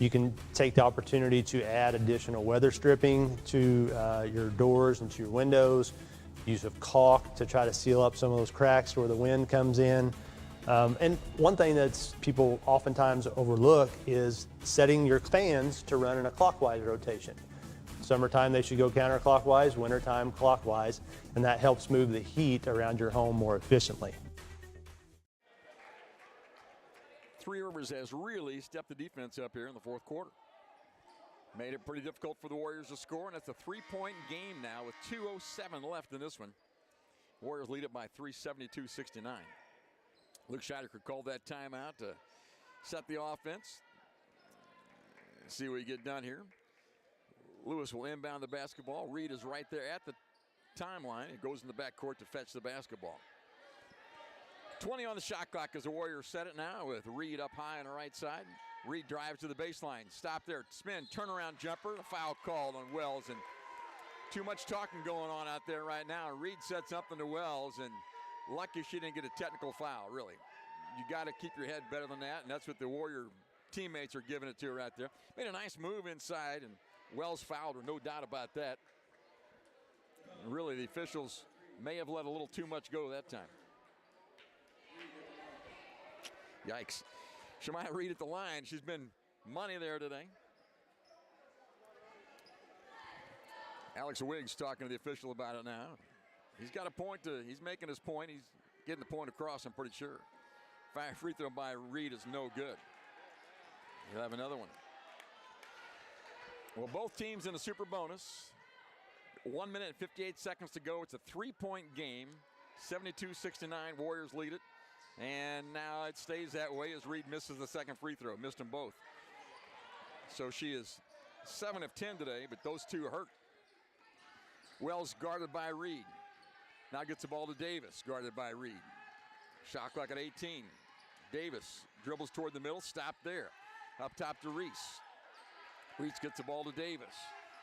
You can take the opportunity to add additional weather stripping to your doors and to your windows. Use of caulk to try to seal up some of those cracks where the wind comes in. And one thing that's people oftentimes overlook is setting your fans to run in a clockwise rotation. Summertime they should go counterclockwise, wintertime clockwise, and that helps move the heat around your home more efficiently. Three Rivers has really stepped the defense up here in the 4th quarter. Made it pretty difficult for the Warriors to score, and it's a 3-point game now with 2:07 left in this one. Warriors lead it by 3, 72-69. Luke Scheidecker called that timeout to set the offense. See what you get done here. Lewis will inbound the basketball. Reed is right there at the timeline. It goes in the backcourt to fetch the basketball. 20 on the shot clock as the Warriors set it now with Reed up high on the right side. Reed drives to the baseline. Stop there. Spin. Turnaround jumper. A foul called on Wells. And too much talking going on out there right now. Reed sets something to Wells, and lucky she didn't get a technical foul, really. You got to keep your head better than that, and that's what the Warrior teammates are giving it to her right there. Made a nice move inside, and Wells fouled her, no doubt about that. And really, the officials may have let a little too much go that time. Yikes. Shemaya Reed at the line. She's been money there today. Alex Wiggs talking to the official about it now. He's got a point he's making his point. He's getting the point across, I'm pretty sure. Free throw by Reed is no good. He'll have another one. Well, both teams in a super bonus. 1 minute and 58 seconds to go. It's a 3-point game. 72-69, Warriors lead it. And now it stays that way as Reed misses the second free throw. Missed them both. So she is 7 of 10 today, but those two hurt. Wells guarded by Reed. Now gets the ball to Davis, guarded by Reed. Shot clock at 18. Davis dribbles toward the middle, stop there. Up top to Reese. Reese gets the ball to Davis.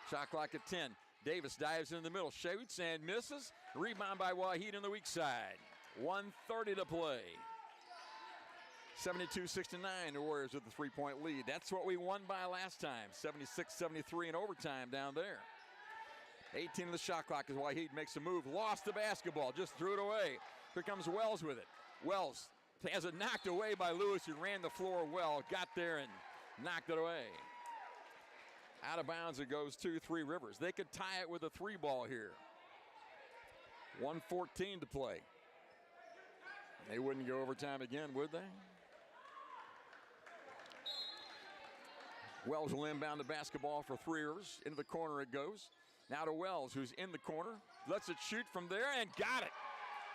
Shot clock at 10. Davis dives in the middle, shoots and misses. Rebound by Waheed on the weak side. 1:30 to play. 72-69, the Warriors with the 3-point lead. That's what we won by last time. 76-73 in overtime down there. 18 on the shot clock as Waheed makes a move. Lost the basketball, just threw it away. Here comes Wells with it. Wells has it knocked away by Lewis, who ran the floor well. Got there and knocked it away. Out of bounds it goes to Three Rivers. They could tie it with a 3-ball here. 1:14 to play. They wouldn't go overtime again, would they? Wells will inbound the basketball for Three Rivers. Into the corner it goes. Now to Wells, who's in the corner. Lets it shoot from there and got it.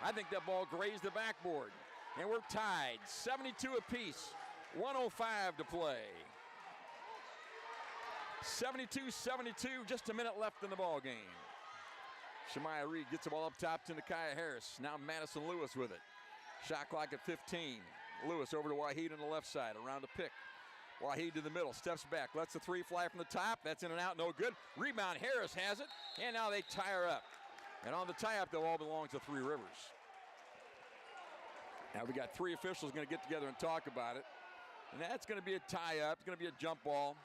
I think that ball grazed the backboard. And we're tied, 72 apiece. 1:05 to play. 72-72, just a minute left in the ball game. Shemaya Reed gets the ball up top to Nakia Harris. Now Madison Lewis with it. Shot clock at 15. Lewis over to Waheed on the left side, around the pick. Waheed to the middle, steps back, lets the three fly from the top. That's in and out, no good. Rebound, Harris has it, and now they tie her up. And on the tie-up, the ball belongs to Three Rivers. Now we got three officials going to get together and talk about it. And that's going to be a tie-up. It's going to be a jump ball.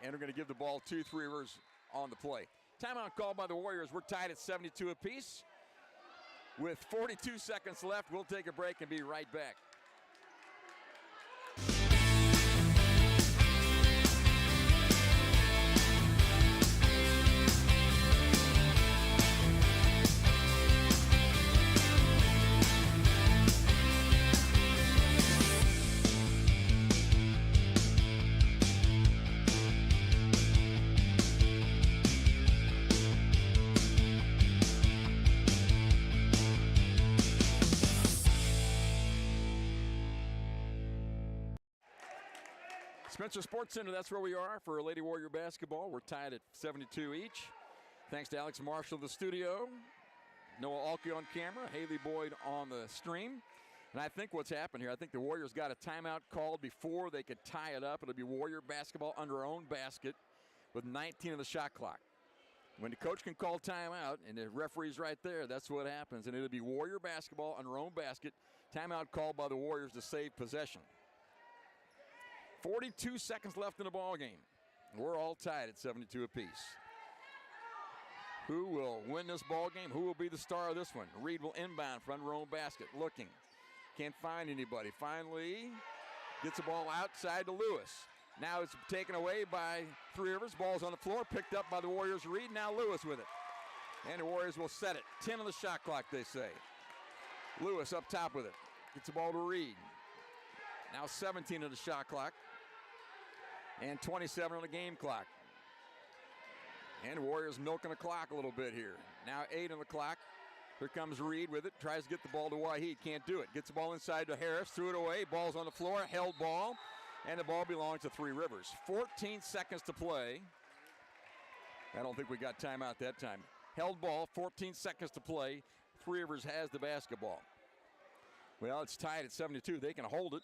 And we're going to give the ball to Three Rivers on the play. Timeout called by the Warriors. We're tied at 72 apiece. With 42 seconds left, we'll take a break and be right back. Spencer Sports Center, that's where we are for Lady Warrior basketball. We're tied at 72 each. Thanks to Alex Marshall in the studio, Noah Alke on camera, Haley Boyd on the stream. And I think what's happened here, I think the Warriors got a timeout called before they could tie it up. It'll be Warrior basketball under our own basket with 19 on the shot clock. When the coach can call timeout and the referee's right there, that's what happens. And it'll be Warrior basketball under our own basket. Timeout called by the Warriors to save possession. 42 seconds left in the ball game. We're all tied at 72 apiece. Who will win this ball game? Who will be the star of this one? Reed will inbound from under own basket, looking. Can't find anybody. Finally, gets the ball outside to Lewis. Now it's taken away by Three Rivers. Ball's on the floor, picked up by the Warriors. Reed, now Lewis with it. And the Warriors will set it. 10 on the shot clock, they say. Lewis up top with it. Gets the ball to Reed. Now 17 on the shot clock. And 27 on the game clock. And the Warriors milking the clock a little bit here. Now 8 on the clock. Here comes Reed with it. Tries to get the ball to Waheed. Can't do it. Gets the ball inside to Harris. Threw it away. Ball's on the floor. Held ball. And the ball belongs to Three Rivers. 14 seconds to play. I don't think we got timeout that time. Held ball. 14 seconds to play. Three Rivers has the basketball. Well, it's tied at 72. They can hold it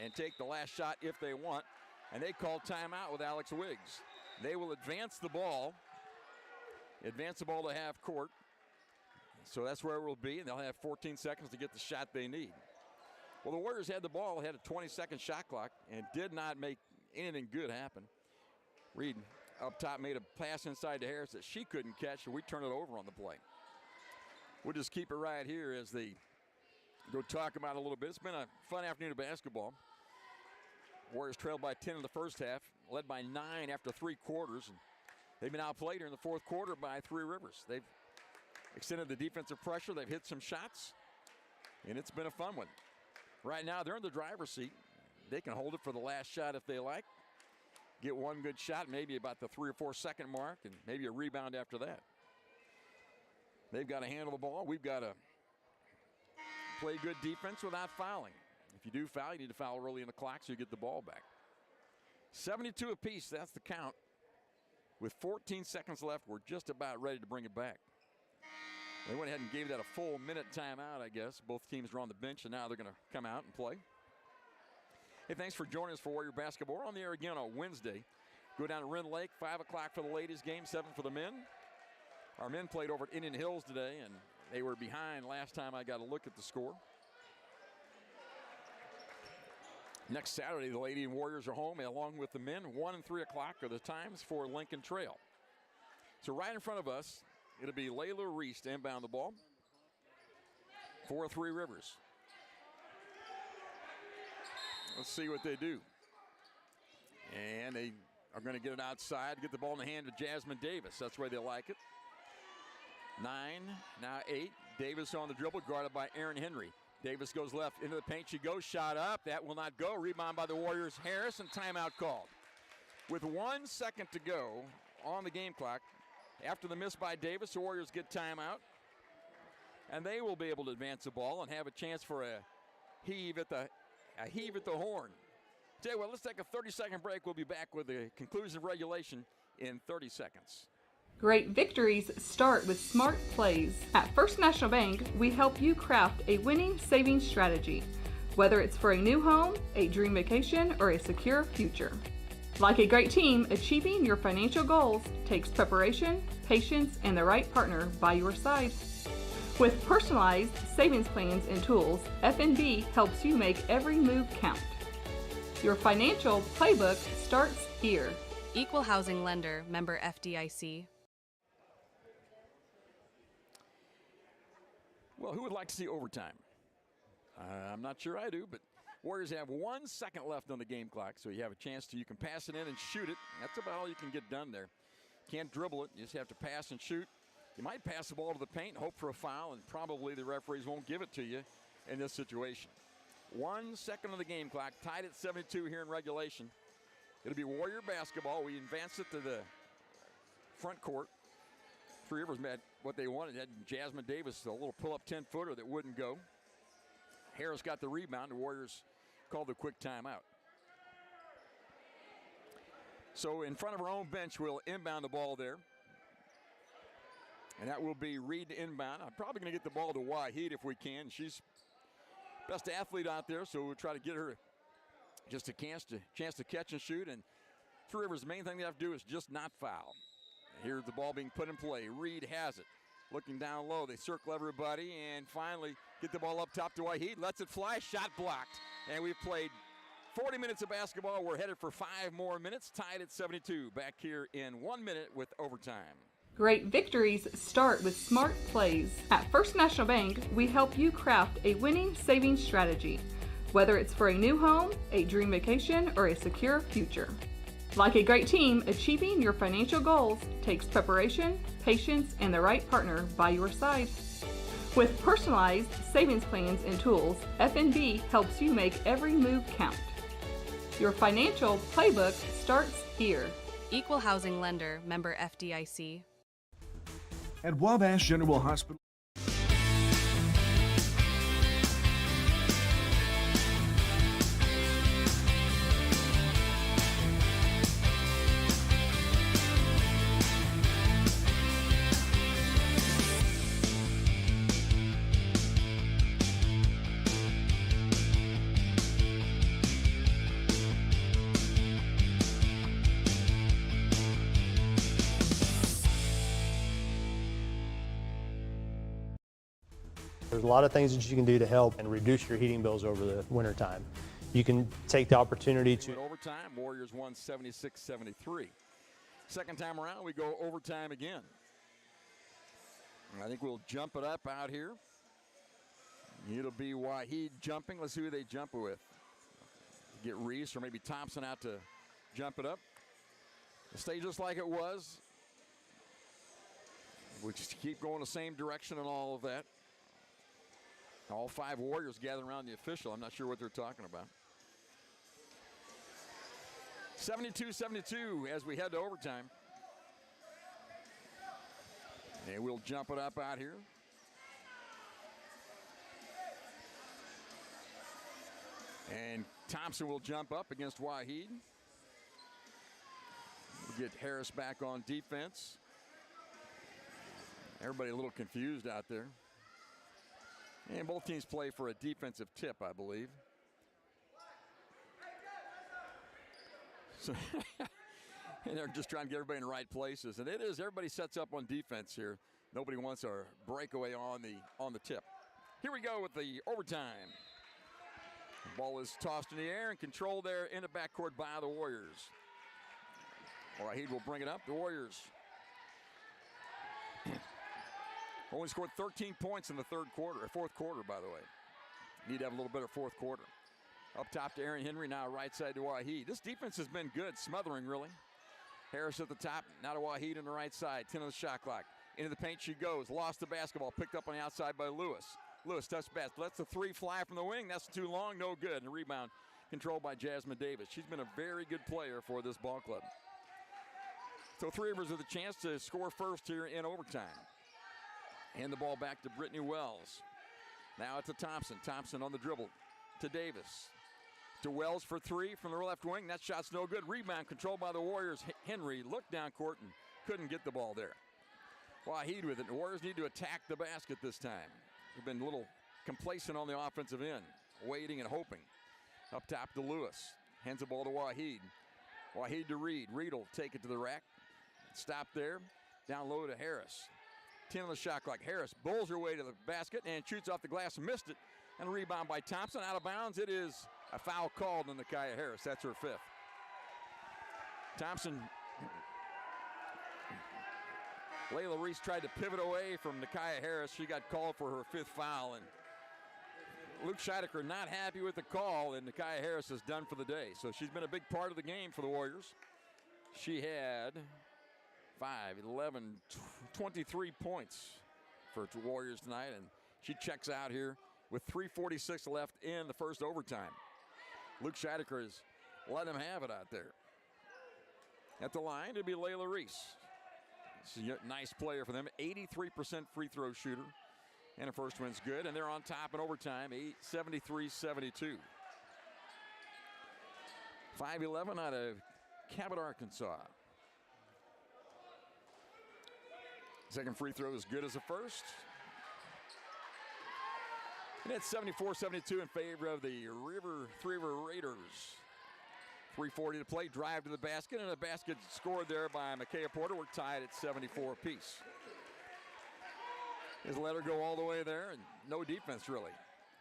and take the last shot if they want. And they call timeout with Alex Wiggs. They will advance the ball to half court. So that's where it will be, and they'll have 14 seconds to get the shot they need. Well, the Warriors had the ball, had a 20-second shot clock, and did not make anything good happen. Reed up top made a pass inside to Harris that she couldn't catch, and we turn it over on the play. We'll just keep it right here as they go talk about it a little bit. It's been a fun afternoon of basketball. Warriors trailed by 10 in the first half, led by 9 after 3 quarters. And they've been outplayed here in the fourth quarter by Three Rivers. They've extended the defensive pressure. They've hit some shots, and it's been a fun one. Right now, they're in the driver's seat. They can hold it for the last shot if they like. Get one good shot, maybe about the 3 or 4 second mark, and maybe a rebound after that. They've got to handle the ball. We've got to play good defense without fouling. If you do foul, you need to foul early in the clock so you get the ball back. 72 apiece, that's the count. With 14 seconds left, we're just about ready to bring it back. They went ahead and gave that a full minute timeout, I guess. Both teams are on the bench, and now they're going to come out and play. Hey, thanks for joining us for Warrior Basketball. We're on the air again on Wednesday. Go down to Wren Lake, 5 o'clock for the ladies' game, 7 for the men. Our men played over at Indian Hills today, and they were behind last time I got a look at the score. Next Saturday, the Lady Warriors are home along with the men. 1 and 3 o'clock are the times for Lincoln Trail. So right in front of us, it'll be Layla Reese to inbound the ball for Three Rivers. Let's see what they do. And they are going to get it outside, get the ball in the hand of Jasmine Davis. That's where they like it. 9, now 8. Davis on the dribble, guarded by Aaron Henry. Davis goes left into the paint. She goes, shot up. That will not go. Rebound by the Warriors. Harris, and timeout called. With 1 second to go on the game clock, after the miss by Davis, the Warriors get timeout. And they will be able to advance the ball and have a chance for a heave at the horn. Tell you what, let's take a 30-second break. We'll be back with the conclusion of regulation in 30 seconds. Great victories start with smart plays. At First National Bank, we help you craft a winning savings strategy. whether it's for a new home, a dream vacation, or a secure future. Like a great team, achieving your financial goals takes preparation, patience, and the right partner by your side. With personalized savings plans and tools, FNB helps you make every move count. Your financial playbook starts here. Equal housing lender, member FDIC. Well, who would like to see overtime? I'm not sure I do, but Warriors have 1 second left on the game clock, so you have a chance to, you can pass it in and shoot it. That's about all you can get done there. Can't dribble it, you just have to pass and shoot. You might pass the ball to the paint and hope for a foul, and probably the referees won't give it to you in this situation. 1 second on the game clock, tied at 72 here in regulation. It'll be Warrior basketball. We advance it to the front court. Three Rivers had what they wanted. Had Jasmine Davis, a little pull-up 10-footer that wouldn't go. Harris got the rebound. The Warriors called the quick timeout. So in front of our own bench, we'll inbound the ball there. And that will be Reed to inbound. I'm probably going to get the ball to Waheed if we can. She's best athlete out there, so we'll try to get her just a chance to catch and shoot. And Three Rivers, the main thing they have to do is just not foul. Here's the ball being put in play. Reed has it. Looking down low, they circle everybody and finally get the ball up top to Waheed. Lets it fly, shot blocked. And we've played 40 minutes of basketball. We're headed for 5 more minutes, tied at 72. Back here in 1 minute with overtime. Great victories start with smart plays. At First National Bank, we help you craft a winning savings strategy, whether it's for a new home, a dream vacation, or a secure future. Like a great team, achieving your financial goals takes preparation, patience, and the right partner by your side. With personalized savings plans and tools, FNB helps you make every move count. Your financial playbook starts here. Equal housing lender, member FDIC. At Wabash General Hospital. There's a lot of things that you can do to help and reduce your heating bills over the wintertime. You can take the opportunity to... Overtime, Warriors won 76-73. Second time around, we go overtime again. And I think we'll jump it up out here. It'll be Waheed jumping. Let's see who they jump with. Get Reese or maybe Thompson out to jump it up. Stay just like it was. We just keep going the same direction and all of that. All 5 Warriors gather around the official. I'm not sure what they're talking about. 72-72 as we head to overtime. And we'll jump it up out here. And Thompson will jump up against Waheed. We'll get Harris back on defense. Everybody a little confused out there. And both teams play for a defensive tip, I believe. So and they're just trying to get everybody in the right places. And it is, everybody sets up on defense here. Nobody wants a breakaway on the tip. Here we go with the overtime. The ball is tossed in the air and controlled there in the backcourt by the Warriors. Waheed will bring it up. The Warriors only scored 13 points in the fourth quarter, by the way. Need to have a little better fourth quarter. Up top to Aaron Henry, now right side to Waheed. This defense has been good, smothering really. Harris at the top, now to Waheed on the right side, 10 on the shot clock. Into the paint she goes, lost the basketball, picked up on the outside by Lewis. Lewis touched pass, lets the 3 fly from the wing, that's too long, no good. And a rebound controlled by Jasmine Davis. She's been a very good player for this ball club. So Three Rivers with a chance to score first here in overtime. Hand the ball back to Brittany Wells. Now it's to Thompson. Thompson on the dribble to Davis. To Wells for 3 from the left wing. That shot's no good. Rebound controlled by the Warriors. Henry looked down court and couldn't get the ball there. Waheed with it. The Warriors need to attack the basket this time. They've been a little complacent on the offensive end. waiting and hoping. Up top to Lewis. Hands the ball to Waheed. Waheed to Reed. Reed will take it to the rack. Stop there. Down low to Harris. 10 on the shot clock. Harris bowls her way to the basket and shoots off the glass and missed it. And a rebound by Thompson. Out of bounds. It is a foul called on Nakia Harris. That's her 5th. Thompson. Layla Reese tried to pivot away from Nakia Harris. She got called for her 5th foul. And Luke Scheidecker not happy with the call, and Nakia Harris is done for the day. So she's been a big part of the game for the Warriors. She had 5, 11, 23 points for the Warriors tonight, and she checks out here with 3:46 left in the first overtime. Luke Scheidecker has let him have it out there. At the line, it'll be Layla Reese. She's a nice player for them, 83% free throw shooter. And her first win's good, and they're on top in overtime, 73-72. 5'11" out of Cabot, Arkansas. Second free throw is good as the first. And it's 74-72 in favor of the Three River Raiders. 3:40 to play, drive to the basket, and a basket scored there by Micaiah Porter. We're tied at 74 apiece. Just let her go all the way there, and no defense really.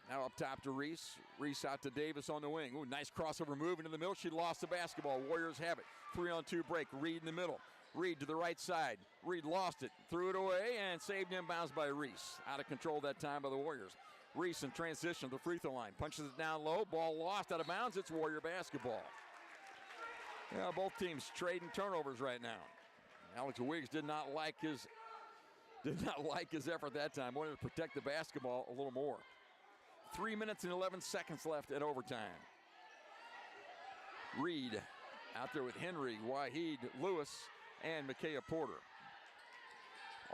Now up top to Reese. Reese out to Davis on the wing. Ooh, nice crossover move into the middle. She lost the basketball. Warriors have it. 3-on-2 break. Reed in the middle. Reed to the right side. Reed lost it. Threw it away and saved inbounds by Reese. Out of control that time by the Warriors. Reese in transition to the free throw line. Punches it down low. Ball lost out of bounds. It's Warrior basketball. Yeah, both teams trading turnovers right now. Alex Wiggs did not like his effort that time. Wanted to protect the basketball a little more. 3 minutes and 11 seconds left at overtime. Reed out there with Henry, Waheed, Lewis, and Micaiah Porter.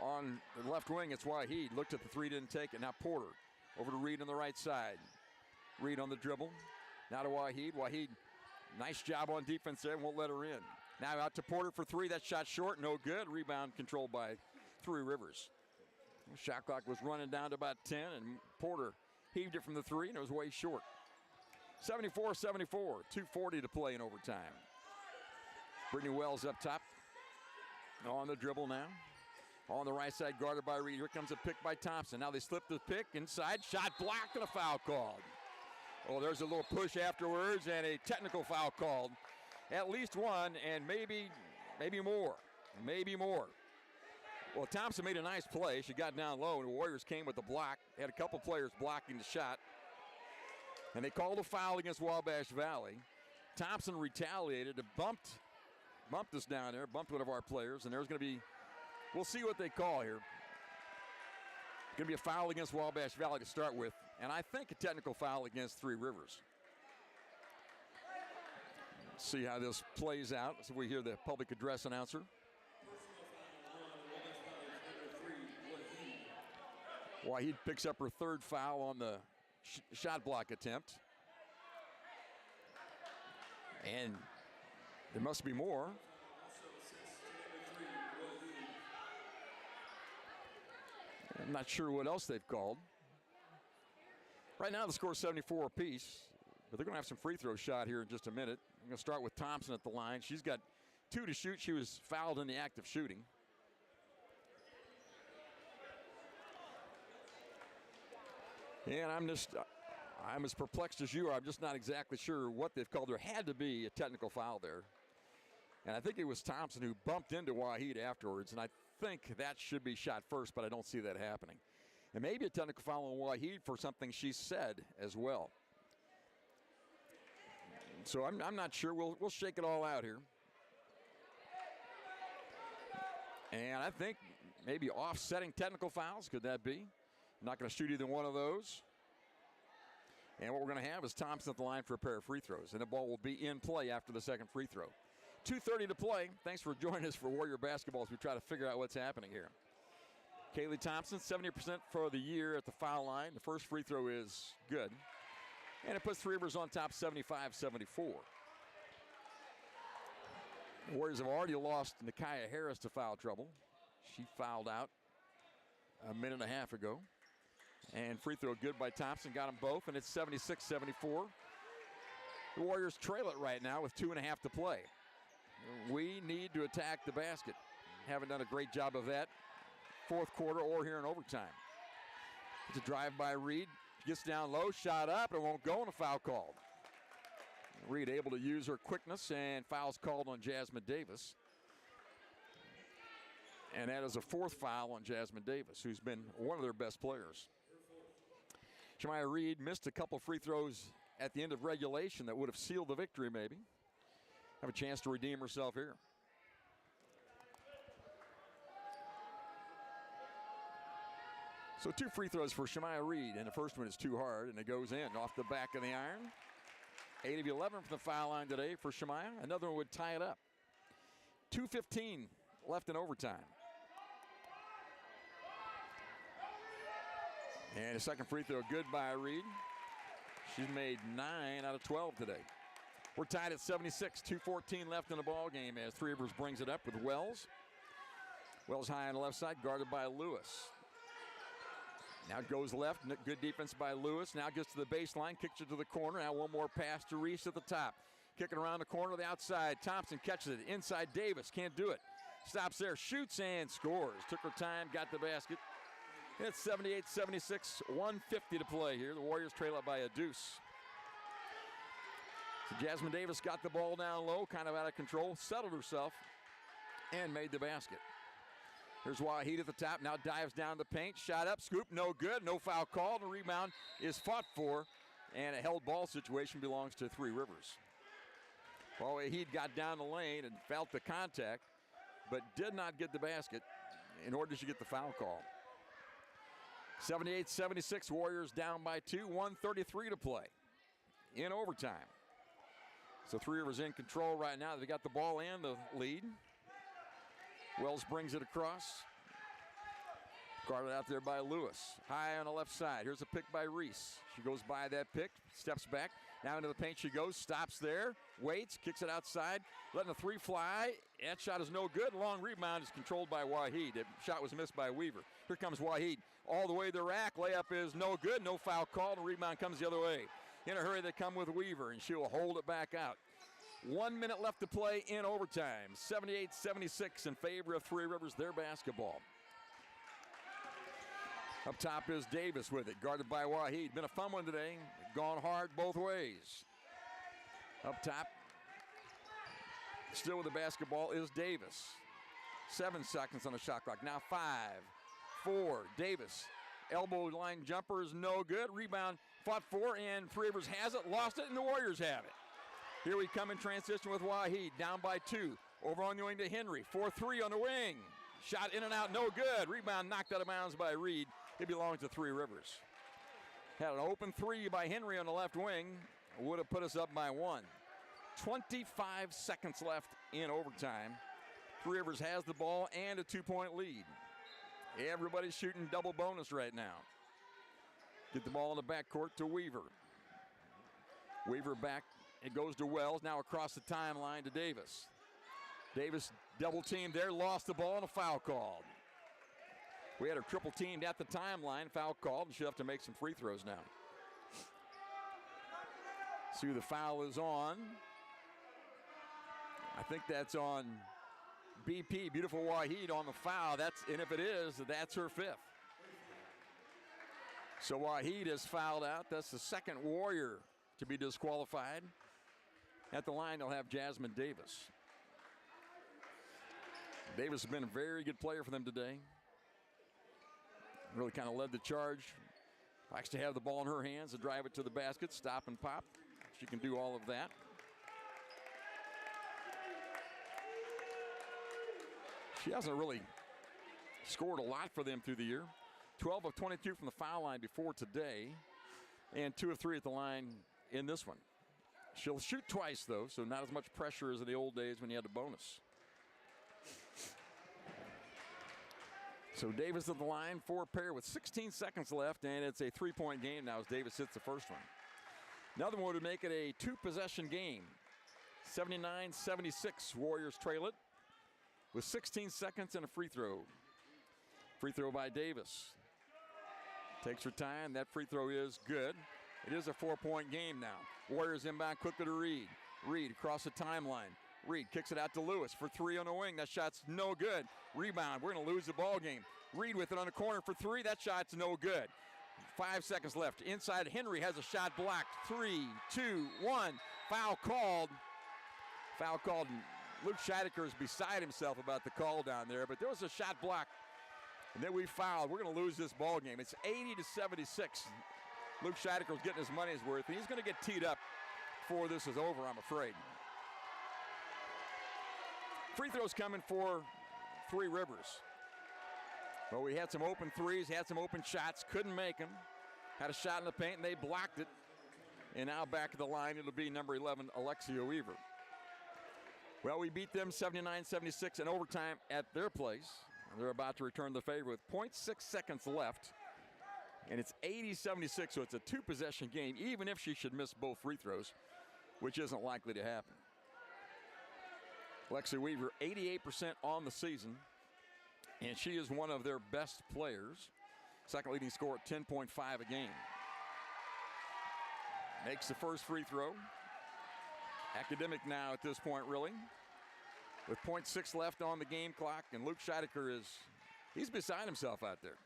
On the left wing, it's Waheed. Looked at the three, didn't take it. Now Porter over to Reed on the right side. Reed on the dribble. Now to Waheed. Waheed, nice job on defense there, won't let her in. Now out to Porter for three. That shot short, no good. Rebound controlled by Three Rivers. Shot clock was running down to about 10, and Porter heaved it from the three, and it was way short. 74-74, 2:40 to play in overtime. Brittany Wells up top. On the dribble now. On the right side, guarded by Reed. Here comes a pick by Thompson. Now they slip the pick inside. Shot blocked and a foul called. Oh, there's a little push afterwards and a technical foul called. At least one, and maybe more. Maybe more. Well, Thompson made a nice play. She got down low, and the Warriors came with the block. Had a couple players blocking the shot. And they called a foul against Wabash Valley. Thompson retaliated and bumped us down there, bumped one of our players, and there's going to be, we'll see what they call here. Going to be a foul against Wabash Valley to start with, and I think a technical foul against Three Rivers. Let's see how this plays out. So we hear the public address announcer. Waheed picks up her third foul on the shot block attempt. And there must be more. I'm not sure what else they've called. Right now the score is 74 apiece, but they're going to have some free throw shot here in just a minute. I'm going to start with Thompson at the line. She's got 2 to shoot. She was fouled in the act of shooting. And I'm as perplexed as you are. I'm just not exactly sure what they've called. There had to be a technical foul there. And I think it was Thompson who bumped into Waheed afterwards, and I think that should be shot first, but I don't see that happening. And maybe a technical foul on Waheed for something she said as well. So I'm not sure. We'll shake it all out here. And I think maybe offsetting technical fouls, could that be? Not going to shoot either one of those. And what we're going to have is Thompson at the line for a pair of free throws. And the ball will be in play after the second free throw. 2:30 to play. Thanks for joining us for Warrior Basketball as we try to figure out what's happening here. Kaylee Thompson, 70% for the year at the foul line. The first free throw is good. And it puts Three Rivers on top 75-74. The Warriors have already lost Nakia Harris to foul trouble. She fouled out a minute and a half ago. And free throw good by Thompson, got them both, and it's 76-74. The Warriors trail it right now with 2.5 to play. We need to attack the basket. Haven't done a great job of that fourth quarter or here in overtime. It's a drive by Reed. Gets down low, shot up, and won't go, and a foul called. Reed able to use her quickness, and fouls called on Jasmine Davis. And that is a fourth foul on Jasmine Davis, who's been one of their best players. Shemaya Reed missed a couple free throws at the end of regulation that would have sealed the victory maybe. Have a chance to redeem herself here. So 2 free throws for Shemaya Reed, and the first one is too hard, and it goes in off the back of the iron. 8 of 11 from the foul line today for Shemaya. Another one would tie it up. 2:15 left in overtime. And a second free throw good by Reed. She's made 9 out of 12 today. We're tied at 76, 2:14 left in the ball game as Three Rivers brings it up with Wells. Wells high on the left side, guarded by Lewis. Now it goes left, good defense by Lewis. Now gets to the baseline, kicks it to the corner. Now one more pass to Reese at the top. Kicking around the corner to the outside. Thompson catches it, inside Davis, can't do it. Stops there, shoots and scores. Took her time, got the basket. It's 78-76, 1:50 to play here. The Warriors trail up by a deuce. So Jasmine Davis got the ball down low, kind of out of control, settled herself, and made the basket. Here's Waheed at the top, now dives down the paint, shot up, scoop, no good, no foul called. The rebound is fought for, and a held ball situation belongs to Three Rivers. Waheed got down the lane and felt the contact, but did not get the basket in order to get the foul call. 78-76, Warriors down by 2, 1:33 to play in overtime. So Three Rivers in control right now. They got the ball and the lead. Wells brings it across. Guarded out there by Lewis. High on the left side. Here's a pick by Reese. She goes by that pick, steps back. Now into the paint she goes, stops there, waits, kicks it outside, letting the three fly. That shot is no good. Long rebound is controlled by Waheed. The shot was missed by Weaver. Here comes Waheed all the way to the rack. Layup is no good. No foul called. The rebound comes the other way. In a hurry, they come with Weaver, and she'll hold it back out. 1 minute left to play in overtime. 78-76 in favor of Three Rivers, their basketball. Up top is Davis with it, guarded by Waheed. Been a fun one today. Gone hard both ways. Up top, still with the basketball, is Davis. 7 seconds on the shot clock. Now 5, 4, Davis. Elbow line jumper is no good. Rebound fought for, and Three Rivers has it, lost it, and the Warriors have it. Here we come in transition with Waheed, down by 2. Over on the wing to Henry, 4-3 on the wing. Shot in and out, no good. Rebound knocked out of bounds by Reed. It belongs to Three Rivers. Had an open 3 by Henry on the left wing. Would have put us up by 1. 25 seconds left in overtime. Three Rivers has the ball and a 2-point lead. Everybody's shooting double bonus right now. Get the ball in the backcourt to Weaver. Weaver back. It goes to Wells. Now across the timeline to Davis. Davis double teamed there, lost the ball, and a foul called. We had her triple teamed at the timeline, foul called, and she'll have to make some free throws now. See who the foul is on. I think that's on BP, Beautiful Waheed on the foul. And if it is, that's her 5th. So Waheed is fouled out. That's the second Warrior to be disqualified. At the line, they'll have Jasmine Davis. Davis has been a very good player for them today. Really kind of led the charge. Likes to have the ball in her hands and drive it to the basket, stop and pop. She can do all of that. She hasn't really scored a lot for them through the year. 12 of 22 from the foul line before today, and 2 of 3 at the line in this one. She'll shoot twice, though, so not as much pressure as in the old days when you had a bonus. So Davis at the line, 4 pair with 16 seconds left, and it's a 3-point game now as Davis hits the first one. Another one would make it a 2-possession game. 79-76, Warriors trail it with 16 seconds and a free throw. Free throw by Davis. Takes her time. That free throw is good. It is a 4-point game now. Warriors inbound quickly to Reed. Reed across the timeline. Reed kicks it out to Lewis for three on the wing. That shot's no good. Rebound. We're going to lose the ball game. Reed with it on the corner for three. That shot's no good. 5 seconds left. Inside, Henry has a shot blocked. 3, 2, 1. Foul called. Foul called. Luke Scheidecker is beside himself about the call down there, but there was a shot block. And then we fouled. We're going to lose this ball game. It's 80-76. Luke Scheidecker's getting his money's worth. He's going to get teed up before this is over, I'm afraid. Free throws coming for Three Rivers. Well, we had some open threes, had some open shots, couldn't make them. Had a shot in the paint, and they blocked it. And now back at the line, it'll be number 11, Alexia Weaver. Well, we beat them 79-76 in overtime at their place. They're about to return the favor with 0.6 seconds left. And it's 80-76, so it's a two-possession game, even if she should miss both free throws, which isn't likely to happen. Alexia Weaver, 88% on the season, and she is one of their best players. Second leading scorer at 10.5 a game. Makes the first free throw. Academic now at this point, really. With 0.6 left on the game clock, and Luke Scheidecker he's beside himself out there.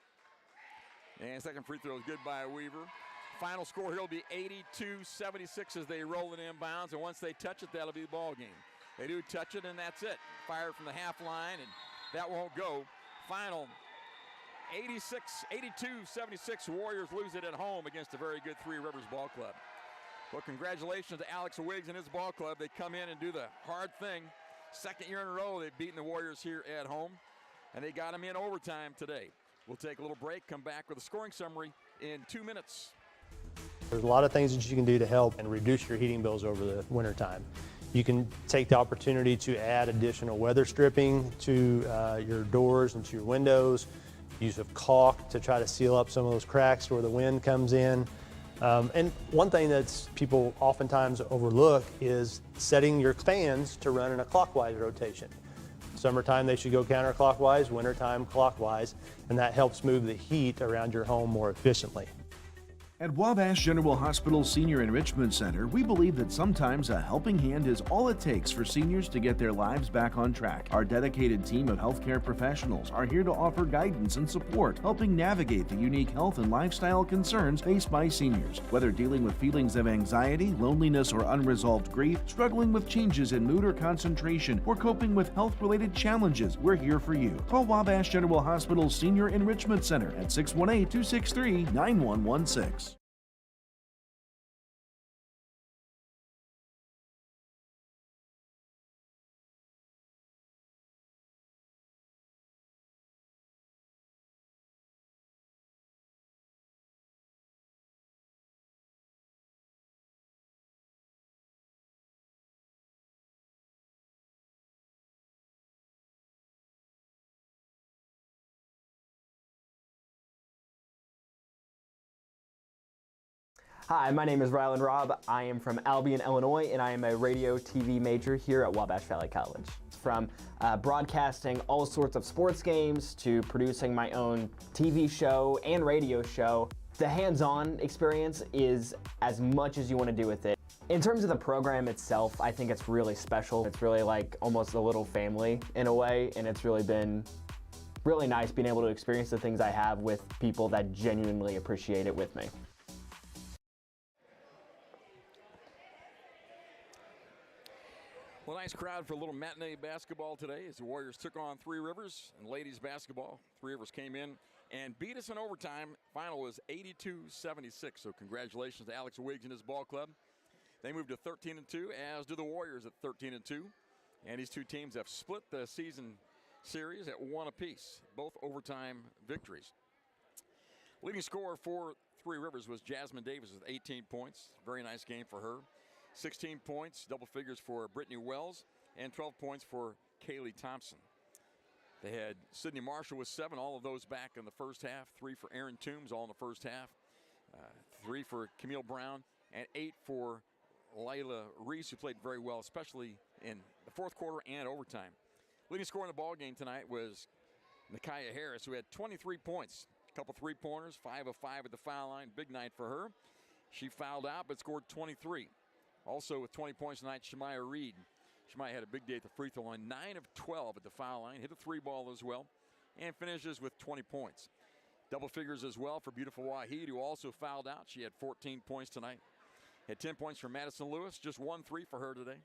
And second free throw is good by Weaver. Final score here will be 82-76 as they roll it inbounds, and once they touch it, that'll be the ball game. They do touch it, and that's it. Fired from the half line, and that won't go. Final 82-76. Warriors lose it at home against a very good Three Rivers ball club. Well, congratulations to Alex Wiggs and his ball club. They come in and do the hard thing. Second year in a row, they've beaten the Warriors here at home, and they got them in overtime today. We'll take a little break, come back with a scoring summary in 2 minutes. There's a lot of things that you can do to help and reduce your heating bills over the wintertime. You can take the opportunity to add additional weather stripping to your doors and to your windows, use of caulk to try to seal up some of those cracks where the wind comes in. And one thing that people oftentimes overlook is setting your fans to run in a clockwise rotation. Summertime, they should go counterclockwise, wintertime, clockwise, and that helps move the heat around your home more efficiently. At Wabash General Hospital Senior Enrichment Center, we believe that sometimes a helping hand is all it takes for seniors to get their lives back on track. Our dedicated team of healthcare professionals are here to offer guidance and support, helping navigate the unique health and lifestyle concerns faced by seniors. Whether dealing with feelings of anxiety, loneliness, or unresolved grief, struggling with changes in mood or concentration, or coping with health-related challenges, we're here for you. Call Wabash General Hospital Senior Enrichment Center at 618-263-9116. Hi, my name is Rylan Robb. I am from Albion, Illinois, and I am a radio TV major here at Wabash Valley College. From broadcasting all sorts of sports games to producing my own TV show and radio show, the hands-on experience is as much as you want to do with it. In terms of the program itself, I think it's really special. It's really like almost a little family in a way, and it's really been really nice being able to experience the things I have with people that genuinely appreciate it with me. Well, nice crowd for a little matinee basketball today as the Warriors took on Three Rivers in ladies basketball. Three Rivers came in and beat us in overtime. Final was 82-76, so congratulations to Alex Wiggs and his ball club. They moved to 13-2, as do the Warriors at 13-2. And these two teams have split the season series at 1 apiece, both overtime victories. Leading scorer for Three Rivers was Jasmine Davis with 18 points. Very nice game for her. 16 points, double figures for Brittany Wells, and 12 points for Kaylee Thompson. They had Sydney Marshall with 7, all of those back in the first half. 3 for Aaron Toombs, all in the first half. 3 for Camille Brown, and 8 for Layla Reese, who played very well, especially in the fourth quarter and overtime. Leading scorer in the ball game tonight was Nakia Harris, who had 23 points. couple three-pointers, 5 of 5 at the foul line. Big night for her. She fouled out but scored 23. Also with 20 points tonight, Shemaya Reed. Shemaya had a big day at the free throw line, 9 of 12 at the foul line, hit a three-ball as well, and finishes with 20 points. Double figures as well for beautiful Waheed, who also fouled out. She had 14 points tonight. Had 10 points from Madison Lewis, just 1 3 for her today.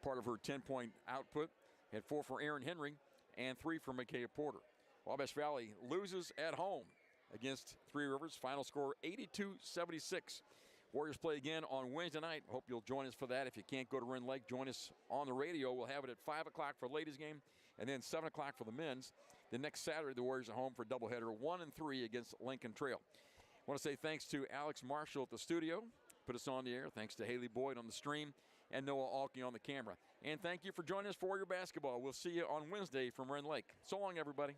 Part of her 10-point output. Had 4 for Aaron Henry and 3 for Micaiah Porter. Wabash Valley loses at home against Three Rivers. Final score 82-76. Warriors play again on Wednesday night. Hope you'll join us for that. If you can't go to Rend Lake, join us on the radio. We'll have it at 5 o'clock for ladies' game and then 7 o'clock for the men's. The next Saturday, the Warriors are home for a doubleheader, 1 and 3 against Lincoln Trail. I want to say thanks to Alex Marshall at the studio, put us on the air. Thanks to Haley Boyd on the stream and Noah Alke on the camera. And thank you for joining us for your basketball. We'll see you on Wednesday from Rend Lake. So long, everybody.